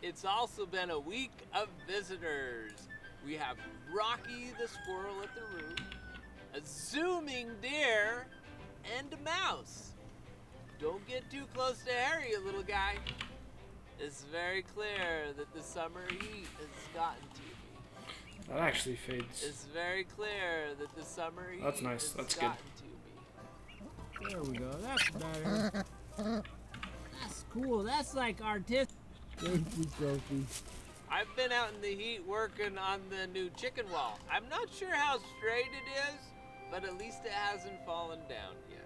It's also been a week of visitors. We have Rocky the squirrel at the roof, a zooming deer, and a mouse. Don't get too close to Harry, you little guy. It's very clear that the summer heat has gotten to me.
That actually fades.
It's very clear that the summer heat
That's nice.
has
That's good.
gotten to me.
There we go. That's better. That's cool. That's like artistic. Thank you, Sophie.
I've been out in the heat working on the new chicken wall. I'm not sure how straight it is, but at least it hasn't fallen down yet.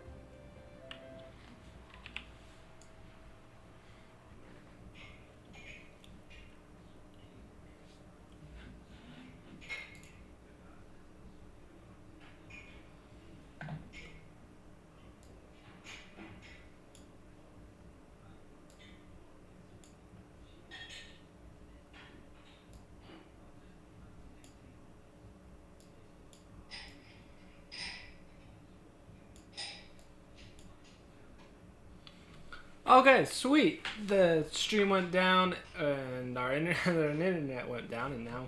Okay, sweet. The stream went down and our internet went down, and now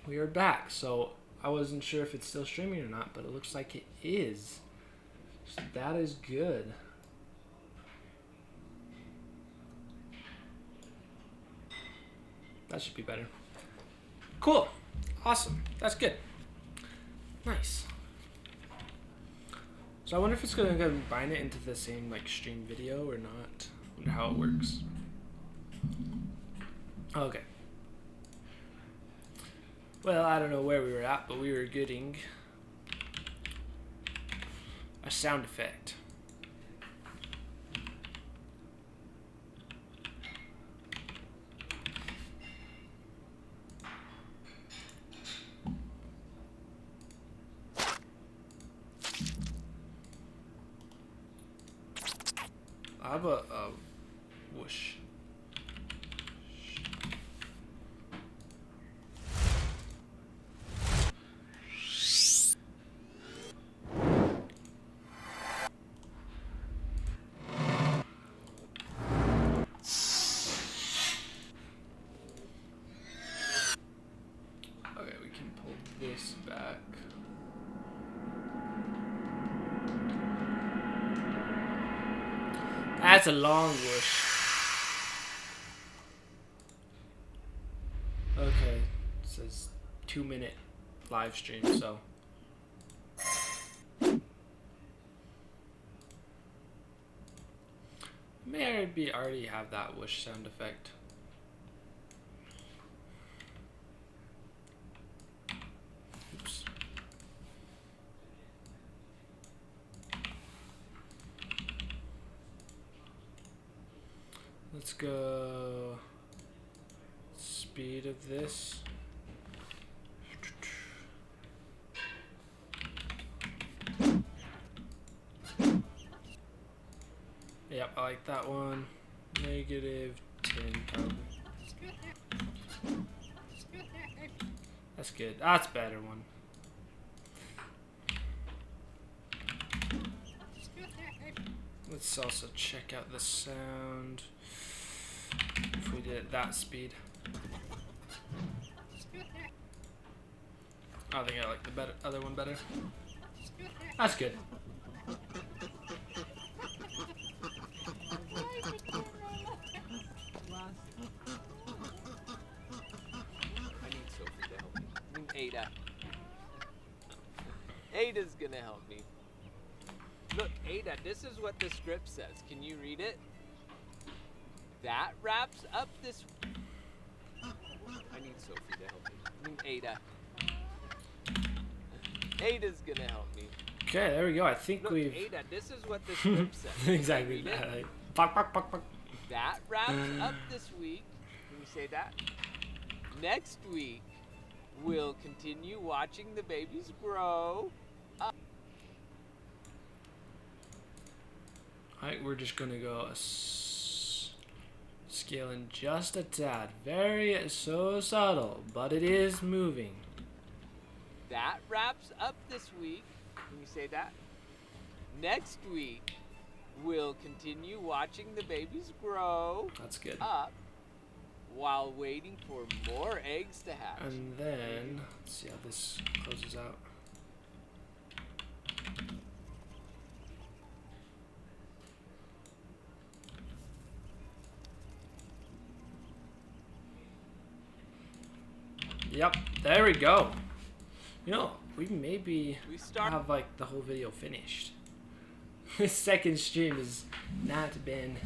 we are back. So I wasn't sure if it's still streaming or not, but it looks like it is. So that is good. That should be better. Cool. Awesome. That's good. Nice. So I wonder if it's going to combine it into the same like stream video or not. Wonder how it works. Okay. Well, I don't know where we were at, but we were getting a sound effect. How about whoosh? Okay, we can pull this back. That's a long whoosh. Okay, it says 2-minute live stream, so. Maybe already have that whoosh sound effect. Oops. Let's go speed of this. Yep, I like that one. -10 probably. That's good. That's a better one. Let's also check out the sound if we did it that speed. I think I like the other one better. That's good.
gonna help me. Look, Ada, this is what the script says. Can you read it? That wraps up this. I need Sophie to help me. I mean, Ada. Ada's gonna help me.
Okay, there we go. I think
Look,
we've
Ada, this is what the script says.
exactly.
Can you read it?
Fuck, fuck, fuck, fuck.
That wraps up this week. Can you say that? Next week, we'll continue watching the babies grow.
Alright, we're just gonna go scaling just a tad. Very so subtle, but it is moving.
That wraps up this week. Can you say that? Next week, we'll continue watching the babies grow
That's good.
up while waiting for more eggs to hatch.
And then let's see how this closes out. Yep, there we go. You know, we maybe
We start.
have like the whole video finished. This second stream has not been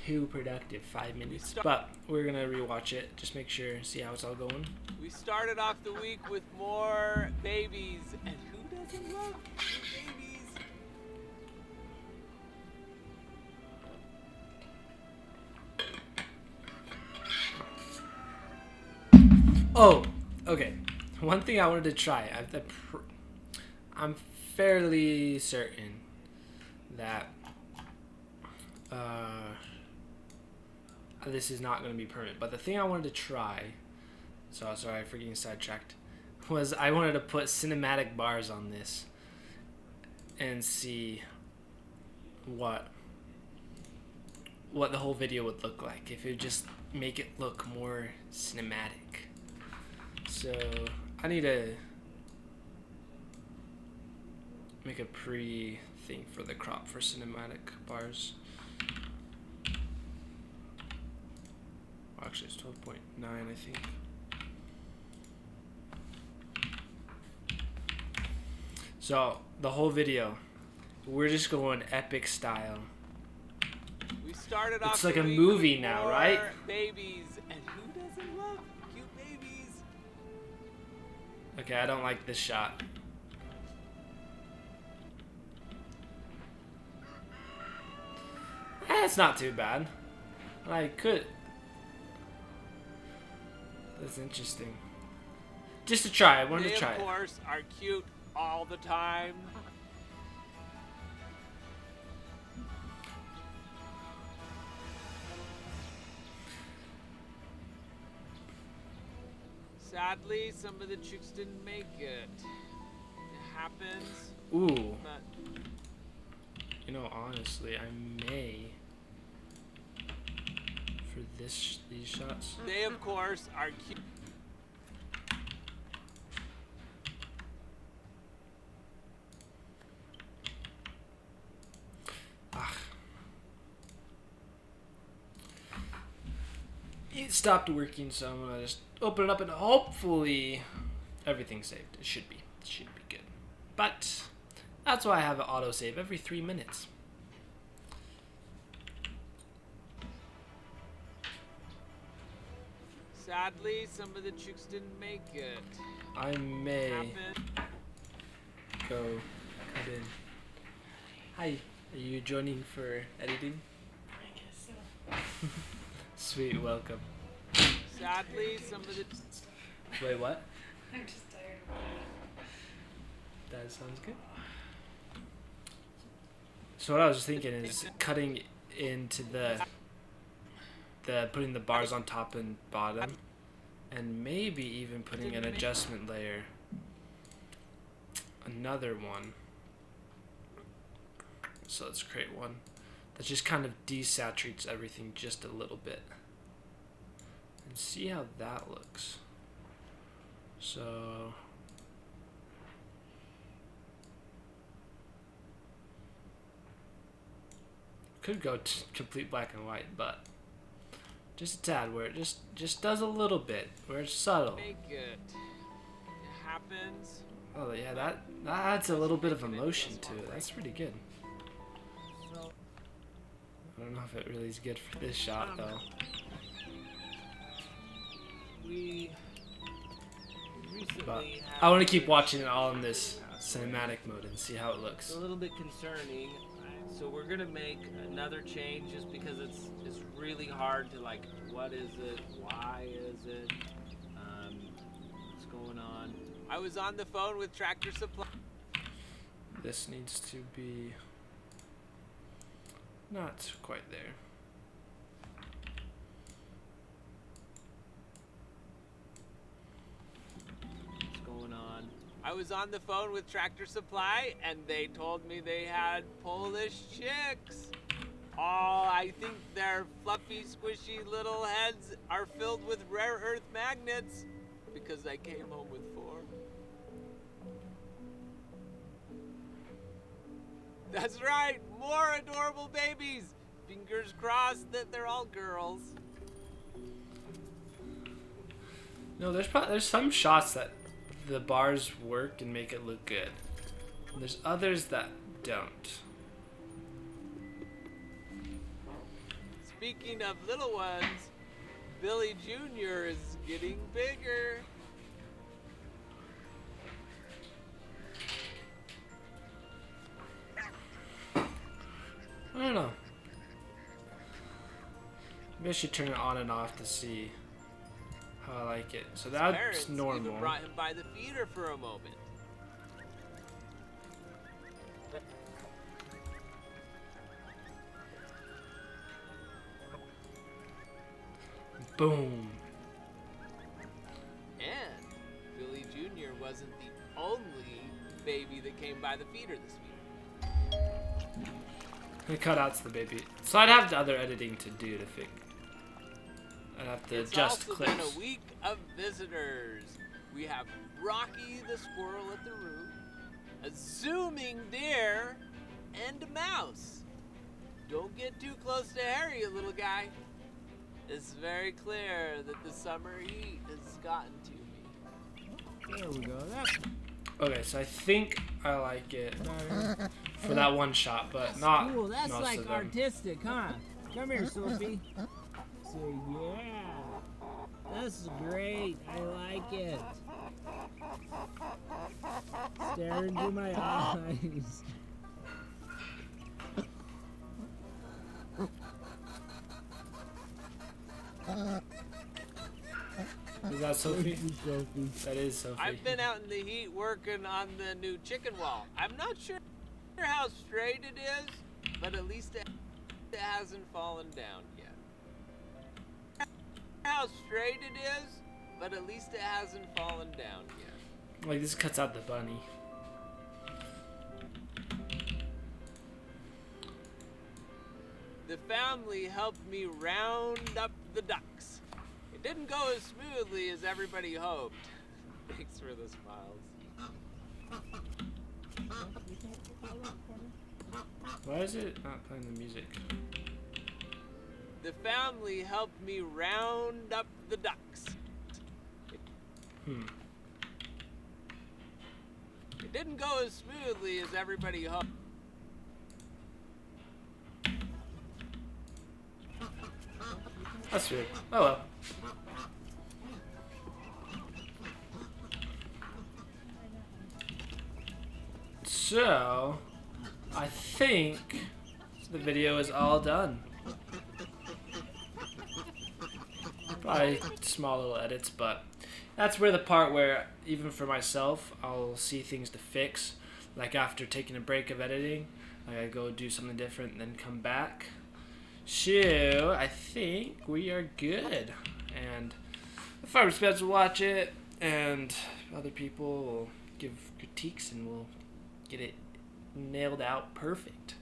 too productive, 5 minutes. But we're gonna rewatch it, just make sure, see how it's all going.
We started off the week with more babies, and who doesn't love babies?
Oh, okay. One thing I wanted to try. I'm fairly certain that this is not going to be permanent. But the thing I wanted to try, so sorry for getting sidetracked, was I wanted to put cinematic bars on this and see what the whole video would look like if it would just make it look more cinematic. So I need to make a pre-thing for the crop for cinematic bars. Well, actually, it's 12.9, I think. So the whole video, we're just going epic style.
We started
It's
off
like
the
a
week
movie
with
now,
more
right?
Babies, and who doesn't love cute babies?
Okay, I don't like this shot. It's not too bad. I could. That's interesting. Just to try. I wanted
They,
to try
of
it.
course, are cute all the time. Sadly, some of the chicks didn't make it. It happens,
Ooh.
but
You know, honestly, I may for these shots.
they, of course, are cute.
It stopped working, so I'm gonna just open it up and hopefully everything's saved. It should be. It should be good. But that's why I have an autosave every 3 minutes.
Sadly, some of the chicks didn't make it.
I may
Happened.
go cut in. Hi, are you joining for editing?
I guess so.
Sweet, welcome.
Sadly, some of the
Wait, what?
I'm just tired.
That sounds good. So what I was thinking is cutting into the putting the bars on top and bottom, and maybe even putting an adjustment layer. Another one. So let's create one that just kind of desaturates everything just a little bit, and see how that looks. So. Could go complete black and white, but just a tad where it just does a little bit, where it's subtle.
make it. It happens.
Oh yeah, that adds a little bit of emotion to it. That's pretty good.
So,
I don't know if it really is good for this shot though.
we recently
But
had
I want to keep watching it all in this cinematic mode and see how it
It's
looks.
a little bit concerning. So we're gonna make another change just because it's really hard to like, what is it? Why is it? What's going on?
I was on the phone with Tractor Supply.
This needs to be not quite there.
What's going on?
I was on the phone with Tractor Supply, and they told me they had Polish chicks. Oh, I think their fluffy, squishy little heads are filled with rare earth magnets because I came home with 4. That's right, more adorable babies. Fingers crossed that they're all girls.
No, there's some shots that the bars work and make it look good. And there's others that don't.
Speaking of little ones, Billy Jr. is getting bigger.
I don't know. Maybe I should turn it on and off to see how I like it. So
Parents
that's
even
normal.
brought him by the feeder for a moment.
Boom.
And Billy Jr. wasn't the only baby that came by the feeder this week.
The cutout's the baby. So I'd have the other editing to do to fix. I'd have to
It's
adjust
also
clips.
been a week of visitors. We have Rocky the squirrel at the root, a zooming deer, and a mouse. Don't get too close to Harry, you little guy. It's very clear that the summer heat has gotten to me.
There we go. That's
Okay, so I think I like it
better.
for that one shot, but not
Cool. That's
most
like
of them.
artistic, huh? Come here, Sophie. So yeah, that's great. I like it. Stare into my eyes.
Is that Sophie?
Thank you, Sophie.
That is Sophie.
I've been out in the heat working on the new chicken wall. I'm not sure how straight it is, but at least it hasn't fallen down yet. How straight it is, but at least it hasn't fallen down yet.
Like this cuts out the bunny.
The family helped me round up the ducks. It didn't go as smoothly as everybody hoped. Thanks for the smiles.
Why is it not playing the music?
The family helped me round up the ducks. It didn't go as smoothly as everybody hoped.
That's weird. Oh well. So, I think the video is all done. Probably small little edits, but that's where the part where, even for myself, I'll see things to fix. Like after taking a break of editing, I go do something different and then come back. So, I think we are good. And the Farmer Speds will watch it, and other people will give critiques, and we'll get it nailed out perfect.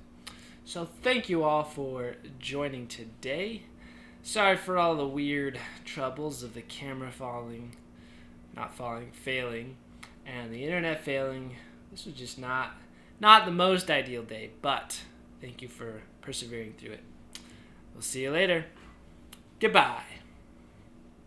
So, thank you all for joining today. Sorry for all the weird troubles of the camera failing, and the internet failing. This was just not the most ideal day, but thank you for persevering through it. We'll see you later. Goodbye.